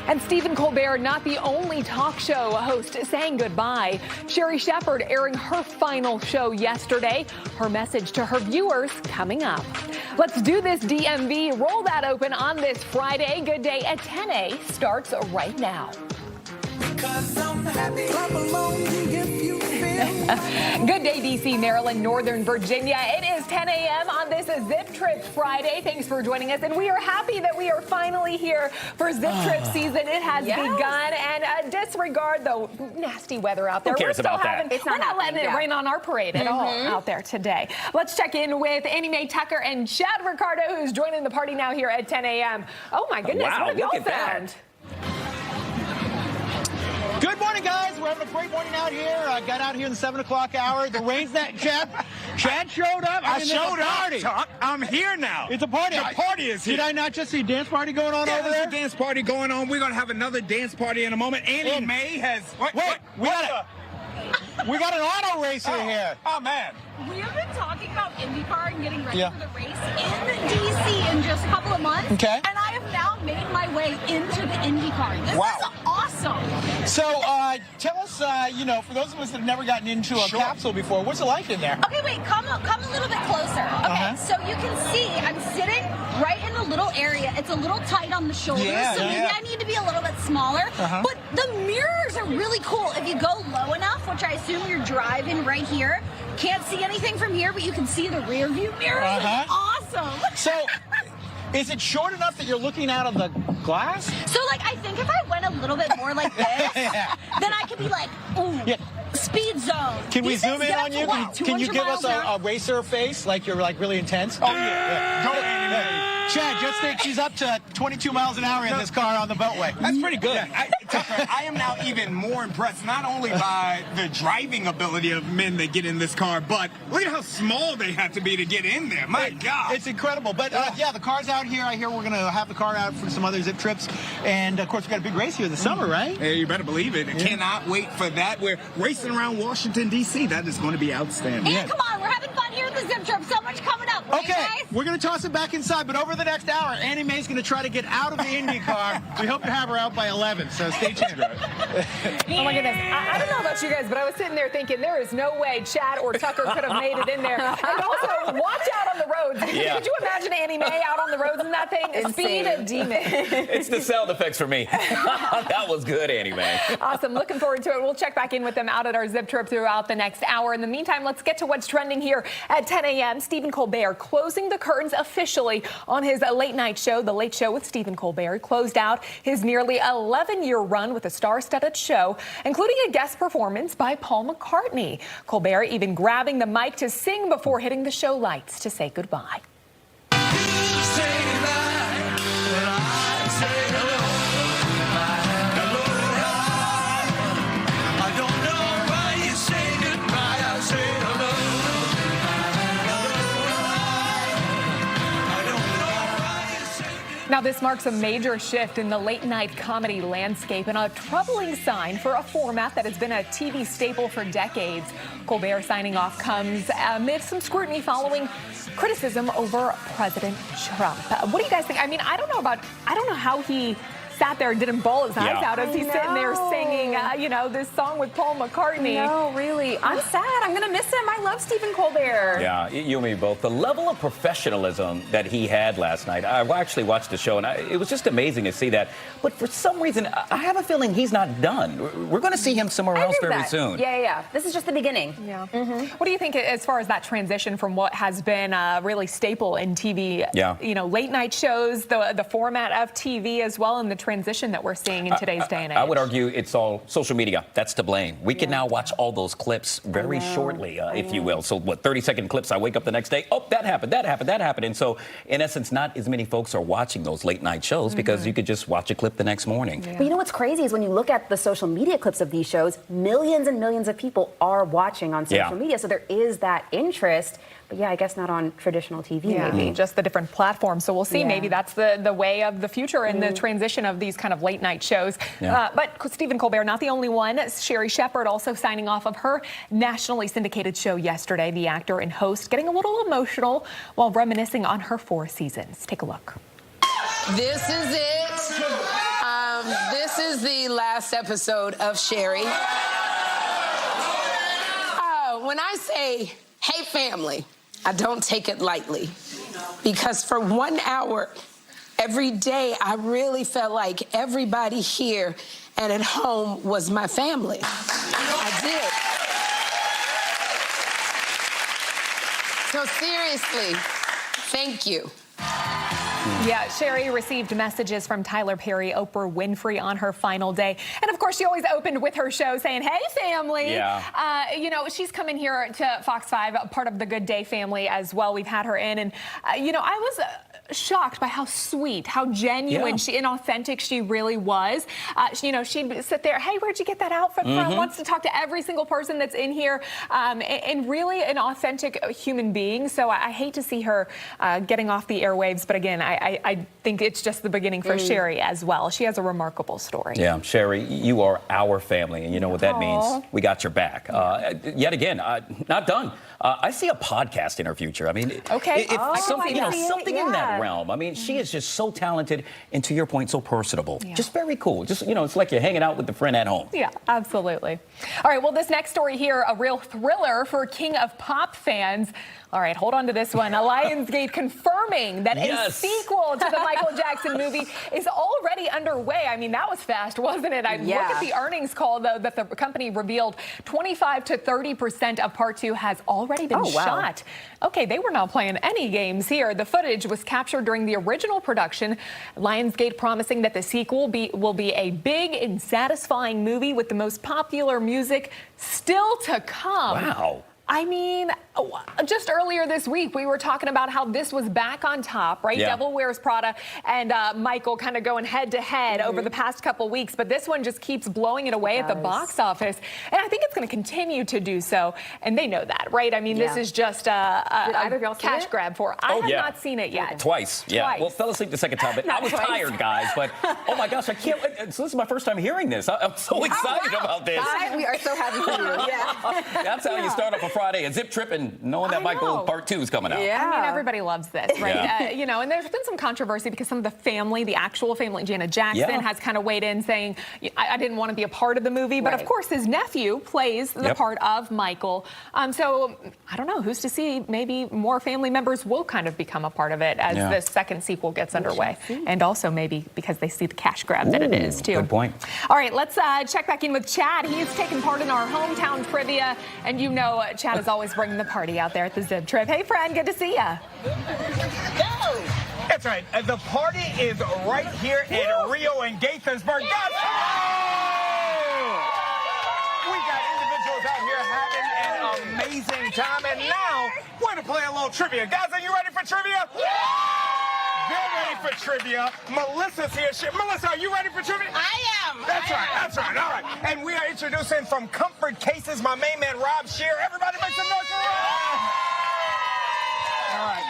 And Stephen Colbert, not the only talk show host saying goodbye. Sherry Shepherd airing her final show yesterday. Her message to her viewers coming up. Let's do this, DMV. Roll that open on this Friday. Good Day at 10A starts right now. Good day, D.C., Maryland, Northern Virginia. It is 10 a.m. on this Zip Trip Friday. Thanks for joining us, and we are happy that we are finally here for Zip Trip season. It has begun, and disregard the nasty weather out there. Who cares about that? We're not letting it rain on our parade at all out there today. Let's check in with Annie Mae Tucker and Chad Ricardo, who's joining the party now here at 10 a.m. Oh, my goodness. Wow, what have y'all look at found? that. Good morning, guys. We're having a great morning out here. I got out here in the 7 o'clock hour. The rain's not. Chad showed up. I showed up, Chuck. I'm here now. It's a party. The party is here. Did I not just see a dance party going on over there? There's a dance party going on. We're going to have another dance party in a moment. Annie Mae has... We got an auto racer here. Oh, man. We have been talking about IndyCar and getting ready for the race in D.C. in just a couple of months. Okay. And I have now made my way into the IndyCar. This is awesome. So, tell us, for those of us that have never gotten into a capsule before, what's it like in there? Okay, wait, come a little bit closer. Okay, so you can see I'm sitting right in a little area. It's a little tight on the shoulders, so maybe I need to be a little bit smaller. But the mirrors are really cool. If you go low enough, which I assume you're driving right here, can't see anything from here, but you can see the rear view mirrors. It's awesome. So, is it short enough that you're looking out of the glass? So, I think if I went a little bit more like this, then I could be like, ooh, speed zone. Can we zoom in on you? Can you give us a racer face, like you're really intense? Oh, yeah. Go, Annie Mae. Chad, just think she's up to 22 miles an hour in this car on the Beltway. That's pretty good. Tucker, I am now even more impressed, not only by the driving ability of men that get in this car, but look at how small they have to be to get in there. My God. It's incredible. But, the car's out here. I hear we're going to have the car out for some other Zip Trips. And, of course, we've got a big race here this summer, right? Yeah, you better believe it. I cannot wait for that. We're racing around Washington, D.C. That is going to be outstanding. And come on, we're having fun here at the Zip Trip. So much coming up. Right, Okay, guys? we're going to toss it back inside, but over the next hour, Annie Mae's going to try to get out of the Indy car. We hope to have her out by 11, so stay tuned. Oh my goodness. I don't know about you guys, but I was sitting there thinking there is no way Chad or Tucker could have made it in there. And also, watch out on the roads. Yeah. Could you imagine Annie Mae out on the roads in that thing? Speed a demon. It's the sound effects for me. That was good, Annie Mae. Awesome. Looking forward to it. We'll check back in with them out at our Zip Trip throughout the next hour. In the meantime, let's get to what's trending here at 10 a.m. Stephen Colbert closing the curtains officially on his late night show. The Late Show with Stephen Colbert closed out his nearly 11-year run with a star-studded show, including a guest performance by Paul McCartney. Colbert even grabbing the mic to sing before hitting the show lights to say goodbye. Now, this marks a major shift in the late-night comedy landscape and a troubling sign for a format that has been a TV staple for decades. Colbert signing off comes amid some scrutiny following criticism over President Trump. What do you guys think? I mean, I don't know how he sat there and didn't bawl his eyes out as he's sitting there singing, this song with Paul McCartney. No, really. I'm sad. I'm going to miss him. I love Stephen Colbert. Yeah, you and me both. The level of professionalism that he had last night, I actually watched the show, and it was just amazing to see that. But for some reason, I have a feeling he's not done. We're going to see him somewhere else very soon. Yeah. This is just the beginning. Yeah. What do you think as far as that transition from what has been really staple in TV, late night shows, the format of TV as well, and the transition transition that we're seeing in today's day and age. I would argue it's all social media. That's to blame. We can now watch all those clips very shortly, if you will. So, 30-second clips. I wake up the next day. Oh, that happened. And so, in essence, not as many folks are watching those late night shows because you could just watch a clip the next morning. But you know what's crazy is when you look at the social media clips of these shows, millions and millions of people are watching on social media. So there is that interest. But yeah, I guess not on traditional TV, maybe. Just the different platforms. So we'll see. Maybe that's the way of the future and the transition of these kind of late night shows. But Stephen Colbert, not the only one. Sherry Shepherd also signing off of her nationally syndicated show yesterday. The actor and host getting a little emotional while reminiscing on her 4 seasons. Take a look. This is it. This is the last episode of Sherry. When I say, hey, family, I don't take it lightly, because for 1 hour every day, I really felt like everybody here and at home was my family. I did. So seriously, thank you. Yeah, Sherry received messages from Tyler Perry, Oprah Winfrey on her final day. And of course, she always opened with her show saying, hey, family. Yeah. You know, she's coming here to Fox 5, part of the Good Day family as well. We've had her in. And, you know, I was shocked by how sweet, how genuine and authentic she really was. You know, she'd sit there, hey, where'd you get that outfit from? Wants to talk to every single person that's in here. And really an authentic human being. So I hate to see her getting off the airwaves. But again, I think it's just the beginning for Sherry as well. She has a remarkable story. Yeah, Sherry, you are our family, and you know what that means. We got your back. Yet again, not done. I see a podcast in her future. I mean, something in that realm. I mean, she is just so talented, and to your point, so personable. Just very cool. Just, you know, it's like you're hanging out with the friend at home. Yeah, absolutely. All right, well, this next story here, a real thriller for King of Pop fans. All right, hold on to this one. Lionsgate confirming that a sequel to the Michael Jackson movie is already underway. I mean, that was fast, wasn't it? I look at the earnings call, though, that the company revealed 25 to 30% of Part 2 has already been shot. Okay, they were not playing any games here. The footage was captured during the original production. Lionsgate promising that the sequel will be a big and satisfying movie with the most popular music still to come. Wow. I mean, just earlier this week, we were talking about how this was back on top, right? Devil Wears Prada and Michael kind of going head to head over the past couple weeks. But this one just keeps blowing it away at the box office. And I think it's going to continue to do so. And they know that, right? I mean, this is just a cash grab for. I have not seen it yet. Twice. Well, fell asleep the second time. But I was tired, guys. But, oh, my gosh, I can't. So this is my first time hearing this. I'm so excited about this. We are so happy for you. That's how you start off a Friday, a zip trip, and knowing that Michael Part 2 is coming out. I mean, everybody loves this, right? You know, and there's been some controversy because some of the family, the actual family, Janet Jackson, has kind of weighed in saying, I didn't want to be a part of the movie. But of course, his nephew plays the part of Michael. So I don't know, who's to see? Maybe more family members will kind of become a part of it as the second sequel gets underway. And also maybe because they see the cash grab that it is, too. Good point. All right, let's check back in with Chad. He's taking part in our hometown trivia. And you know, Chad is always bringing the party out there at the Zip Trip. Hey, friend, good to see ya. That's right. The party is right here in Rio and Gaithersburg. We got individuals out here having an amazing time, and now we're going to play a little trivia. Guys, are you ready for trivia? They're ready for trivia. Melissa's here. Melissa, are you ready for trivia? I am. That's right. All right. And we are introducing from Comfort Cases, my main man, Rob Shear. Everybody make some noise for Rob. All right.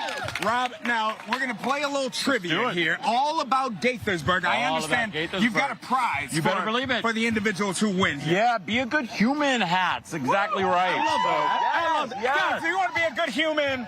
Rob, now we're going to play a little trivia here, all about Gaithersburg. I understand you've got a prize. You better believe it. For the individuals who win here. Yeah, be a good human hats. Exactly right. I love that. I love that. Guys, do you want to be a good human?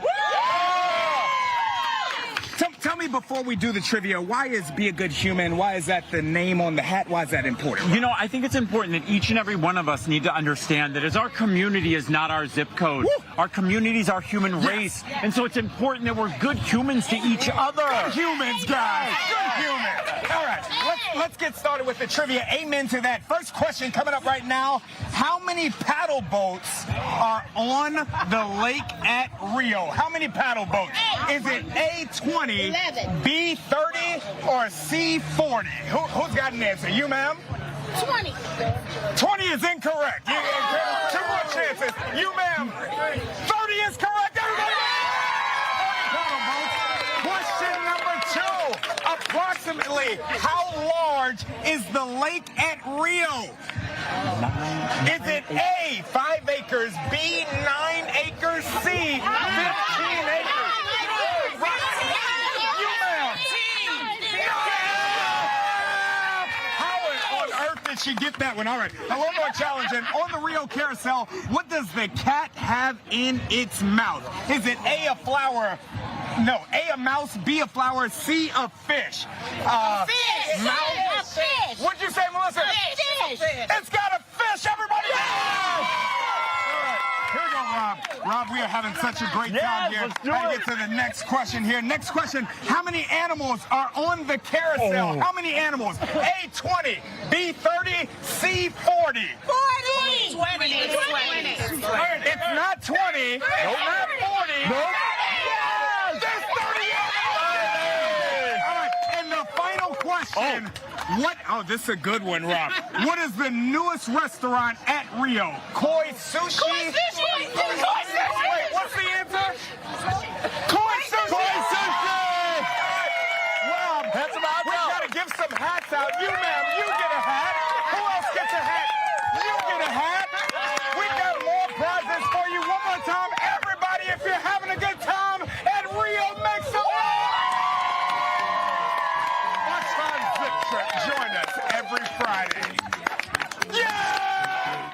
Tell me before we do the trivia, why is Be a Good Human? Why is that the name on the hat? Why is that important? You know, I think it's important that each and every one of us need to understand that as our community is not our zip code. Our community is our human race. And so it's important that we're good humans to each other. Good humans, guys. Good humans. All right, let's let's get started with the trivia. Amen to that. First question coming up right now. How many paddle boats are on the lake at Rio? How many paddle boats? Is it A, 20, 11, B, 30, or C, 40? Who's got an answer? You, ma'am? 20. 20 is incorrect. Two more chances. You, ma'am. 30 is correct. Everybody. 40 paddle boats. Question number 2. Approximately how large is the lake at Rio? Is it A, 5 acres, B, 9 acres, C, 15 acres? You, ma'am. How on earth did she get that one? All right, a little more challenging. On the Rio Carousel, what does the cat have in its mouth? Is it A, a flower? No, A, a mouse, B, a flower, C, a fish. A fish. Mouse. A fish. What'd you say, Melissa? Fish. It's got a fish, everybody! All right, here we go, Rob. Rob, we are having such a great time here. Let's do Gotta it. get to the next question here. Next question, how many animals are on the carousel? How many animals? A, 20, B, 30, C, 40. 40. 20. All right, it's not 20, it's not 40. Nope. Yes! There's 30 animals! All right, and the final question. This is a good one, Rob. What is the newest restaurant at Rio? Koi Sushi? Koi Sushi! Koi Sushi! Wait, what's the answer? Koi Sushi! Koi Sushi! Rob, Hats about we out. gotta give some hats out. You, ma'am, you get a hat. Who else gets a hat? You get a hat. We got more prizes for you. One more time, everybody, if you're having a good time at Rio, make some noise! Watch my Zip Trip. Join us every Friday. Yeah!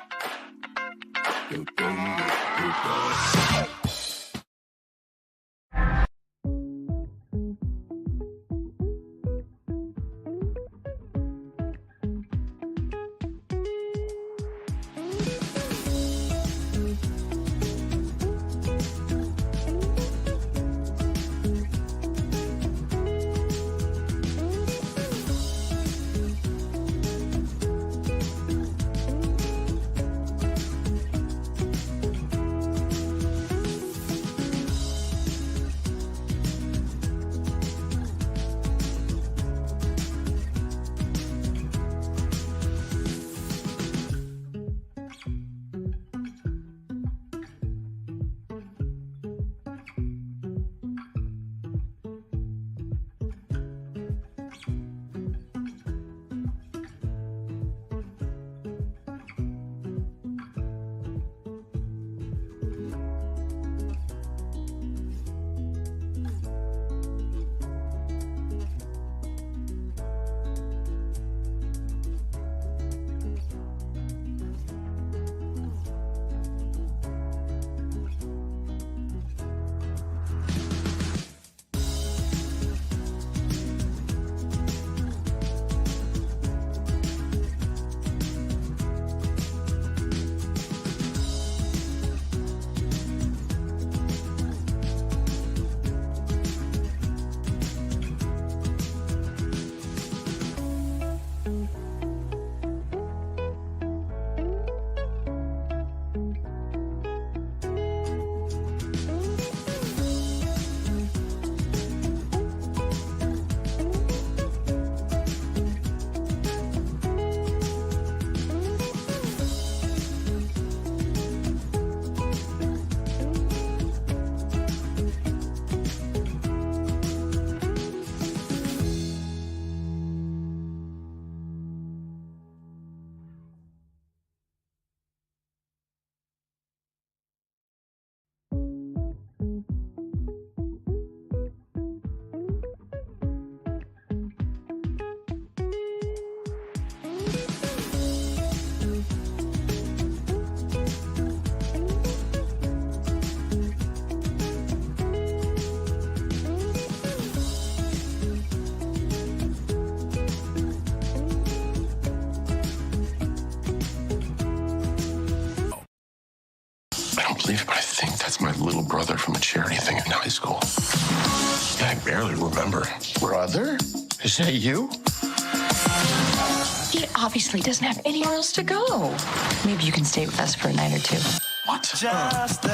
believe it, but I think that's my little brother from a charity thing in high school. Yeah, I barely remember. Brother? Is that you? He obviously doesn't have anywhere else to go. Maybe you can stay with us for a night or two. What? Just the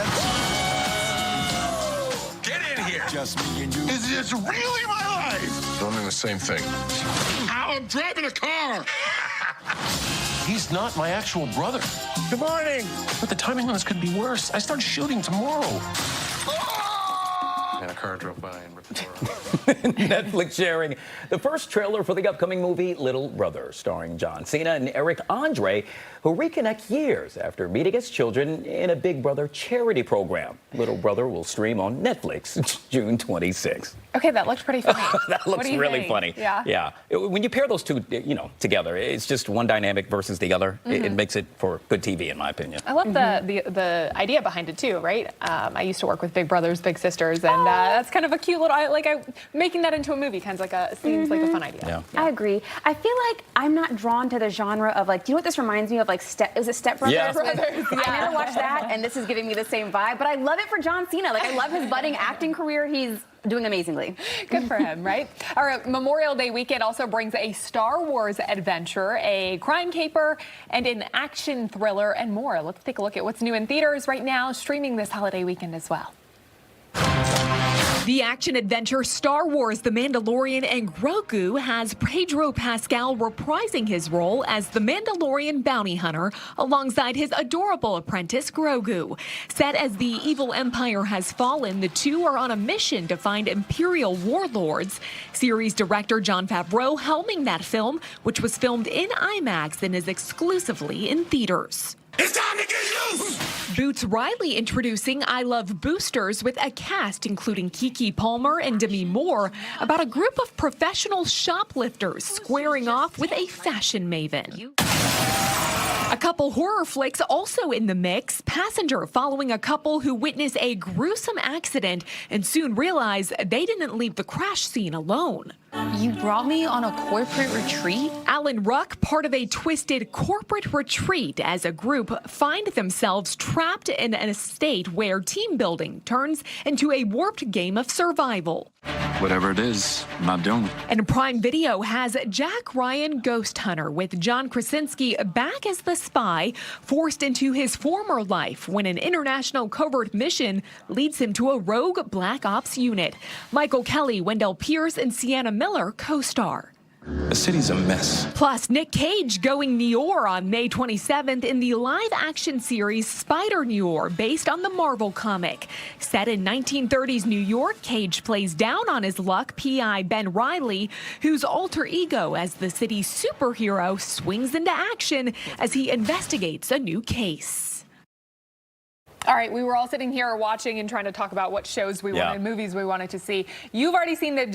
Get in here. Just me and you. Is this really my life? Doing the same thing. How I'm driving a car. He's not my actual brother. Good morning. But the timing on this could be worse. I start shooting tomorrow. And a car drove by and ripped the door off. Netflix sharing the first trailer for the upcoming movie Little Brother, starring John Cena and Eric Andre, who reconnect years after meeting as children in a Big Brother charity program. Little Brother will stream on Netflix June 26th. Okay, that looked pretty funny. That What looks do you really think? funny. Yeah. Yeah. When you pair those two, together, it's just one dynamic versus the other. It makes it for good TV, in my opinion. I love the idea behind it too, right? I used to work with Big Brothers Big Sisters, and that's kind of a cute little making that into a movie kind of seems like a fun idea. Yeah. I agree. I feel like I'm not drawn to the genre of do you know what this reminds me of? Is it Step Brothers? Yeah. I never watched that, and this is giving me the same vibe. But I love it for John Cena. I love his budding acting career. He's doing amazingly. Good for him, right? All right, Memorial Day weekend also brings a Star Wars adventure, a crime caper, and an action thriller, and more. Let's take a look at what's new in theaters right now, streaming this holiday weekend as well. The action-adventure Star Wars The Mandalorian and Grogu has Pedro Pascal reprising his role as the Mandalorian bounty hunter alongside his adorable apprentice Grogu. Set as the evil empire has fallen, the two are on a mission to find Imperial warlords. Series director Jon Favreau helming that film, which was filmed in IMAX and is exclusively in theaters. It's time to get loose! Boots Riley introducing I Love Boosters with a cast including Keke Palmer and Demi Moore about a group of professional shoplifters squaring off with a fashion maven. A couple horror flicks also in the mix. Passenger following a couple who witness a gruesome accident and soon realize they didn't leave the crash scene alone. You brought me on a corporate retreat? Alan Ruck, part of a twisted corporate retreat as a group find themselves trapped in an estate where team building turns into a warped game of survival. Whatever it is, I'm not doing it. And Prime Video has Jack Ryan Ghost Hunter with John Krasinski back as the spy, forced into his former life when an international covert mission leads him to a rogue Black Ops unit. Michael Kelly, Wendell Pierce, and Sienna Miller co-star. The city's a mess. Plus, Nick Cage going Nior on May 27th in the live-action series Spider-Nior, based on the Marvel comic. Set in 1930s New York, Cage plays down on his luck PI Ben Reilly, whose alter ego as the city's superhero swings into action as he investigates a new case. All right, we were all sitting here watching and trying to talk about what shows we wanted, movies we wanted to see. You've already seen the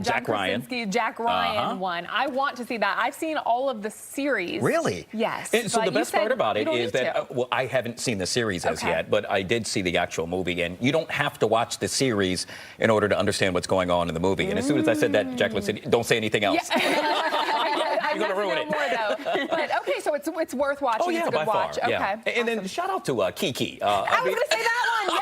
John Krasinski, Jack Ryan one. I want to see that. I've seen all of the series. Really? Yes. And so the best part about it is that, well, I haven't seen the series as yet, but I did see the actual movie, and you don't have to watch the series in order to understand what's going on in the movie. And as soon as I said that, Jacqueline said, don't say anything else. I'm going to ruin it. More, though. But, okay, so it's worth watching. Oh, yeah, it's a good watch. Far, okay. Yeah. And then shout out to Keke. I was going to say that one.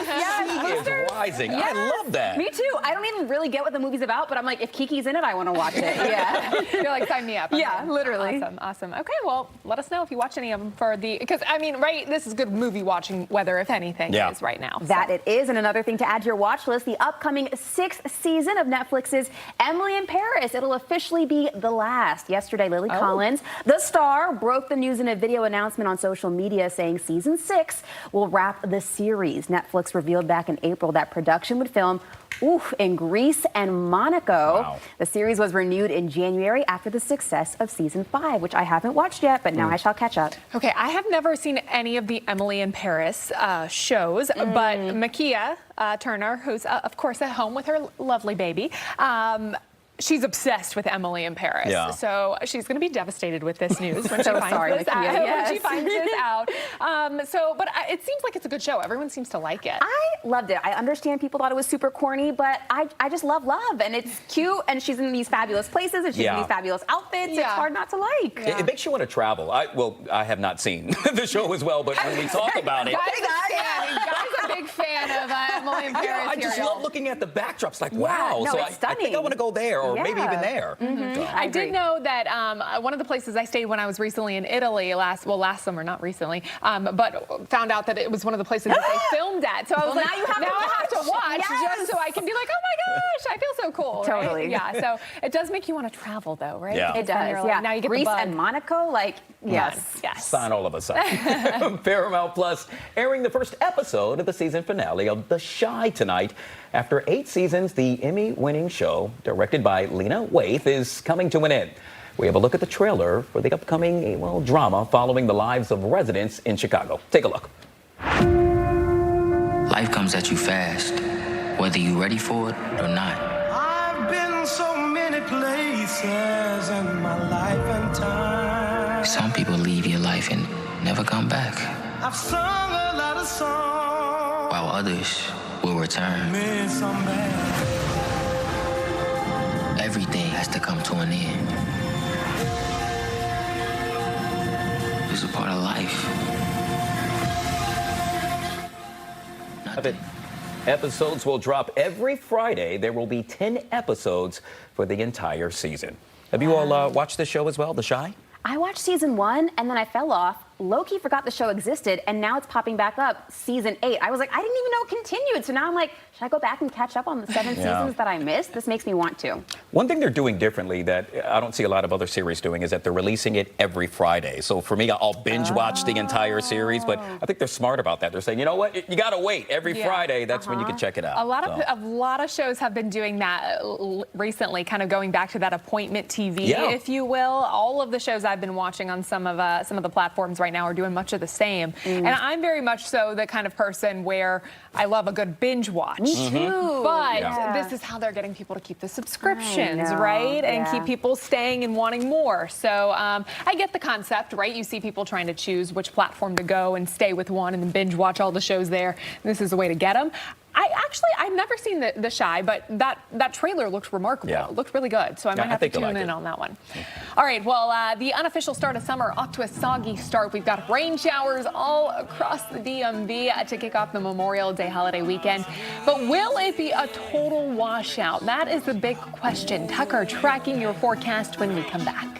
Yes. She is rising. Yes. I love that. Me too. I don't even really get what the movie's about, but I'm like, if Kiki's in it, I want to watch it. Yeah. You're like, sign me up. Yeah, literally. Awesome. Okay, well, let us know if you watch any of them because, I mean, right, this is good movie watching weather, if anything, is right now. That it is. And another thing to add to your watch list, the upcoming 6th season of Netflix's Emily in Paris. It'll officially be the last. Yesterday, Lily Collins, the star, broke the news in a video announcement on social media saying season 6 will wrap the series. Netflix revealed back in April that production would film in Greece and Monaco. Wow. The series was renewed in January after the success of season 5, which I haven't watched yet, but now I shall catch up. Okay, I have never seen any of the Emily in Paris shows, but Makia Turner, who's of course at home with her lovely baby, she's obsessed with Emily in Paris. Yeah. So she's going to be devastated with this news when So she finds sorry, this Makia, out. yes. When she finds this out. But it seems like it's a good show. Everyone seems to like it. I loved it. I understand people thought it was super corny, but I just love, and it's cute, and she's in these fabulous places, and she's in these fabulous outfits. It's hard not to like. It makes you want to travel. I have not seen the show as well, but when we talk about it. Guys are big fan of Emily in Paris. Yeah, I just here, love y'all. looking at the backdrops. Like, Yeah, wow. no, So it's I stunning. think I want to go there, or maybe even there. So. I did know that one of the places I stayed when I was recently in Italy last summer, not recently, but found out that it was one of the places that they filmed at. So I was Well, like, now you have to I have to watch Yes. just so I can be like, oh my gosh, I feel so cool. right? Totally. Yeah. So it does make you want to travel, though, right? Yeah. It Then does. you're like, Yeah. now you get Greece the bug. and Monaco, like, yes. Yes. Sign all of us up. Paramount Plus airing the first episode of the season finale of The Chi tonight. After 8 seasons, the Emmy-winning show, directed by Lena Waithe, is coming to an end. We have a look at the trailer for the upcoming, drama following the lives of residents in Chicago. Take a look. Life comes at you fast, whether you're ready for it or not. I've been so many places in my life and time. Some people leave your life and never come back, I've sung a lot of songs. while others will return. Made some bad. Everything has to come to an end. It's a part of life. Episodes will drop every Friday. There will be 10 episodes for the entire season. Have you all watched the show as well, The Chi? I watched season 1 and then I fell off. Low-key forgot the show existed, and now it's popping back up, season 8. I was like, I didn't even know it continued. So now I'm like, should I go back and catch up on the 7 seasons that I missed? This makes me want to. One thing they're doing differently that I don't see a lot of other series doing is that they're releasing it every Friday. So for me, I'll binge watch the entire series, but I think they're smart about that. They're saying, you know what, you got to wait every Friday. That's when you can check it out. A lot of shows have been doing that recently, kind of going back to that appointment TV, if you will. All of the shows I've been watching on some of the platforms right now are doing much of the same. And I'm very much so the kind of person where I love a good binge watch. Me too. But this is how they're getting people to keep the subscriptions, right? And keep people staying and wanting more. So I get the concept, right? You see people trying to choose which platform to go and stay with one and then binge watch all the shows there. This is a way to get them. I've never seen the Chi, but that trailer looked remarkable. It looked really good, so I might have to tune in on that one. All right, well, the unofficial start of summer off to a soggy start. We've got rain showers all across the DMV to kick off the Memorial Day holiday weekend. But will it be a total washout? That is the big question. Tucker tracking your forecast when we come back.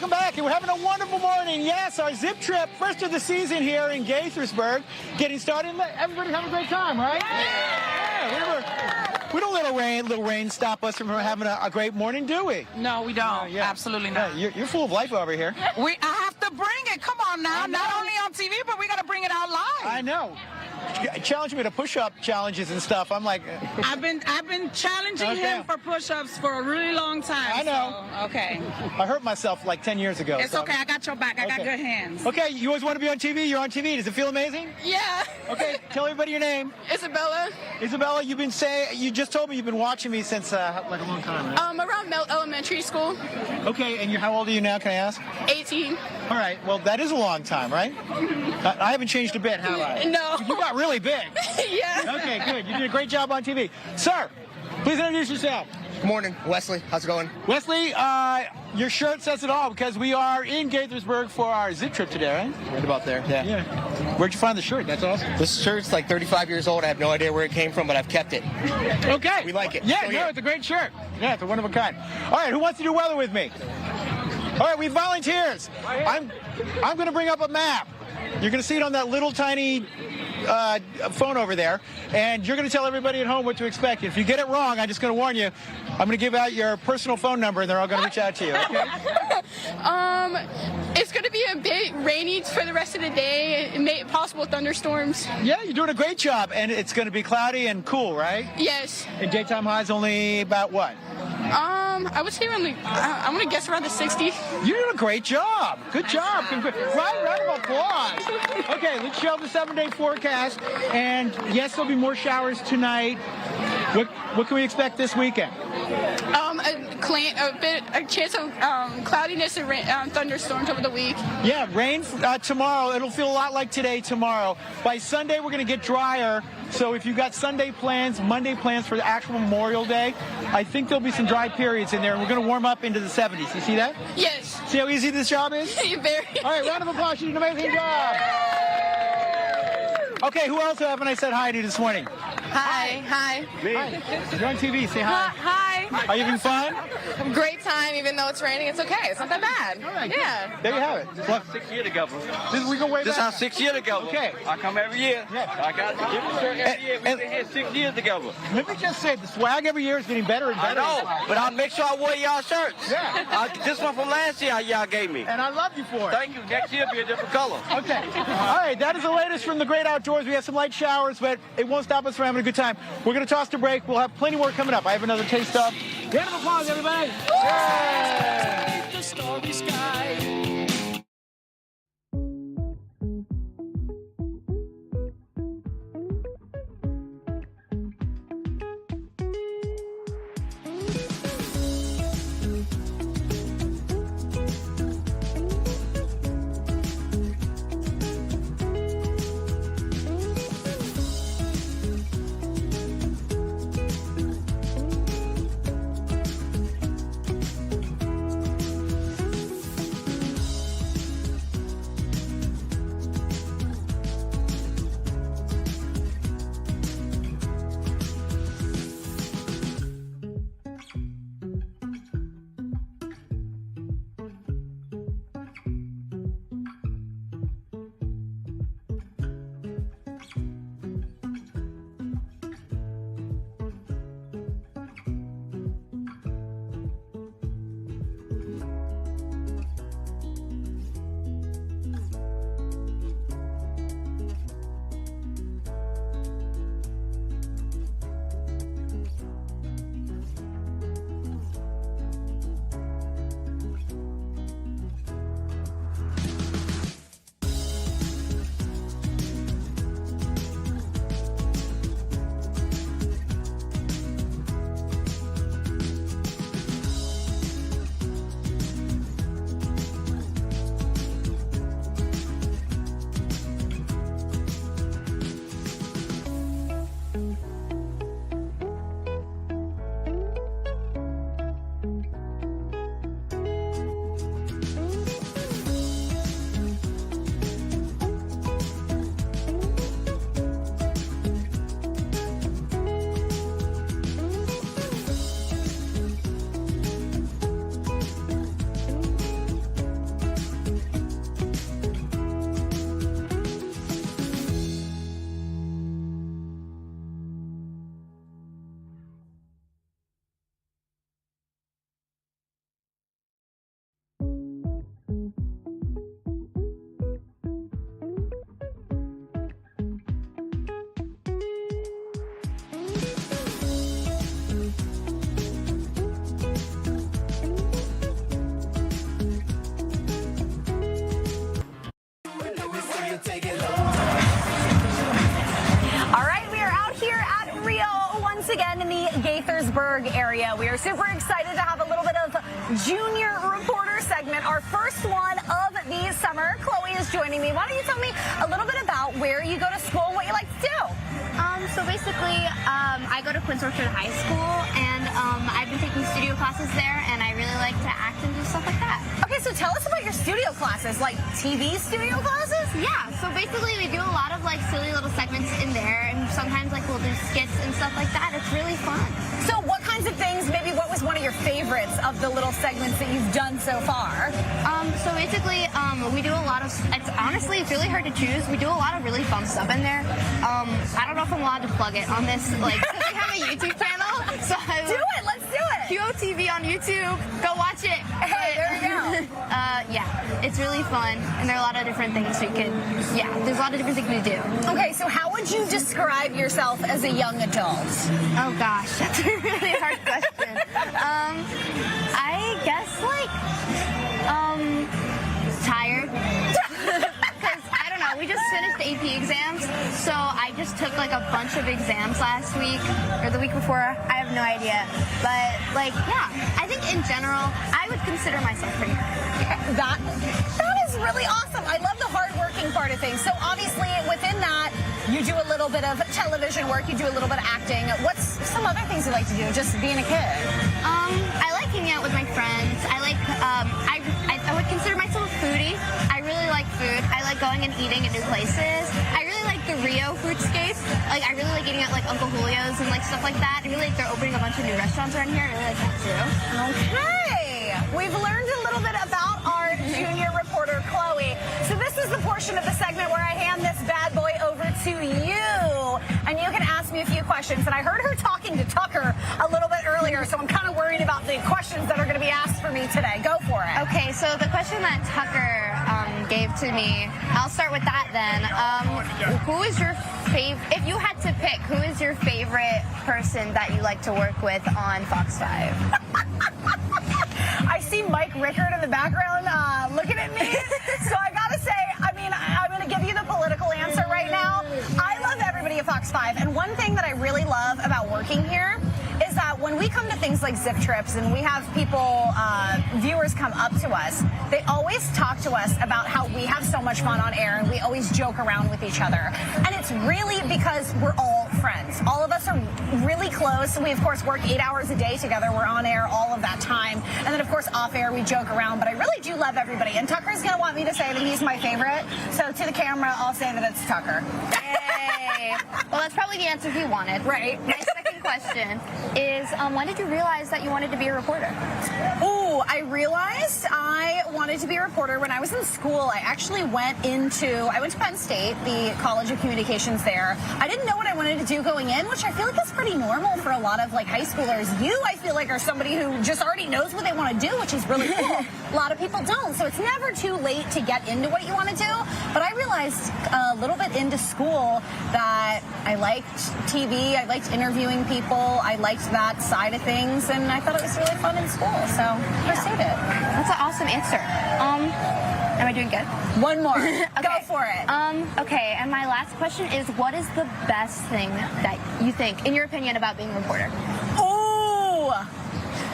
welcome back. And we're having a wonderful morning. Yes, our zip trip, first of the season here in Gaithersburg, getting started. Everybody having a great time, right? Yeah, we don't let little rain stop us from having a great morning, do we? No, we don't. Absolutely not. You're full of life over here. I have to bring it. Come on now. Not only on TV, but we got to bring it out live. I know. Challenge me to push-up challenges and stuff. I'm like, I've been challenging him for push-ups for a really long time. I know. So, okay. I hurt myself like 10 years ago. It's okay. I got your back. I got good hands. Okay. You always want to be on TV. You're on TV. Does it feel amazing? Yeah. Okay. Tell everybody your name. Isabella. Isabella, you just told me you've been watching me since like a long time, right? Around elementary school. Okay. And how old are you now? Can I ask? 18. All right. Well, that is a long time, right? I haven't changed a bit, have I? No. You got really big. Yeah. Okay, good. You did a great job on TV. Sir, please introduce yourself. Good morning, Wesley. How's it going? Wesley, your shirt says it all because we are in Gaithersburg for our zip trip today, right? Right about there. Yeah. Where'd you find the shirt? That's awesome. This shirt's like 35 years old. I have no idea where it came from, but I've kept it. Okay. We like it. Yeah, So, no, it's a great shirt. Yeah, it's a one of a kind. All right, who wants to do weather with me? All right, we have volunteers. I'm going to bring up a map. You're going to see it on that little tiny phone over there, and you're going to tell everybody at home what to expect. If you get it wrong, I'm just going to warn you. I'm going to give out your personal phone number, and they're all going to reach out to you. Okay? It's going to be a bit rainy for the rest of the day. It may possible thunderstorms. Yeah, you're doing a great job, and it's going to be cloudy and cool, right? Yes. And daytime highs only about what? I would say around I'm going to guess around the 60s. You're doing a great job. Good job. Round of applause. Okay, let's show the 7-day forecast. And yes, there'll be more showers tonight. What can we expect this weekend? A chance of cloudiness and thunderstorms over the week. Yeah, rain tomorrow. It'll feel a lot like today tomorrow. By Sunday, we're going to get drier. So if you've got Sunday plans, Monday plans for the actual Memorial Day, I think there'll be some dry periods in there, and we're going to warm up into the 70s. You see that? Yes. See how easy this job is? Very. All right, round of applause. You did an amazing job. Okay, who else haven't I said hi to this morning? Hi. Me. Hi. You're on TV. Say hi. Hi. Are you having fun? Great time, even though it's raining. It's okay. It's not that bad. All right, yeah. Good. There you have it. Look, 6 years ago. We go way back. This is our 6 years ago. Okay. I come every year. Yeah. I got a different shirt every year. We've been here 6 years together. Let me just say, the swag every year is getting better and better. I know, but I'll make sure I wear y'all shirts. Yeah. This one from last year y'all gave me. And I love you for it. Thank you. Next year will be a different color. Okay. All right, that is the latest from the great outdoors. We have some light showers, but it won't stop us from having a good time. We're going to toss to break. We'll have plenty more coming up. I have another taste of. Round of applause, everybody. Yay! The starry sky. Gaithersburg area. We are super excited to have a little bit of junior reporter segment, our first one of the summer. Chloe is joining me. Why don't you tell me a little bit about where you go to school and what you like to do? So basically, I go to Prince Orchard High School, and I've been taking studio classes there, and I really like to act and do stuff like that. Okay, so tell us about your studio classes, like TV studio classes? Yeah, so basically we do a lot of like silly little segments in there, and sometimes like we'll do skits and stuff like that. It's really fun. So what kinds of things, maybe what was one of your favorites of the little segments that you've done so far? So basically, we do a lot of, honestly, it's really hard to choose. We do a lot of really fun stuff in there. I don't know if I'm allowed to plug it on this, like, because I have a YouTube channel. So do it, let's do it. QOTV on YouTube, go watch it. Hey, there you go. Yeah, it's really fun, and there are a lot of different things you can, there's a lot of different things to do. Okay, so how would you describe yourself as a young adult? Oh gosh, that's a really hard question. I guess tired. Because, I don't know, we just finished the AP exams, so I just took like a bunch of exams last week, or the week before, I have no idea. But I think in general, I would consider myself pretty hard. That is really awesome. I love the hard-working part of things. So obviously, within that, you do a little bit of television work, you do a little bit of acting. What's some other things you like to do, just being a kid? I like hanging out with my friends. I like, I would consider myself a foodie. I really like food. I like going and eating at new places. I really like the Rio Foodscapes. Like, I really like eating at like Uncle Julio's and like stuff like that. I really like they're opening a bunch of new restaurants around here. I really like that too. Okay. We've learned a little bit about our junior reporter, Chloe. So this is the portion of the segment where I hand this bad boy over to you, and you can ask me a few questions. And I heard her talking to Tucker a little bit earlier, so I'm kind of worried about the questions that are going to be asked for me today. Go for it. Okay, so the question that Tucker gave to me, I'll start with that then. Who is your favorite, if you had to pick, who is your favorite person that you like to work with on Fox 5? I see Mike Rickard in the background looking at me. So I gotta say, I'm gonna give you the political answer right now. I love everybody at Fox 5. And one thing that I really love about working here is that when we come to things like Zip Trips and we have people, viewers come up to us, they always talk to us about how we have so much fun on air and we always joke around with each other. And it's really because we're all friends. All of us are really close. We, of course, work 8 hours a day together. We're on air all of that time. And then, of course, off air, we joke around. But I really do love everybody. And Tucker's going to want me to say that he's my favorite. So to the camera, I'll say that it's Tucker. Yay. Well, that's probably the answer he wanted. Right. My second question is, when did you realize that you wanted to be a reporter? Ooh, I realized I wanted to be a reporter when I was in school. I actually went to Penn State, the College of Communications there. I didn't know what I wanted to do going in, which I feel like is pretty normal for a lot of like high schoolers. You, I feel like, are somebody who just already knows what they want to do, which is really cool. A lot of people don't, so it's never too late to get into what you want to do. But I realized a little bit into school that I liked TV, I liked interviewing people, I liked that side of things, and I thought it was really fun in school, so pursued it. That's an awesome answer. Am I doing good? One more. Okay. Go for it. Okay, and my last question is, what is the best thing that you think, in your opinion, about being a reporter? Ooh!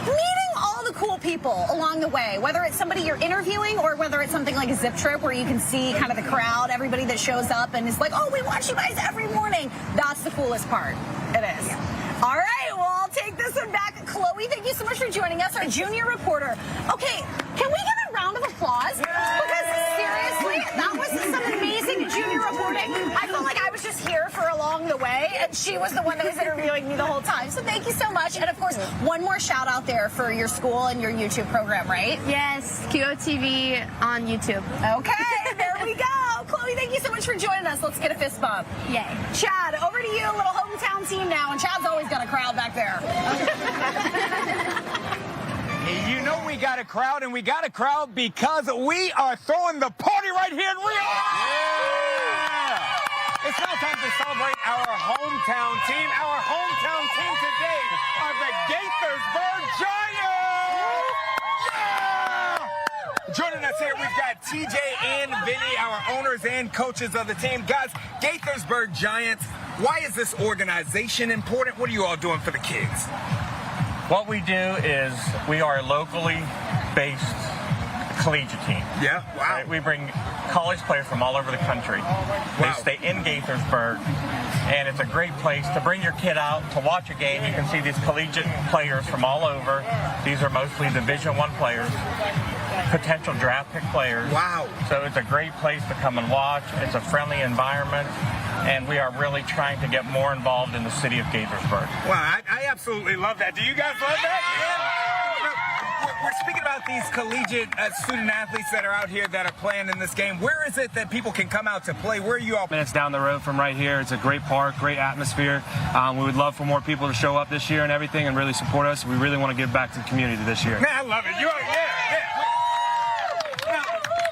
Meeting all the cool people along the way, whether it's somebody you're interviewing or whether it's something like a Zip Trip where you can see kind of the crowd, everybody that shows up and is like, oh, we watch you guys every morning. That's the coolest part. It is. Yeah. All right, well, I'll take this one back. Chloe, thank you so much for joining us, our junior reporter. Okay, can we get a round of applause? Because seriously, that was some amazing junior reporting. I felt like I was just here for along the way, and she was the one that was interviewing me the whole time. So thank you so much. And of course, one more shout out there for your school and your YouTube program, right? Yes, QOTV on YouTube. Okay, there we go. Chloe, thank you so much for joining us. Let's get a fist bump. Yay. Chad, over to you, a little hometown team now, and Chad's always got a crowd back there. You know we got a crowd, and we got a crowd because we are throwing the party right here in Rio. Yeah! It's now time to celebrate our hometown team. Our hometown team today are the Gaithersburg Giants. Yeah! Joining us here, we've got TJ and Vinny, our owners and coaches of the team. Guys, Gaithersburg Giants, Why is this organization important? What are you all doing for the kids? What we do is we are a locally based collegiate team. Yeah, wow. Right? We bring college players from all over the country. They stay in Gaithersburg, and it's a great place to bring your kid out to watch a game. You can see these collegiate players from all over. These are mostly Division I players, potential draft pick players. Wow. So it's a great place to come and watch. It's a friendly environment, and we are really trying to get more involved in the city of Gaithersburg. Wow, I absolutely love that. Do you guys love that? Yeah. We're speaking about these collegiate student athletes that are out here that are playing in this game. Where is it that people can come out to play? Where are you all? Minutes down the road from right here. It's a great park, great atmosphere. We would love for more people to show up this year and everything and really support us. We really want to give back to the community this year. Man, I love it. Now,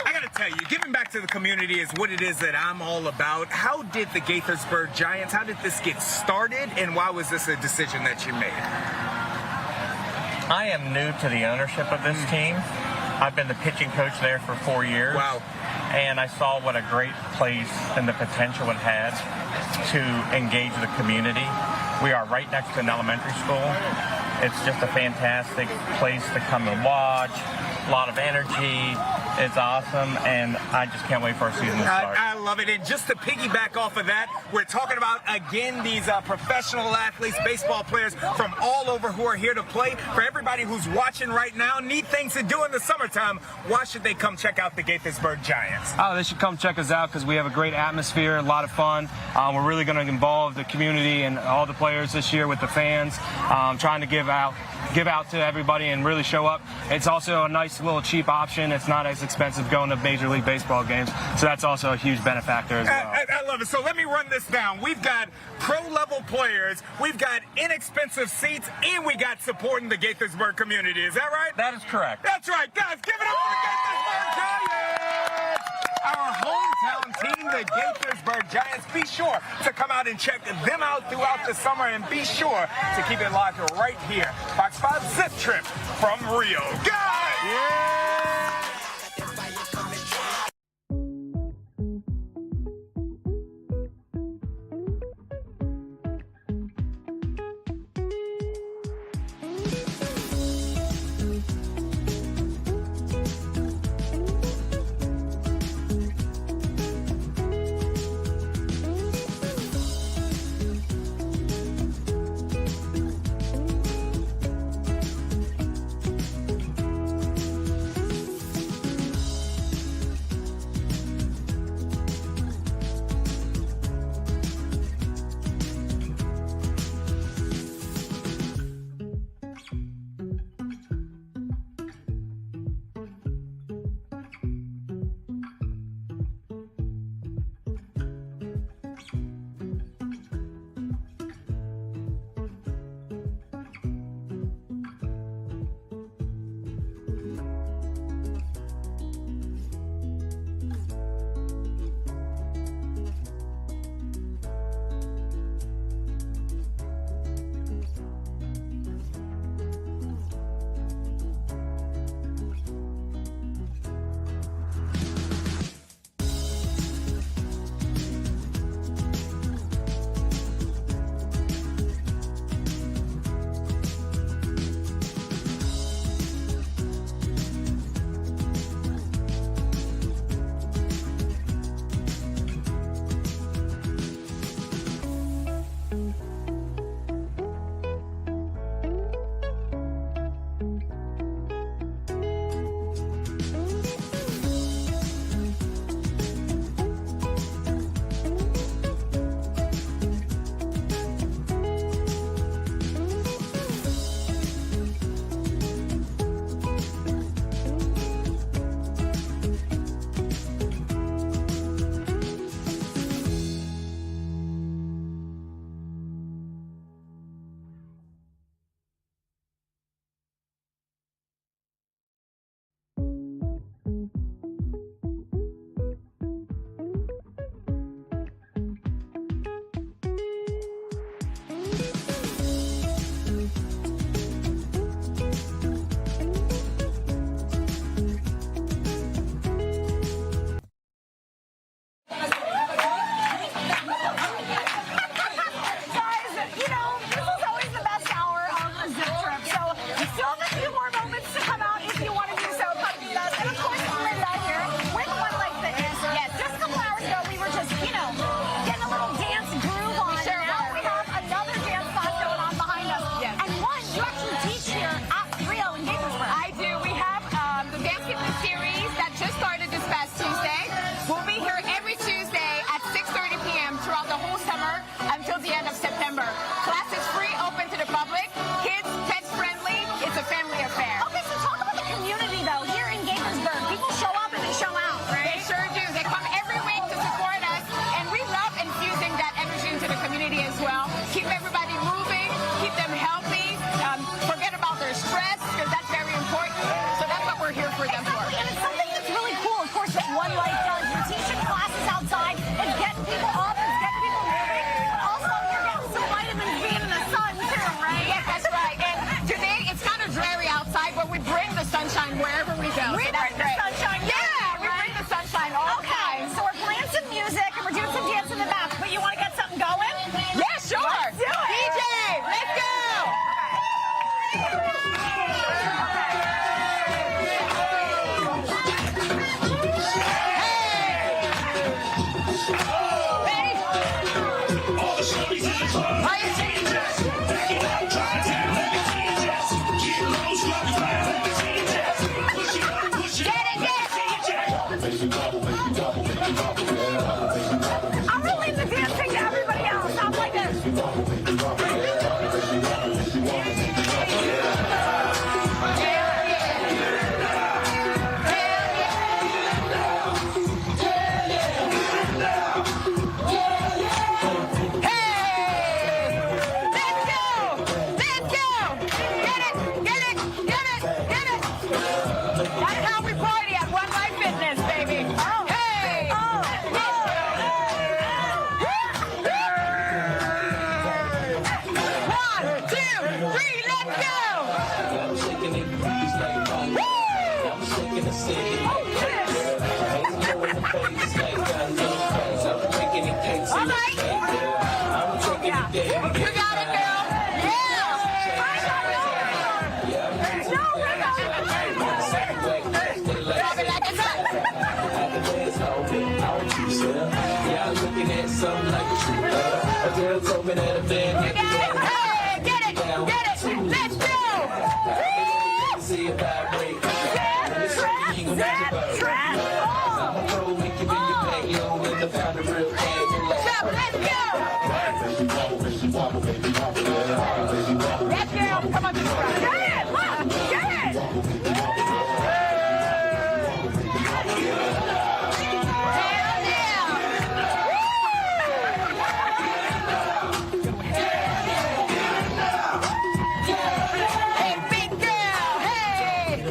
I got to tell you, giving back to the community is what it is that I'm all about. How did the Gaithersburg Giants, how did this get started, and why was this a decision that you made? I am new to the ownership of this team. I've been the pitching coach there for 4 years. Wow. And I saw what a great place and the potential it had to engage the community. We are right next to an elementary school. It's just a fantastic place to come and watch. A lot of energy. It's awesome, and I just can't wait for our season to start. I love it. And just to piggyback off of that, we're talking about, again, these professional athletes, baseball players from all over who are here to play. For everybody who's watching right now, need things to do in the summertime, why should they come check out the Gaithersburg Giants? Oh, they should come check us out because we have a great atmosphere, a lot of fun. We're really going to involve the community and all the players this year with the fans, trying to give out to everybody and really show up. It's also a nice little cheap option. It's not as expensive going to Major League Baseball games, so that's also a huge benefactor as well. I love it. So let me run this down. We've got pro-level players, we've got inexpensive seats, and we got supporting the Gaithersburg community. Is that right? That is correct. That's right. Guys, give it up for the Gaithersburg Giants! Our hometown team, the Gaithersburg Giants. Be sure to come out and check them out throughout the summer, and be sure to keep it live right here. Fox 5 Zip Trip from Rio. Guys! Yeah! until the end of September. Class is free, open to the public. Kids, pets friendly. It's a family affair. Okay, so talk about the community, though, here in Gaithersburg. People show up and they show out, right? They sure do. They come every week to support us, and we love infusing that energy into the community as well. Keep everybody moving, keep them healthy, forget about their stress, because that's very important. So that's what we're here for them for. And it's something that's really cool, of course, that One Life does. You're teaching classes outside. It's getting people up, it's getting people moving. But also, you're getting some vitamins D in the sun, too, right? Yes, that's right. And today, it's kind of dreary outside, but we bring the sunshine wherever we go. We bring the sunshine. Yeah, we bring the sunshine all the time. So we're playing some music and we're doing some dance in the back. But you want to get something going? Yeah, sure. Let's do it. DJ, let's go. I'm gonna leave the dancing to everybody else. I'm like this. That's how we party at One Life Fitness, baby. Hey! One, two, three, let's go! All right. You got it, girl. Drop it like it's hot. You got it. Hey, get it. Let's go. Let's go. Come on, just run. Get it. Look, get it. Hey, big girl. Hey.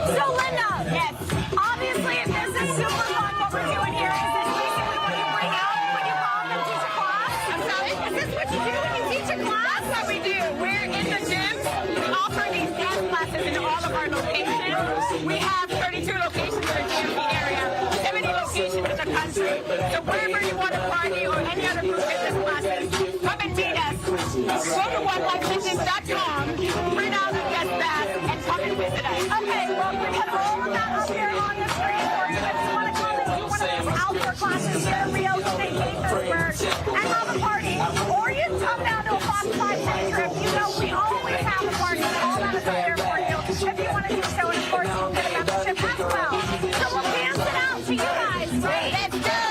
So, Linda, yes. Obviously, this is super fun. What we're doing here is this basically what you bring out when you come and teach a class? I'm sorry? Is this what you do when you teach a class? That's what we do. We're in the gym. We offer these dance classes in all of our locations. We have 32 locations in the DMV area, 70 locations in the country. So wherever you want to party or any other group fitness classes, come and meet us. Go to onelifefitness.com, print out the guest pass, and come and visit us. Okay, well, we have all of that up here on the screen for you. If you want to come and do one of these outdoor classes here in Rio State, Gaithersburg, and have a party, or you come down to a Fox 5 trip, you know we always have a party. All that is up there for you. If you want to do so, and of course, you'll get a membership as well. So we'll dance it out to you guys. Let's go!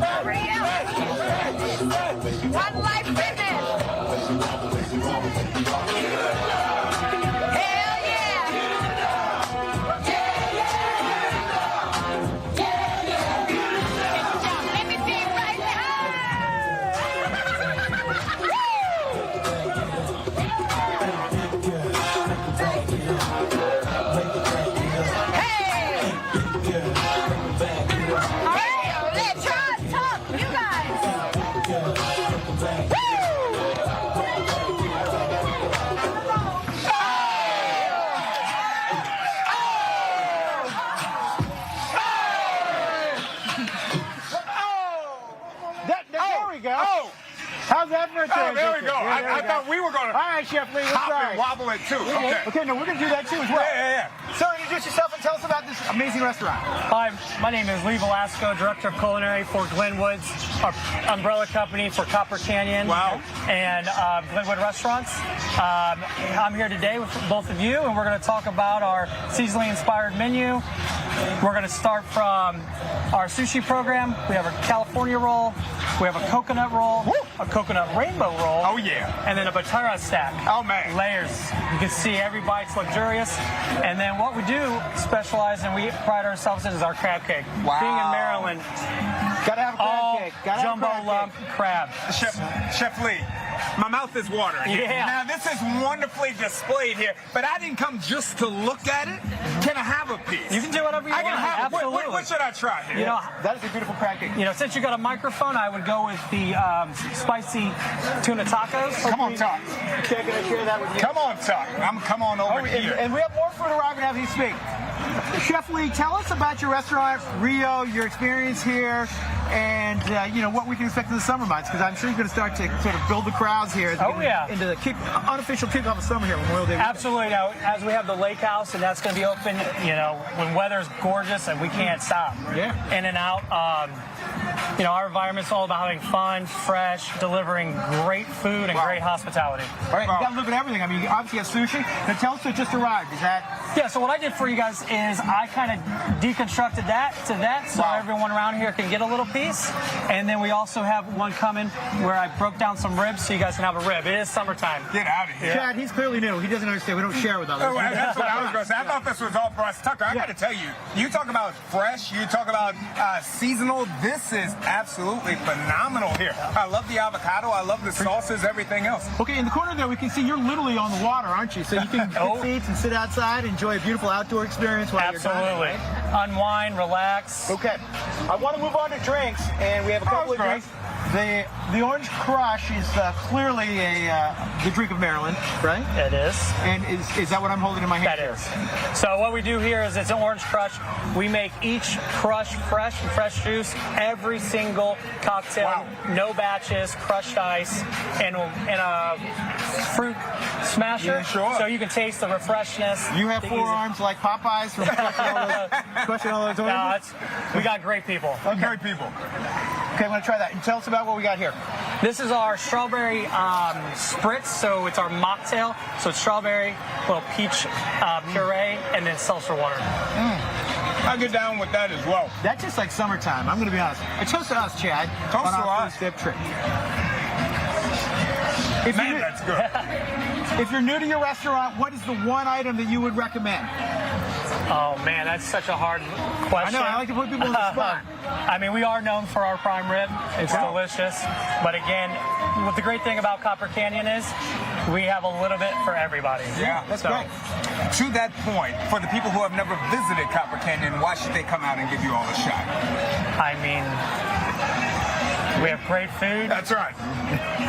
Over to you. One Life Fitness! Hell yeah! Let me see it right let's try it tough, you guys! There we go. How's that for a transition? Oh, there we go. I thought we were going to. All right, Chef Lee. Hop and wobble it too. Okay, no, we're going to do that too as well. Yeah. So introduce yourself and tell us about this amazing restaurant. Hi, my name is Lee Velasco, Director of Culinary for Glenwood's, our umbrella company for Copper Canyon. Wow. And Glenwood Restaurants. I'm here today with both of you, and we're going to talk about our seasonally inspired menu. We're going to start from our sushi program. We have a California roll. We have a coconut roll, a coconut rainbow roll. Oh, yeah. And then a batara stack. Oh, man. Layers. You can see every bite's luxurious. And then what we do specialize and we pride ourselves in is our crab cake. Wow. Being in Maryland, gotta have a crab cake. Gotta jumbo have a crab lump cake. crab. Chef Lee, my mouth is watering. Yeah. Now, this is wonderfully displayed here, but I didn't come just to look at it. Can I have a piece? You can do whatever you I want. can have Absolutely. What should I try here? You know, that is a beautiful crab cake. You know, since you got a microphone, I would go with the spicy tuna tacos. Come on, Tuck. Okay, gonna share that with you. Come on, Tuck. Come on over here. And we have more food arriving as we speak. Chef Lee, tell us about your restaurant, Rio, your experience here, and what we can expect in the summer months, because I'm sure you're going to start to sort of build the crowds here into the unofficial kickoff of summer here on Memorial Day weekend. Absolutely. Now, as we have the lake house, and that's going to be open, when weather's gorgeous and we can't stop. Yeah. In and out. Our environment's all about having fun, fresh, delivering great food and great hospitality. All right, you got a little bit of everything. I mean, you obviously have sushi. Now tell us what just arrived. Is that? Yeah, so what I did for you guys is I kind of deconstructed that to that so everyone around here can get a little piece. And then we also have one coming where I broke down some ribs so you guys can have a rib. It is summertime. Get out of here. Chad, he's clearly new. He doesn't understand. We don't share with others. Oh, that's what I was going to say. I thought this was all for us. Tucker, I got to tell you, you talk about fresh, you talk about seasonal. This is absolutely phenomenal here. I love the avocado. I love the sauces, everything else. Okay, in the corner there, we can see you're literally on the water, aren't you? So you can get seats and sit outside, enjoy a beautiful outdoor experience while you're dining. Absolutely. Unwind, relax. Okay. I want to move on to drinks, and we have a couple of drinks. The Orange Crush is clearly the drink of Maryland, right? It is. And is that what I'm holding in my hand? That is. So what we do here is it's an Orange Crush. We make each crush fresh and fresh juice, every single cocktail, no batches, crushed ice, and a fruit smasher. Yeah, sure. So you can taste the refreshness. You have forearms like Popeyes from crushing all those oranges? No, we got great people. Okay. Great people. Okay, I'm going to try that. And tell us about what we got here. This is our strawberry spritz, so it's our mocktail. So it's strawberry, little peach puree, and then seltzer water. I get down with that as well. That's just like summertime. I'm going to be honest. It's toast to us, Chad. Toast on to our us. first dip trip. Man, that's good. If you're new to your restaurant, what is the one item that you would recommend? Oh, man, that's such a hard question. I know. I like to put people on the spot. I mean, we are known for our prime rib. It's delicious. But again, what the great thing about Copper Canyon is we have a little bit for everybody. Yeah, that's great. To that point, for the people who have never visited Copper Canyon, why should they come out and give you all a shot? I mean, we have great food. That's right.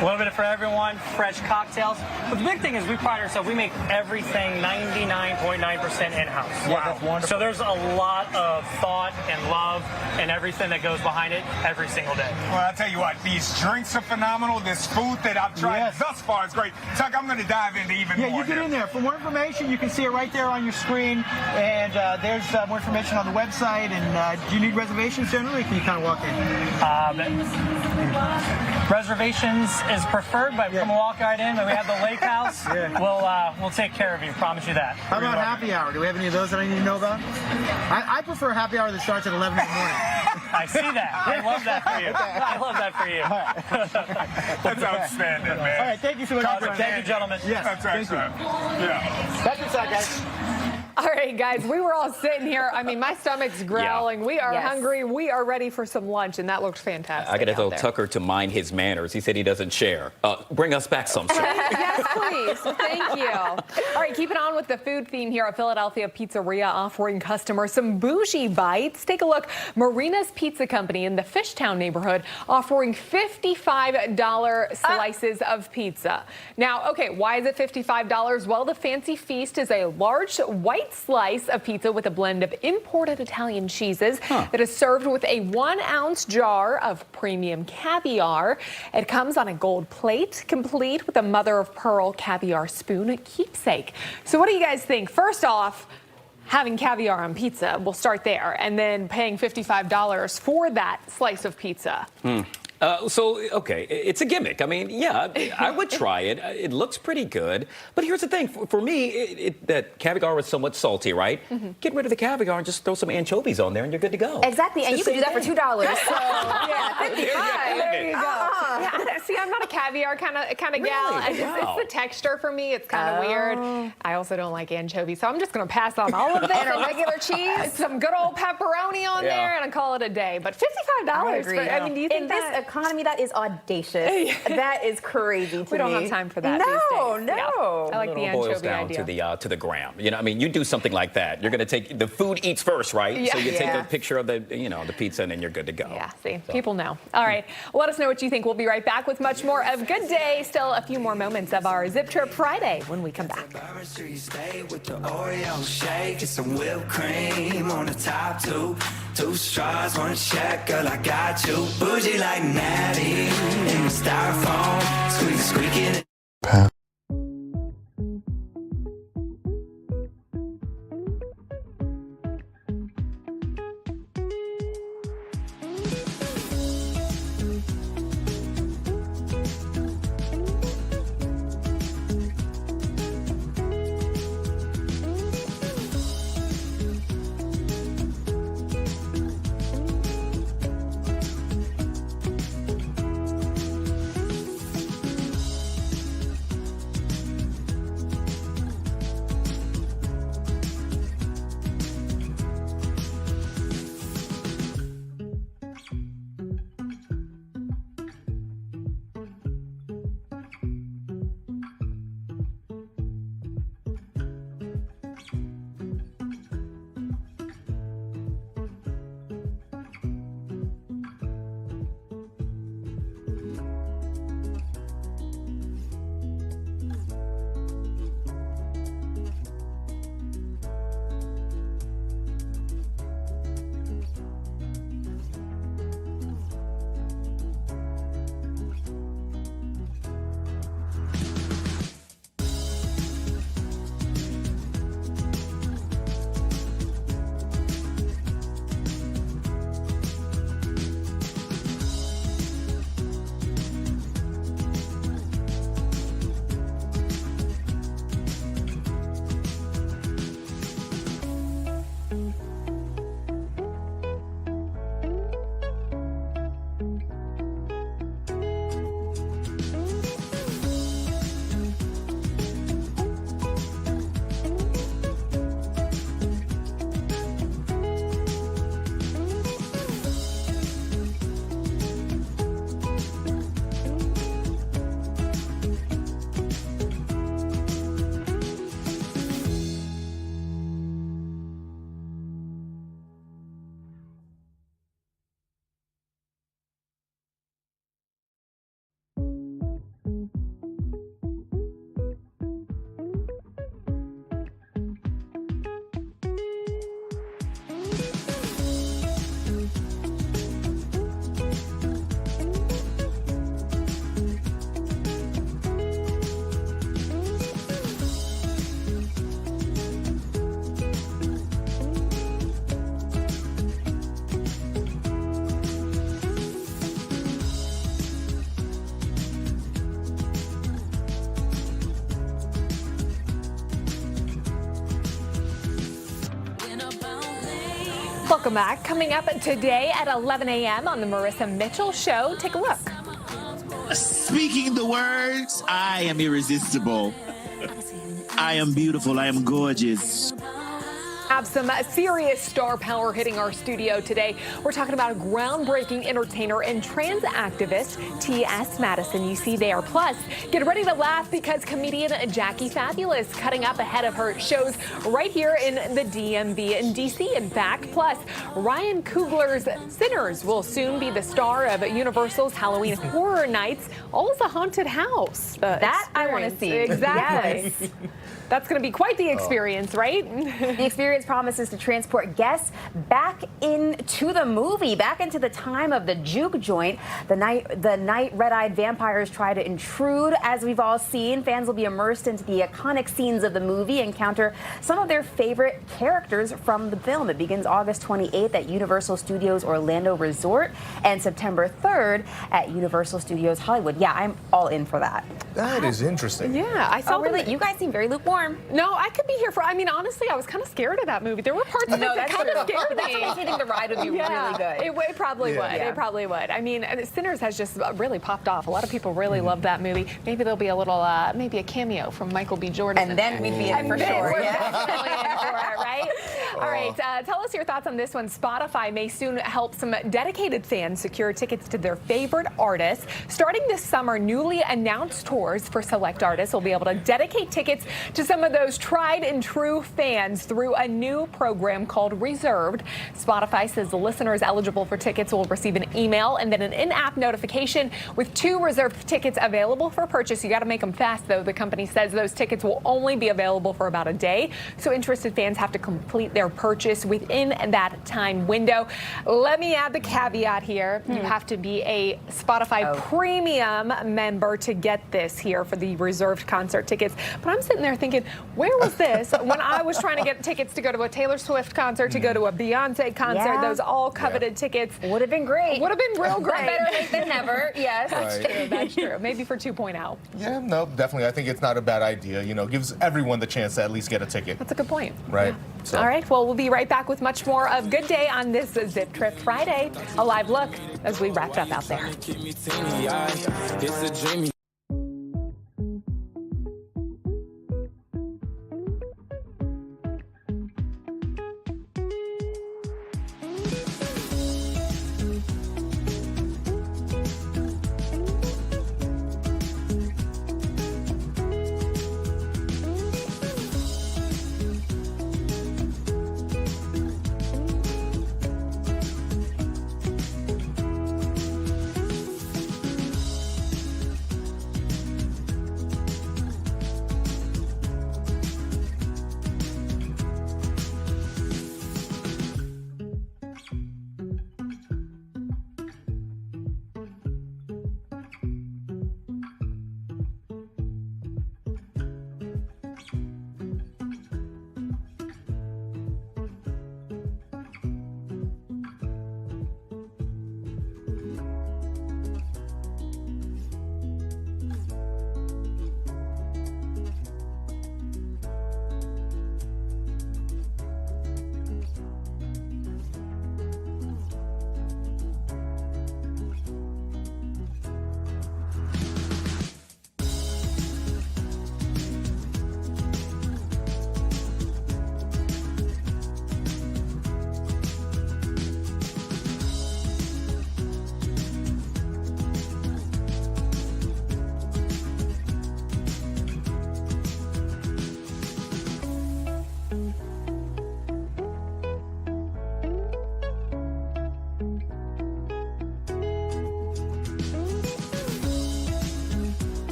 A little bit for everyone, fresh cocktails. But the big thing is we pride ourselves. We make everything 99.9% in-house. Wow. That's wonderful. So there's a lot of thought and love and everything that goes behind it every single day. Well, I'll tell you what, these drinks are phenomenal. This food that I've tried thus far is great. Tuck, I'm going to dive into even more. Yeah, you get in there. For more information, you can see it right there on your screen. And there's more information on the website. And do you need reservations generally, or can you kind of walk in? Reservations is preferred, but come walk right in. But we have the lake house. We'll take care of you. Promise you that. How about happy hour? Do we have any of those that I need to know about? I prefer a happy hour that starts at 11 in the morning. I see that. I love that for you. I love that for you. That's outstanding, man. All right, thank you so much. Thank you, gentlemen. Yes, that's right. Yeah. That's inside, guys. All right, guys, we were all sitting here. I mean, my stomach's growling. We are hungry. We are ready for some lunch, and that looked fantastic. I got to tell Tucker to mind his manners. He said he doesn't share. Bring us back some. Yes, please. Thank you. All right, keeping on with the food theme here at Philadelphia Pizzeria, offering customers some bougie bites. Take a look. Marina's Pizza Company in the Fishtown neighborhood offering $55 slices of pizza. Now, okay, why is it $55? Well, the Fancy Feast is a large white light slice of pizza with a blend of imported Italian cheeses that is served with a 1-ounce jar of premium caviar. It comes on a gold plate, complete with a mother-of-pearl caviar spoon keepsake. So what do you guys think? First off, having caviar on pizza, we'll start there, and then paying $55 for that slice of pizza. Okay, it's a gimmick. I mean, yeah, I would try it. It looks pretty good. But here's the thing. For me, that caviar is somewhat salty, right? Get rid of the caviar and just throw some anchovies on there, and you're good to go. Exactly, and you can do that for $2. So, yeah, $55. There you go. Yeah, see, I'm not a caviar kind of gal. Really? It's the texture for me. It's kind of weird. I also don't like anchovies, so I'm just going to pass on all of this. And a regular cheese. Some good old pepperoni on there, and I call it a day. But $55. I mean, do you think in this economy, that is audacious. That is crazy to me. We don't have time for that. No, these days. no. Yeah. I like the anchovy boils down idea. to the gram. You know, I mean, you do something like that. You're going to take the food eats first, right? Yeah. So you take a picture of the pizza, and then you're good to go. Yeah, see, people know. All right, let us know what you think. We'll be right back with much more of Good Day. Still a few more moments of our Zip Trip Friday when we come back. With the Oreo shake and some whipped cream on the top, two straws, one check, girl, I got you. Bougie like Natty in the styrofoam, squeaking. Welcome back. Coming up today at 11 a.m. on the Marissa Mitchell Show. Take a look. Speaking the words, I am irresistible. I am beautiful. I am gorgeous. Have some serious star power hitting our studio today. We're talking about a groundbreaking entertainer and trans activist, T.S. Madison. You see there. Plus, get ready to laugh because comedian Jackie Fabulous cutting up ahead of her shows right here in the DMV in D.C. In fact, plus Ryan Coogler's Sinners will soon be the star of Universal's Halloween Horror Nights. All is a haunted house. That I want to see. Exactly. Yes. That's going to be quite the experience, right? The experience promises to transport guests back into the movie, back into the time of the juke joint. The night red-eyed vampires try to intrude, as we've all seen. Fans will be immersed into the iconic scenes of the movie, encounter some of their favorite characters from the film. It begins August 28th at Universal Studios Orlando Resort and September 3rd at Universal Studios Hollywood. Yeah, I'm all in for that. That is interesting. Yeah, I saw really. You guys seem very lukewarm. No, I could be here for. I mean, honestly, I was kind of scared of that movie. There were parts of it that kind of scared me. That's what I think the ride would be really good. It probably would. It probably would. I mean, Sinners has just really popped off. A lot of people really love that movie. Maybe there'll be a little, maybe a cameo from Michael B. Jordan. And then we'd be in for sure. We're definitely in for it, right? All right. Tell us your thoughts on this one. Spotify may soon help some dedicated fans secure tickets to their favorite artists. Starting this summer, newly announced tours for select artists will be able to dedicate tickets to some of those tried and true fans through a new program called Reserved. Spotify says the listeners eligible for tickets will receive an email and then an in-app notification with 2 reserved tickets available for purchase. You got to make them fast, though. The company says those tickets will only be available for about a day, so interested fans have to complete their purchase within that time window. Let me add the caveat here. You have to be a Spotify premium member to get this here for the reserved concert tickets. But I'm sitting there thinking, where was this when I was trying to get tickets to go to a Taylor Swift concert, to go to a Beyonce concert, those all coveted tickets? Would have been great. Would have been real great. Better late than never. Yes. That's true. That's true. Maybe for 2.0. Yeah, no, definitely. I think it's not a bad idea. You know, gives everyone the chance to at least get a ticket. That's a good point. Right. Yeah. So. All right. Well, we'll be right back with much more of Good Day on this Zip Trip Friday. A live look as we wrap up out there.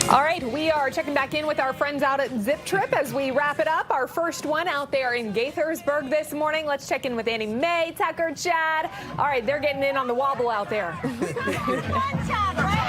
All right, we are checking back in with our friends out at Zip Trip as we wrap it up. Our first one out there in Gaithersburg this morning. Let's check in with Annie Mae, Tucker, Chad. All right, they're getting in on the wobble out there. Chad, right?